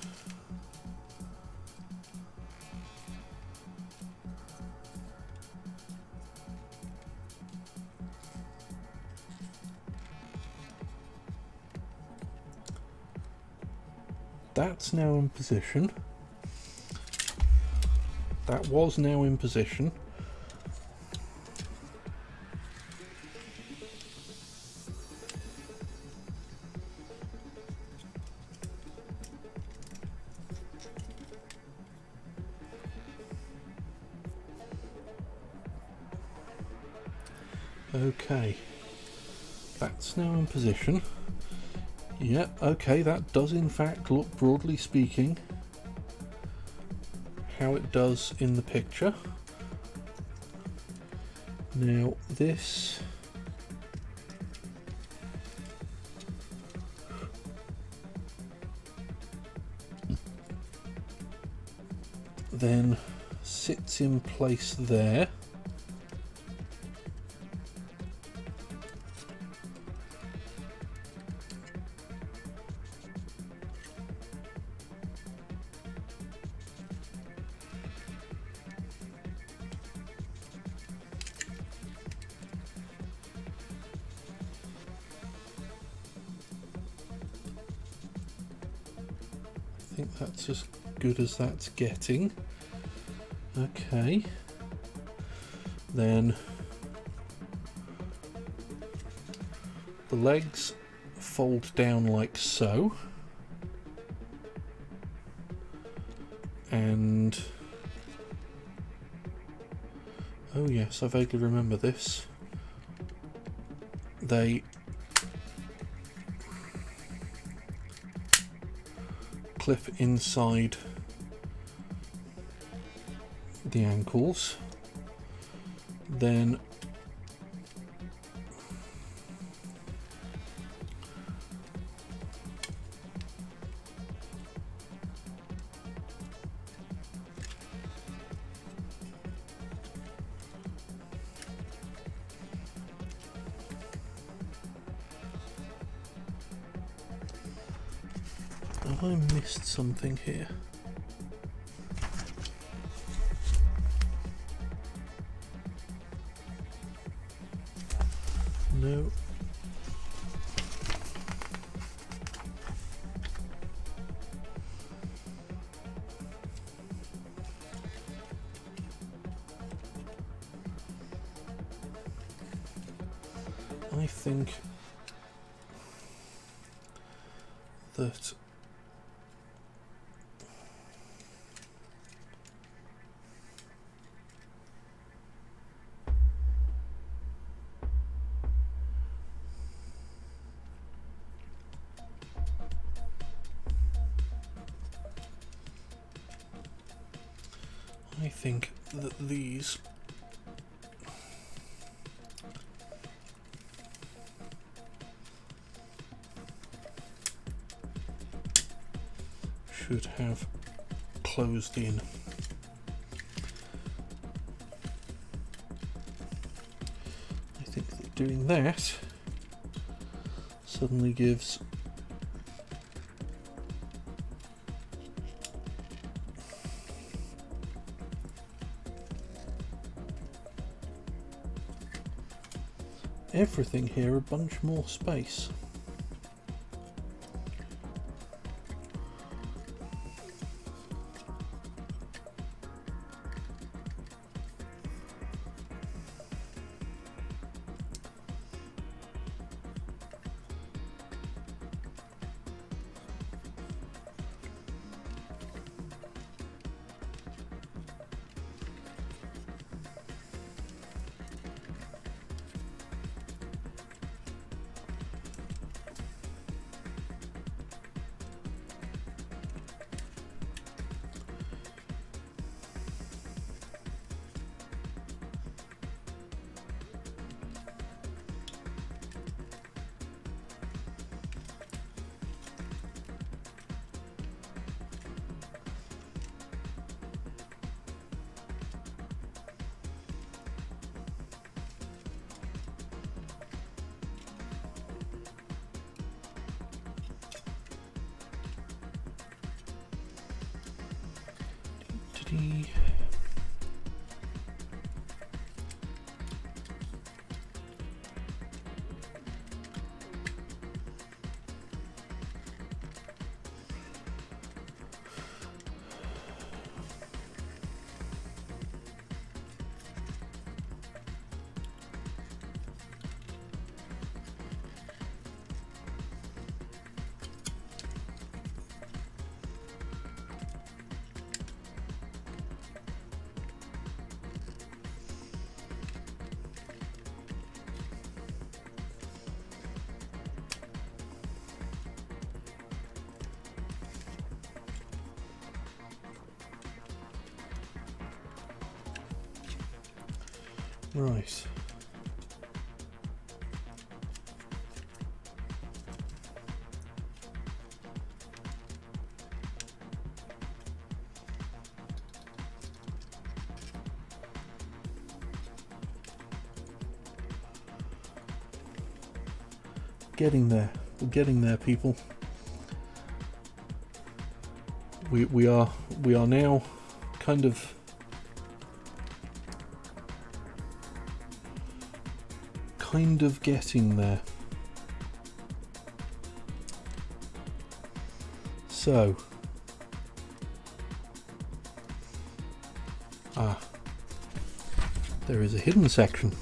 That's now in position. That was now in position. Okay, that's now in position. Yeah, okay, that does in fact look, broadly speaking, how it does in the picture. Now this then sits in place there. I think that's as good as that's getting. Okay, then the legs fold down like so, and oh yes, I vaguely remember this. They clip inside the ankles, then have I missed something here? No. I think that these should have closed in. I think that doing that suddenly gives everything here a bunch more space. Right. Getting there. We're getting there, people. We are now kind of getting there. So there is a hidden section.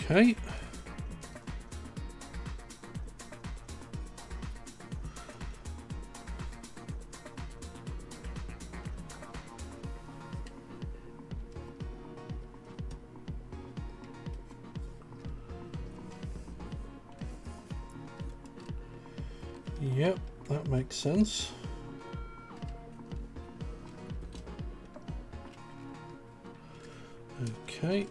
Okay. Yep, that makes sense. Okay.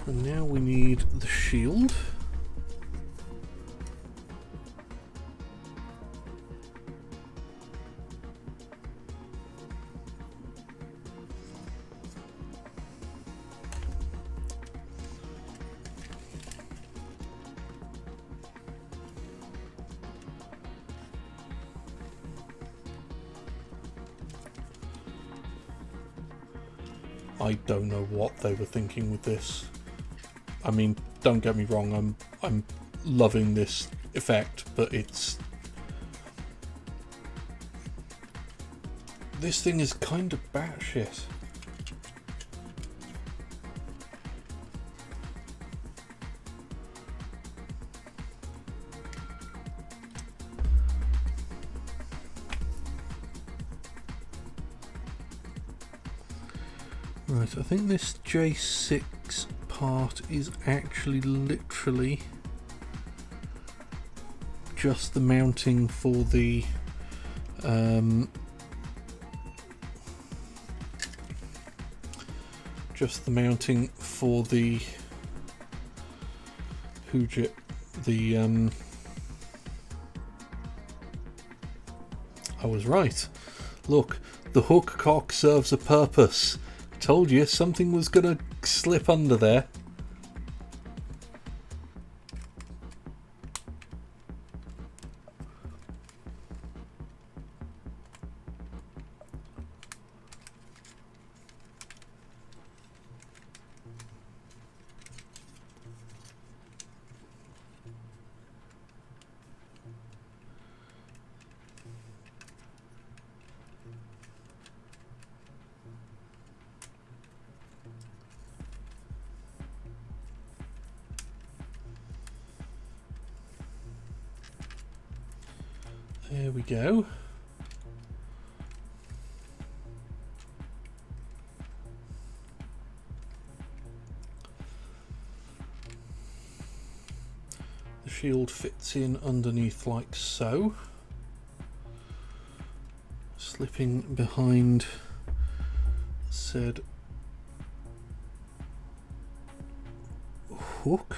And now we need the shield. I don't know what they were thinking with this. I mean, don't get me wrong, I'm loving this effect, but this thing is kind of batshit. Right, I think this J6 part is actually literally just the mounting for the Hujit, I was right. Look, the hook cock serves a purpose. Told you something was gonna slip under there. There we go. The shield fits in underneath like so, slipping behind said hook.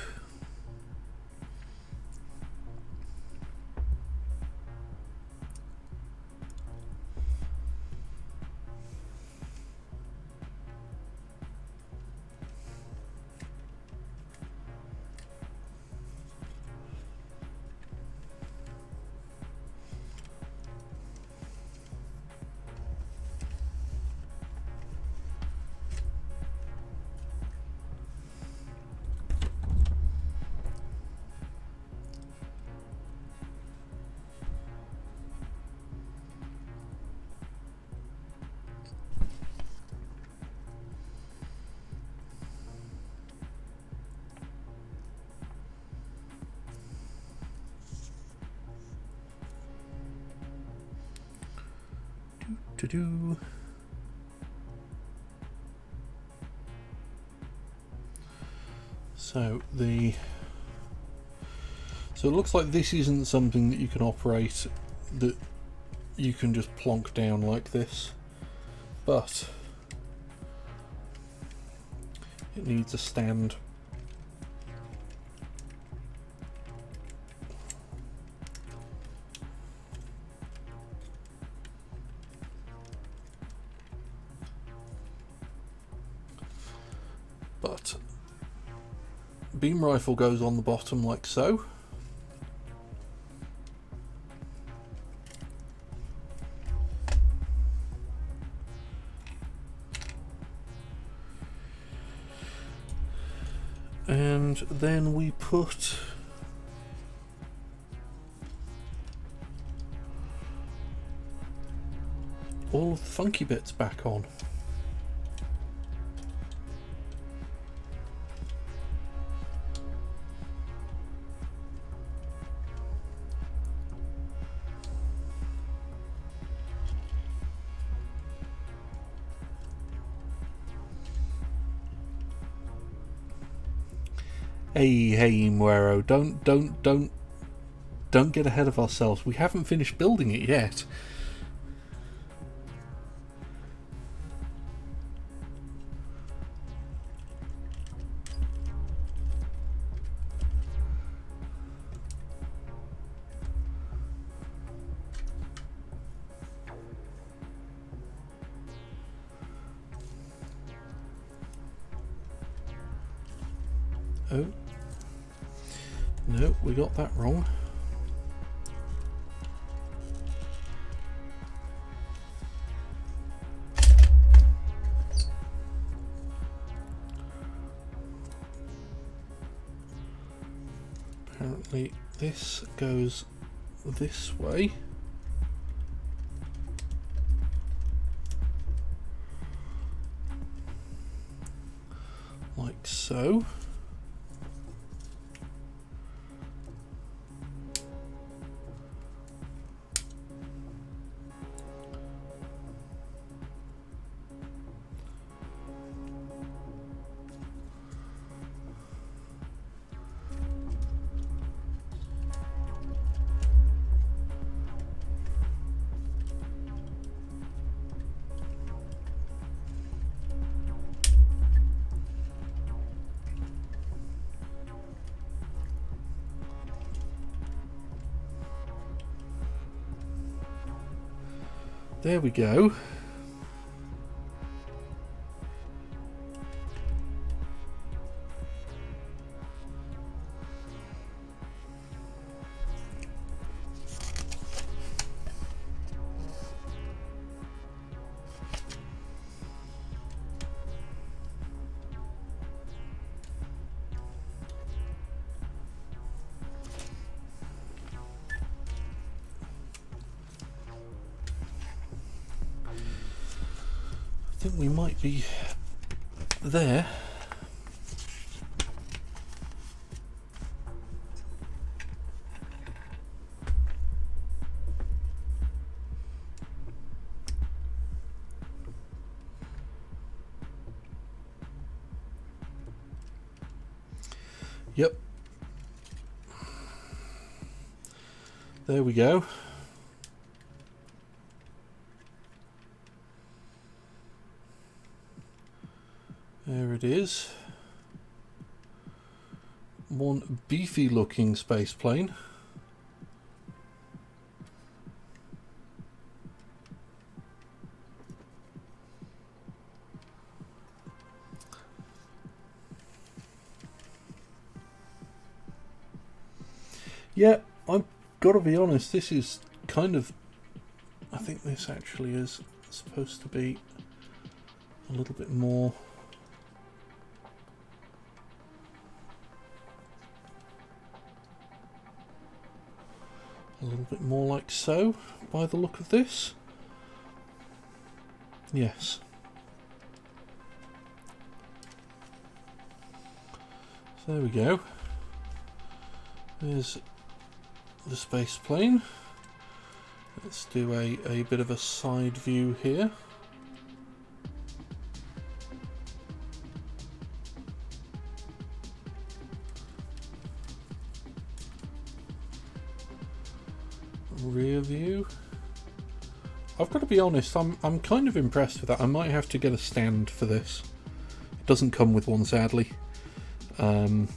So it looks like this isn't something that you can operate, that you can just plonk down like this, but it needs a stand. But beam rifle goes on the bottom like so. And then we put all of the funky bits back on. Hey, MOAR, don't get ahead of ourselves. We haven't finished building it yet. Oh. No, we got that wrong. Apparently this goes this way. Like so. There we go. I think we might be there. Yep. There we go. There it is. One beefy looking space plane. Yeah, I've got to be honest, this is kind of, I think this actually is supposed to be a little bit more like so, by the look of this. Yes. So there we go. There's the space plane. Let's do a bit of a side view here. Rear view. I've got to be honest, I'm kind of impressed with that. I might have to get a stand for this. It doesn't come with one, sadly. But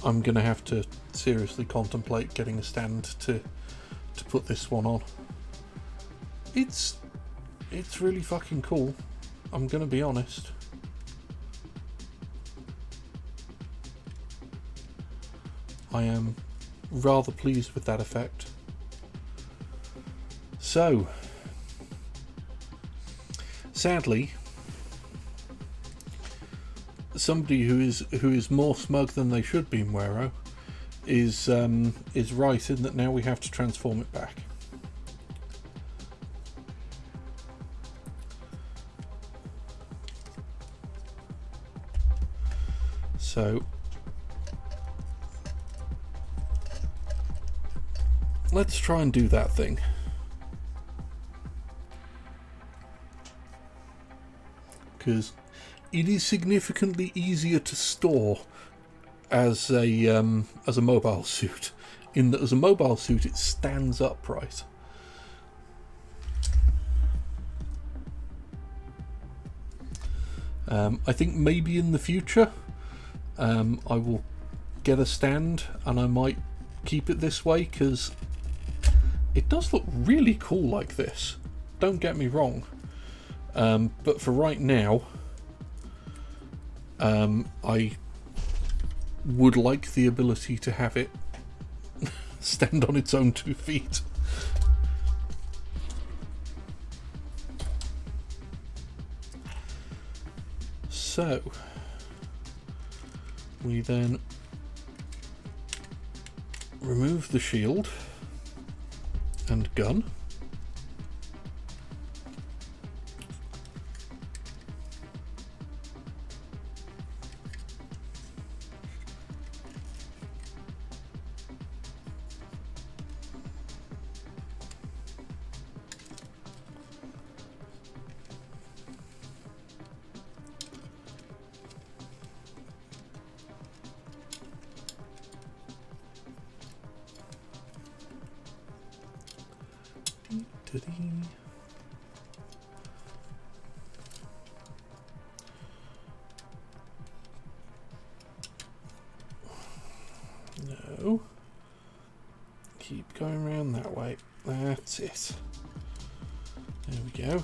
I'm going to have to seriously contemplate getting a stand to put this one on. It's really fucking cool. I'm going to be honest. I am rather pleased with that effect. So, sadly, somebody who is more smug than they should be, Muero, is right in that now we have to transform it back. So let's try and do that thing. Because it is significantly easier to store as a mobile suit. In that, as a mobile suit, it stands upright. I think maybe in the future, I will get a stand and I might keep it this way because it does look really cool like this. Don't get me wrong. But for right now, I would like the ability to have it stand on its own 2 feet. So, we then remove the shield and gun. No. Keep going around that way. That's it. There we go.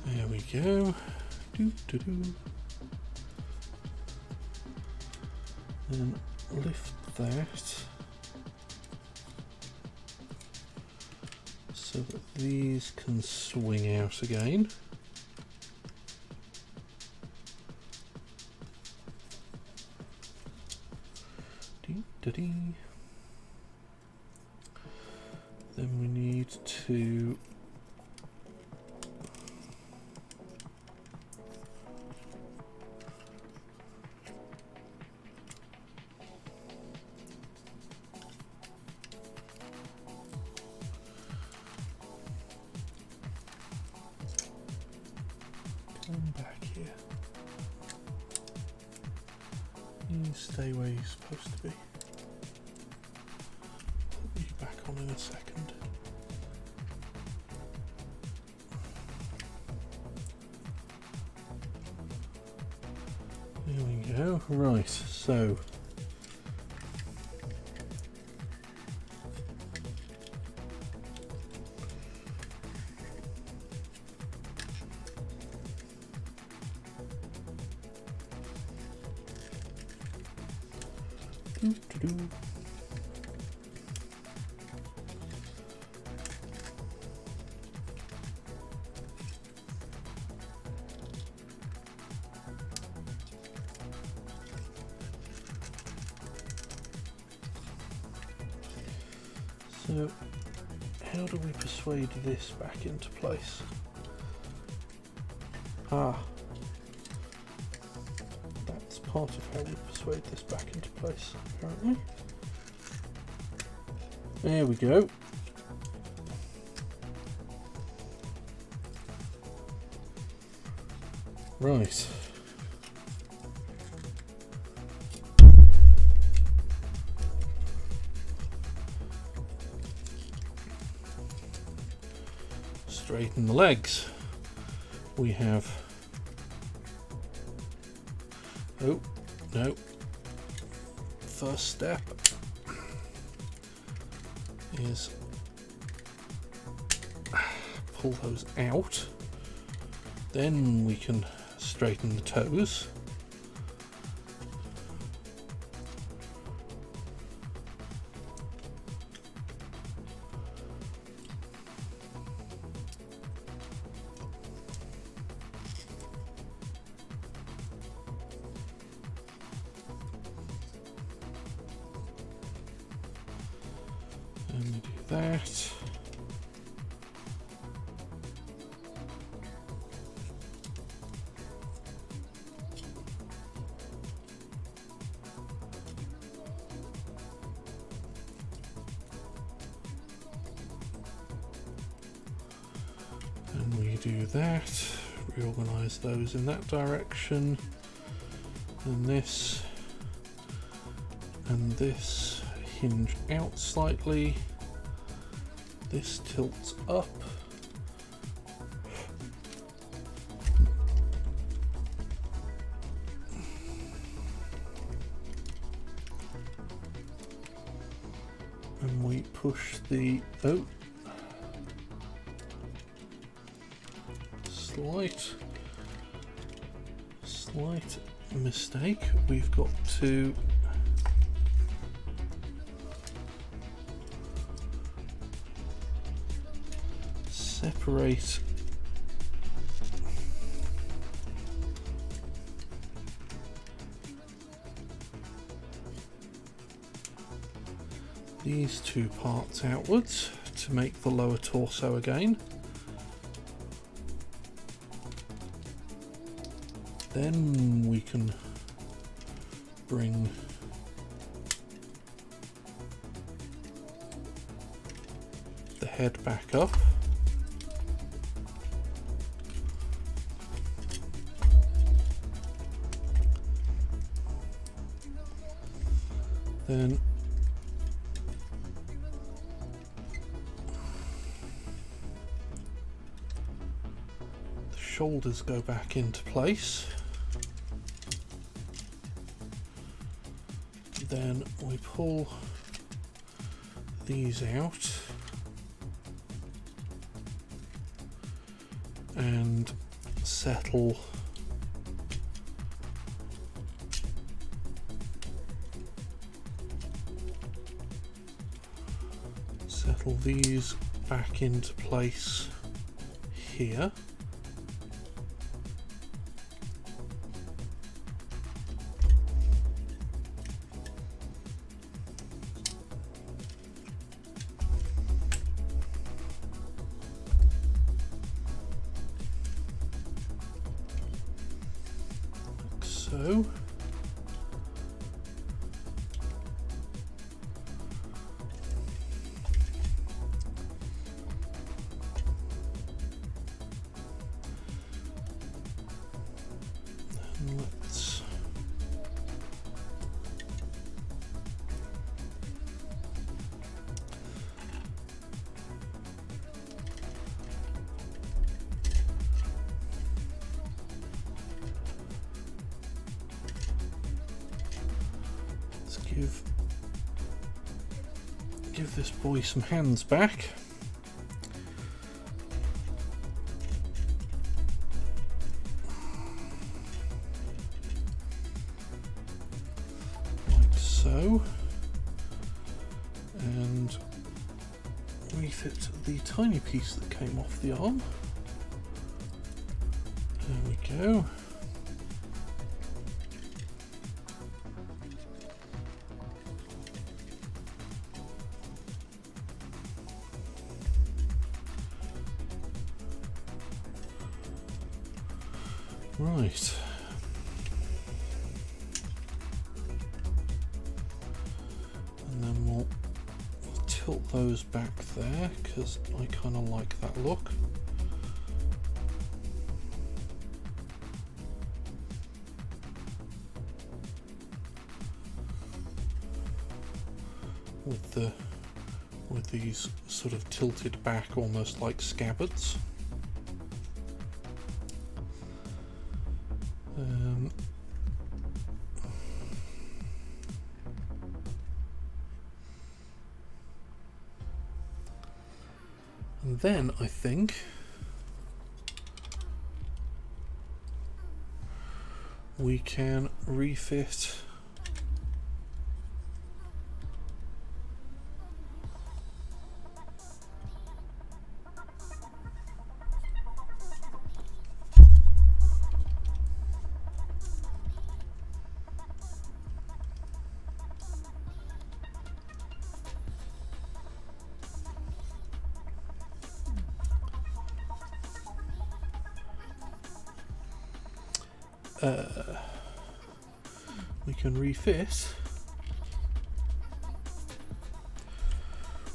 There we go. Doo-doo-doo. Then lift that so that these can swing out again. Dee-dee-dee. Then we need to come back here. You stay where you're supposed to be. Put you back on in a second. There we go. Right, so doo-doo-doo. So how do we persuade this back into place? That's part of how we persuade this back into place, apparently. There we go. Right. Straighten the legs. We have... Oh, no. First step is pull those out. Then we can straighten the toes. And we do that. And we do that. Reorganize those in that direction. And this hinge out slightly. This tilts up. And we push the slight mistake. We've got to separate these two parts outwards to make the lower torso again. Then we can bring the head back up. Then the shoulders go back into place. Then we pull these out and settle these back into place here. Like so. Let's give this boy some hands back. So, and refit the tiny piece that came off the arm. There we go. Right. And then we'll tilt those back there because I kind of like that look. With these sort of tilted back, almost like scabbards. And then I think we can refit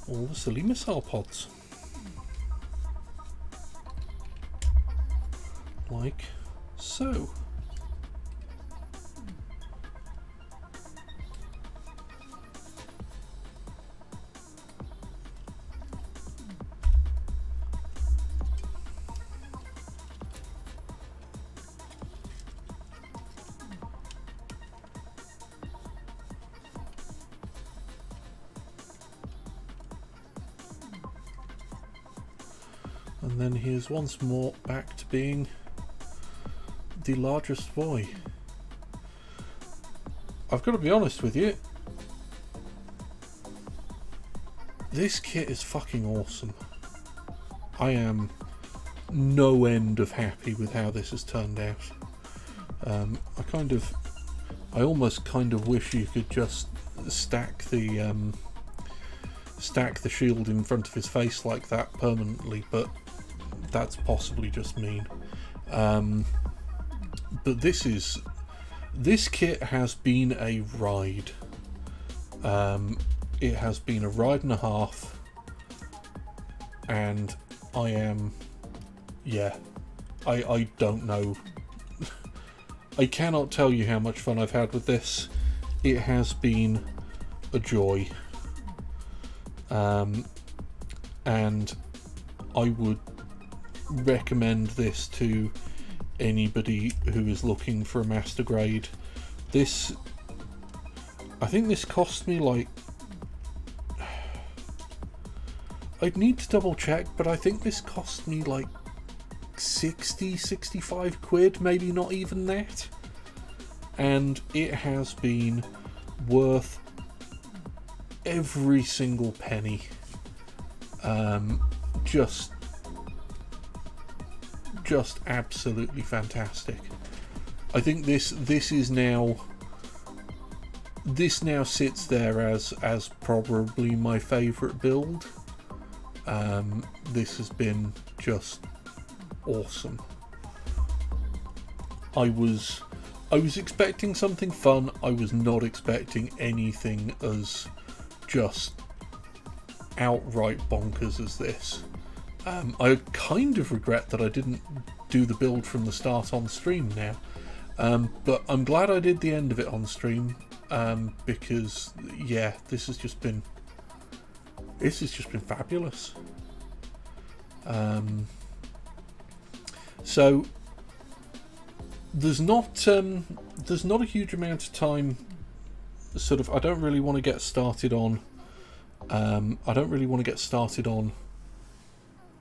all the silly missile pods, like so. And then here's once more back to being the largest boy. I've got to be honest with you, this kit is fucking awesome. I am no end of happy with how this has turned out. I almost kind of wish you could just stack the shield in front of his face like that permanently, but that's possibly just mean. But this kit has been a ride. It has been a ride and a half, and I am, yeah, I don't know. I cannot tell you how much fun I've had with this. It has been a joy. And I would recommend this to anybody who is looking for a master grade. I think this cost me like, I'd need to double check, but I think this cost me like 65 quid, maybe not even that, and it has been worth every single penny. Just absolutely fantastic. I think this now sits there as probably my favorite build. This has been just awesome. I was expecting something fun. I was not expecting anything as just outright bonkers as this. I kind of regret that I didn't do the build from the start on stream now, but I'm glad I did the end of it on stream, because yeah, this has just been fabulous. So there's not a huge amount of time. Sort of, I don't really want to get started on. I don't really want to get started on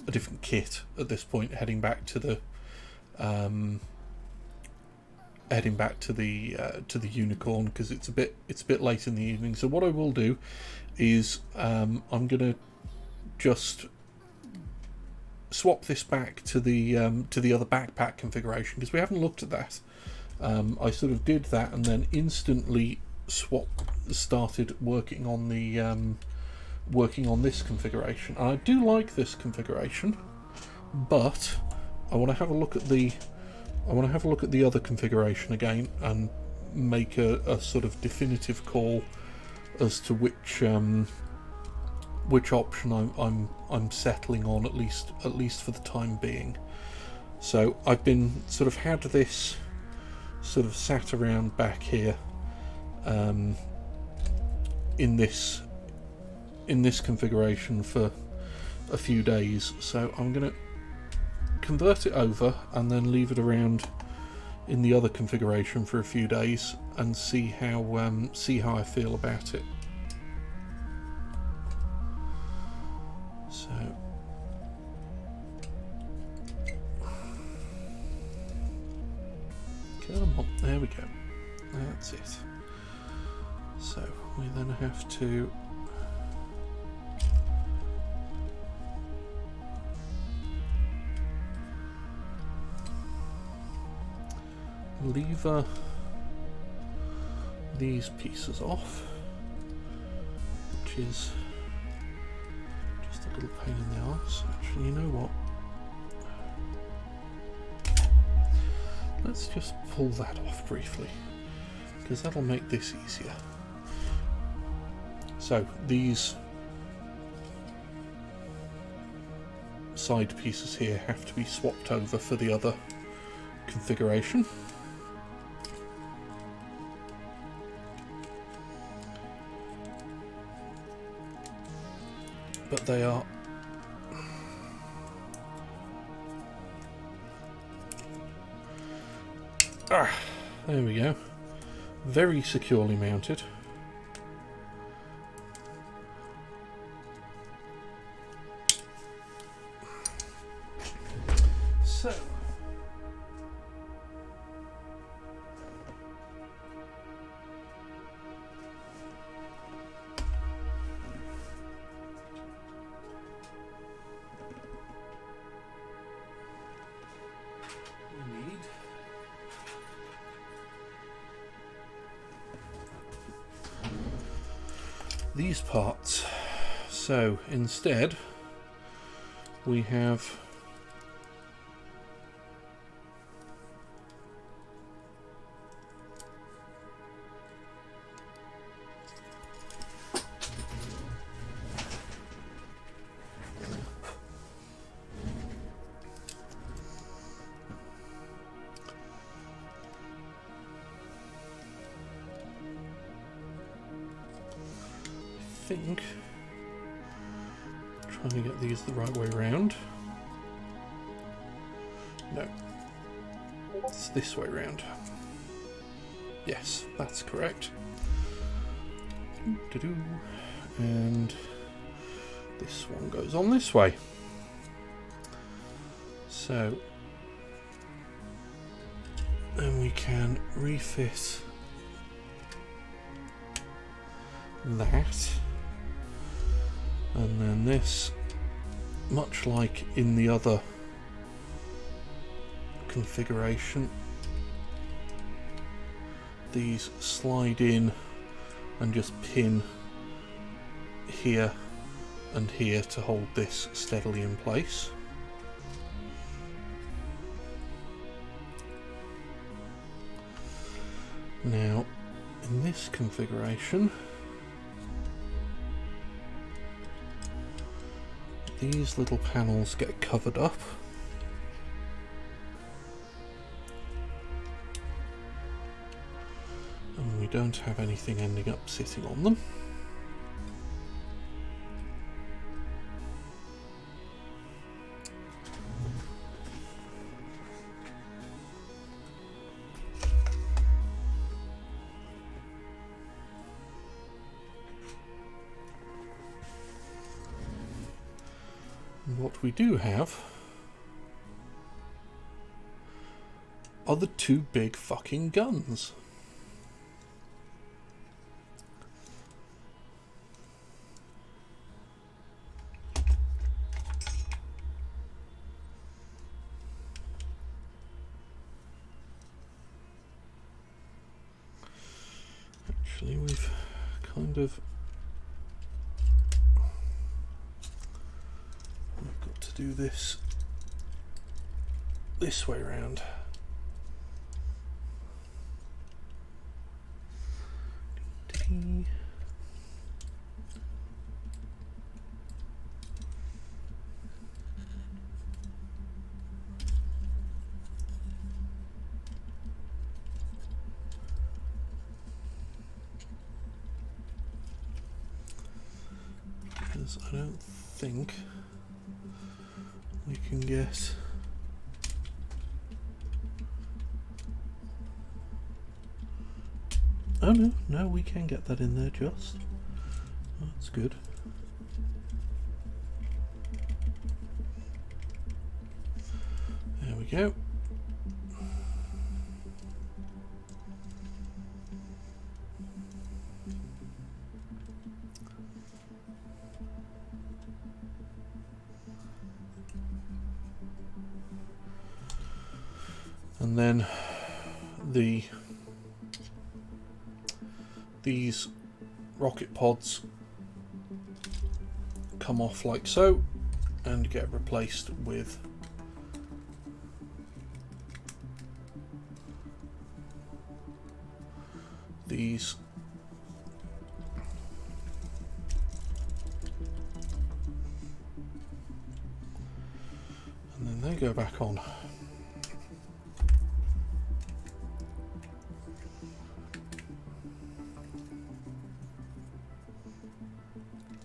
a different kit at this point. Heading back to the unicorn, because it's a bit late in the evening. So what I will do is I'm gonna just swap this back to the other backpack configuration, because we haven't looked at that. I sort of did that and then instantly started working on this configuration. And I do like this configuration, but I want to have a look at the I want to have a look at the other configuration again and make a sort of definitive call as to which option I'm settling on, at least for the time being. So I've been sort of had this sort of sat around back here in this configuration for a few days, so I'm going to convert it over and then leave it around in the other configuration for a few days and see how I feel about it. So come on, there we go, that's it. So we then have to lever these pieces off, which is just a little pain in the arse. Actually, you know what? Let's just pull that off briefly, because that'll make this easier. So these side pieces here have to be swapped over for the other configuration. But they are there we go, very securely mounted. So these parts. So instead we have trying to get these the right way round. No, it's this way round. Yes, that's correct. And this one goes on this way. So, and we can refit that. And then this, much like in the other configuration, these slide in and just pin here and here to hold this steadily in place. Now, in this configuration, these little panels get covered up. And we don't have anything ending up sitting on them. What we do have are the two big fucking guns. Actually, we've kind of do this way round. because I don't think we can get... Oh no, we can get that in there just. That's good. There we go. And then these rocket pods come off like so and get replaced with these and then they go back on.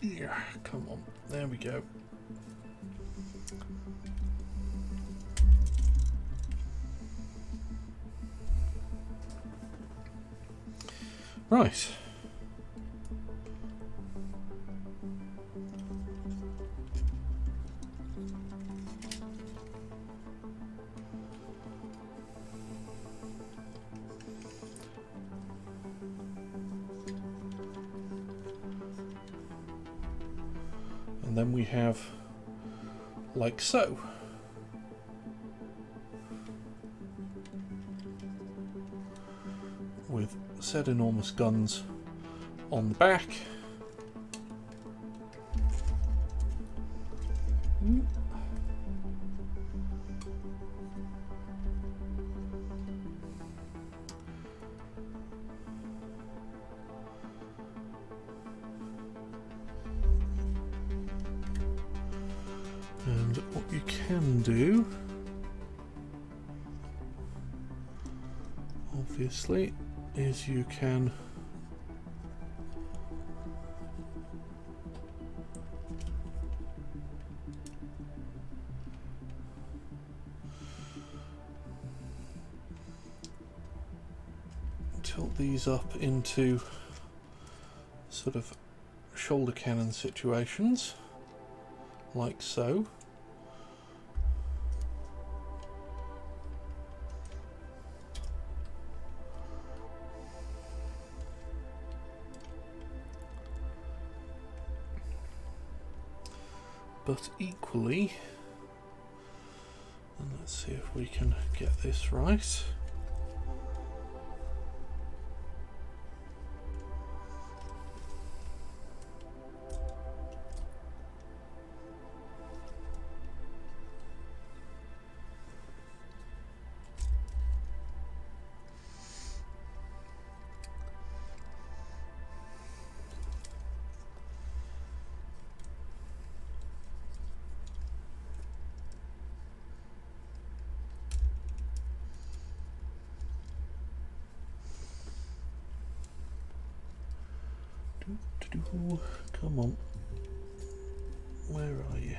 Yeah, come on, there we go. Right. And then we have like so. With said enormous guns on the back. And what you can do, obviously, is you can tilt these up into sort of shoulder cannon situations, like so. But equally, and let's see if we can get this right. Come on, where are you?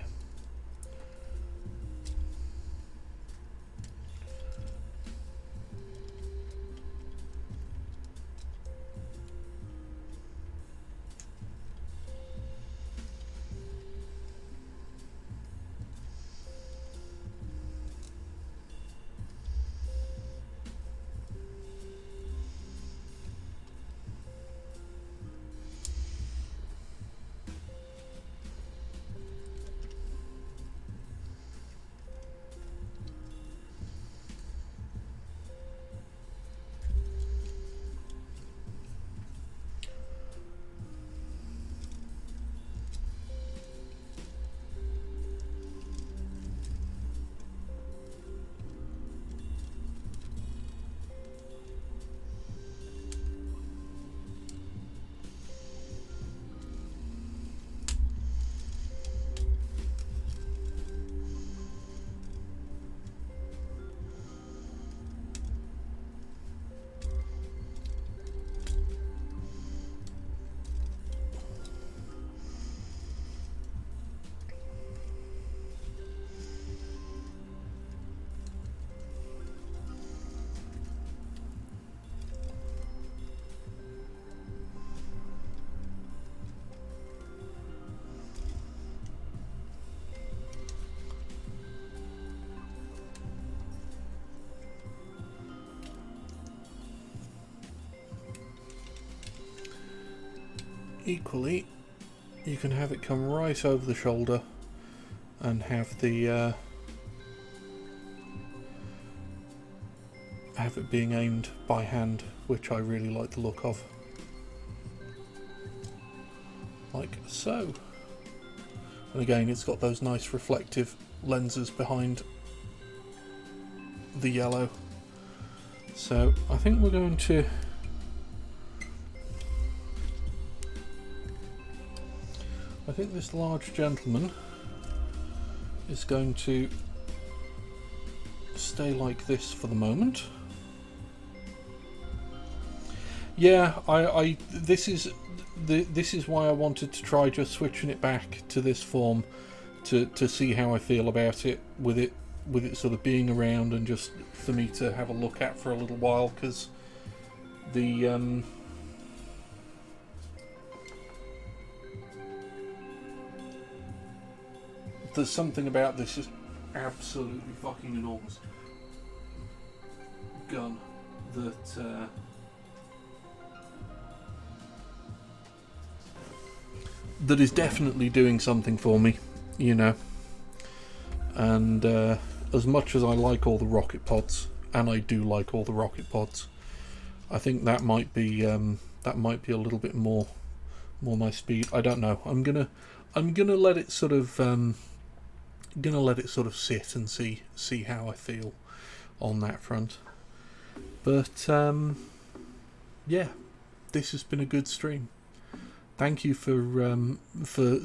equally, you can have it come right over the shoulder and have the have it being aimed by hand, which I really like the look of, like so. And again, it's got those nice reflective lenses behind the yellow. So I think we're going to this large gentleman is going to stay like this for the moment. Yeah, this is why I wanted to try just switching it back to this form to see how I feel about it with it sort of being around and just for me to have a look at for a little while, because the there's something about this just absolutely fucking enormous gun that is definitely doing something for me, you know. And as much as I like all the rocket pods, and I do like all the rocket pods, I think that might be a little bit more my speed. I don't know. I'm gonna let it sort of sit and see how I feel on that front. But yeah, this has been a good stream. Thank you for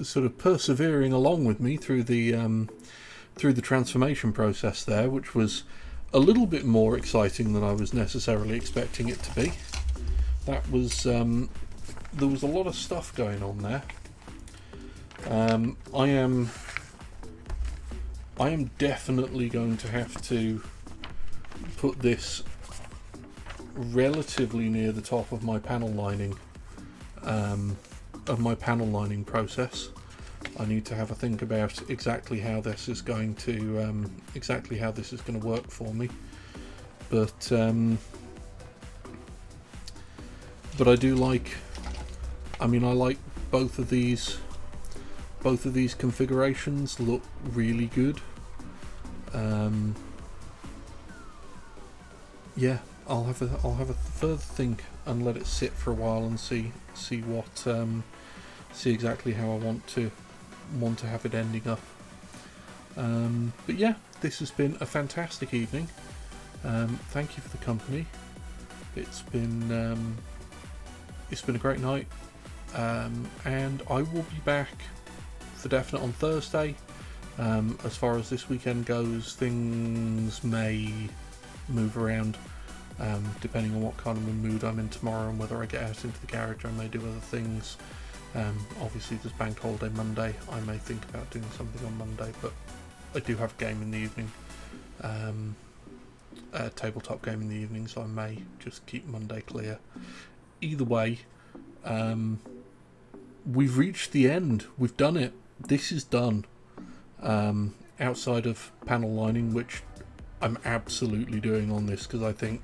sort of persevering along with me through the transformation process there, which was a little bit more exciting than I was necessarily expecting it to be. That was there was a lot of stuff going on there. I am definitely going to have to put this relatively near the top of my panel lining process. I need to have a think about exactly how this is going to work for me, but I do like. I mean, I like both of these configurations. Look really good. Yeah, I'll have a further think and let it sit for a while and see exactly how I want to have it ending up. But yeah, this has been a fantastic evening. Thank you for the company. It's been a great night, and I will be back for definite on Thursday. As far as this weekend goes, things may move around depending on what kind of a mood I'm in tomorrow and whether I get out into the garage. I may do other things. Obviously there's bank holiday Monday. I may think about doing something on Monday, but I do have a game in the evening, a tabletop game in the evening, so I may just keep Monday clear. Either way, we've reached the end. We've done it. This is done. Outside of panel lining, which I'm absolutely doing on this because I think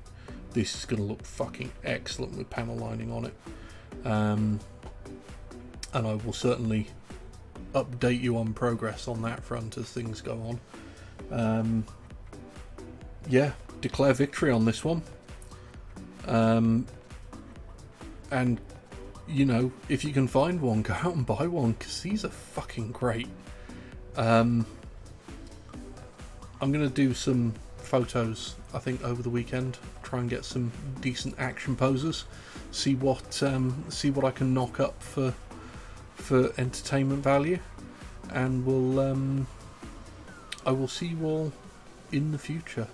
this is going to look fucking excellent with panel lining on it. And I will certainly update you on progress on that front as things go on. Yeah, declare victory on this one. And you know, if you can find one, go out and buy one because these are fucking great. I'm gonna do some photos, I think, over the weekend. Try and get some decent action poses. See what I can knock up for entertainment value, and I will see you all in the future.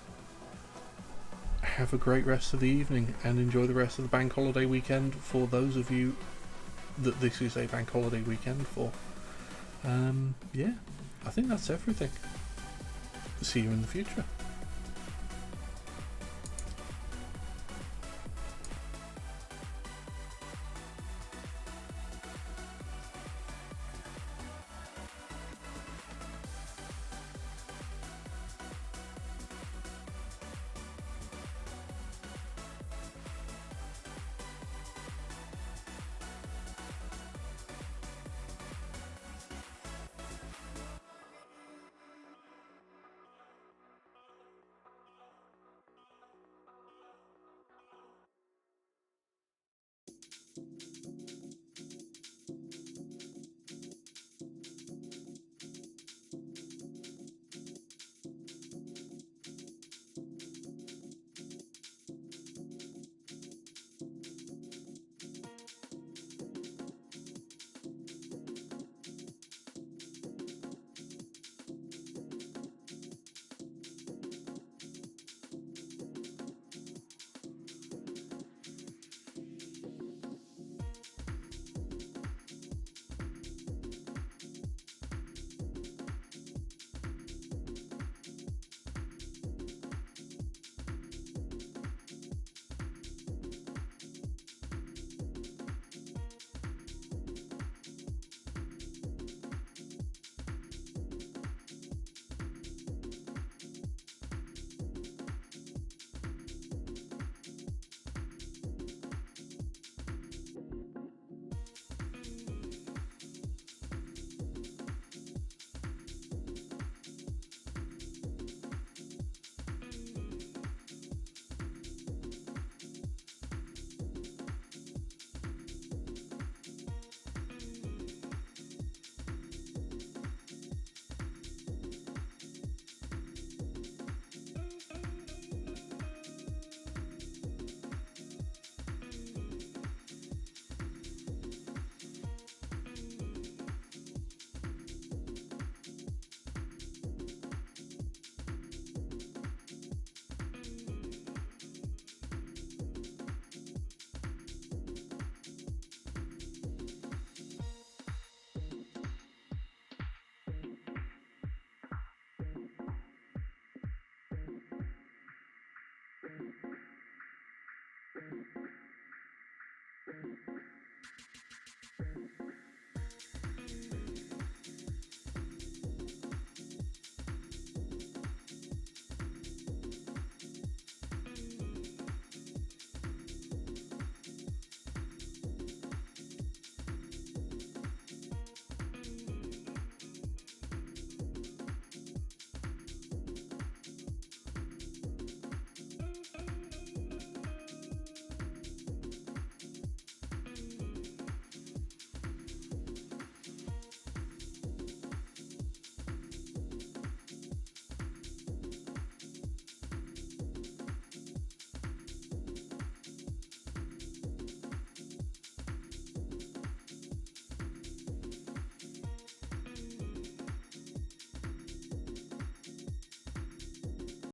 Have a great rest of the evening and enjoy the rest of the bank holiday weekend for those of you that this is a bank holiday weekend for. Yeah, I think that's everything. See you in the future.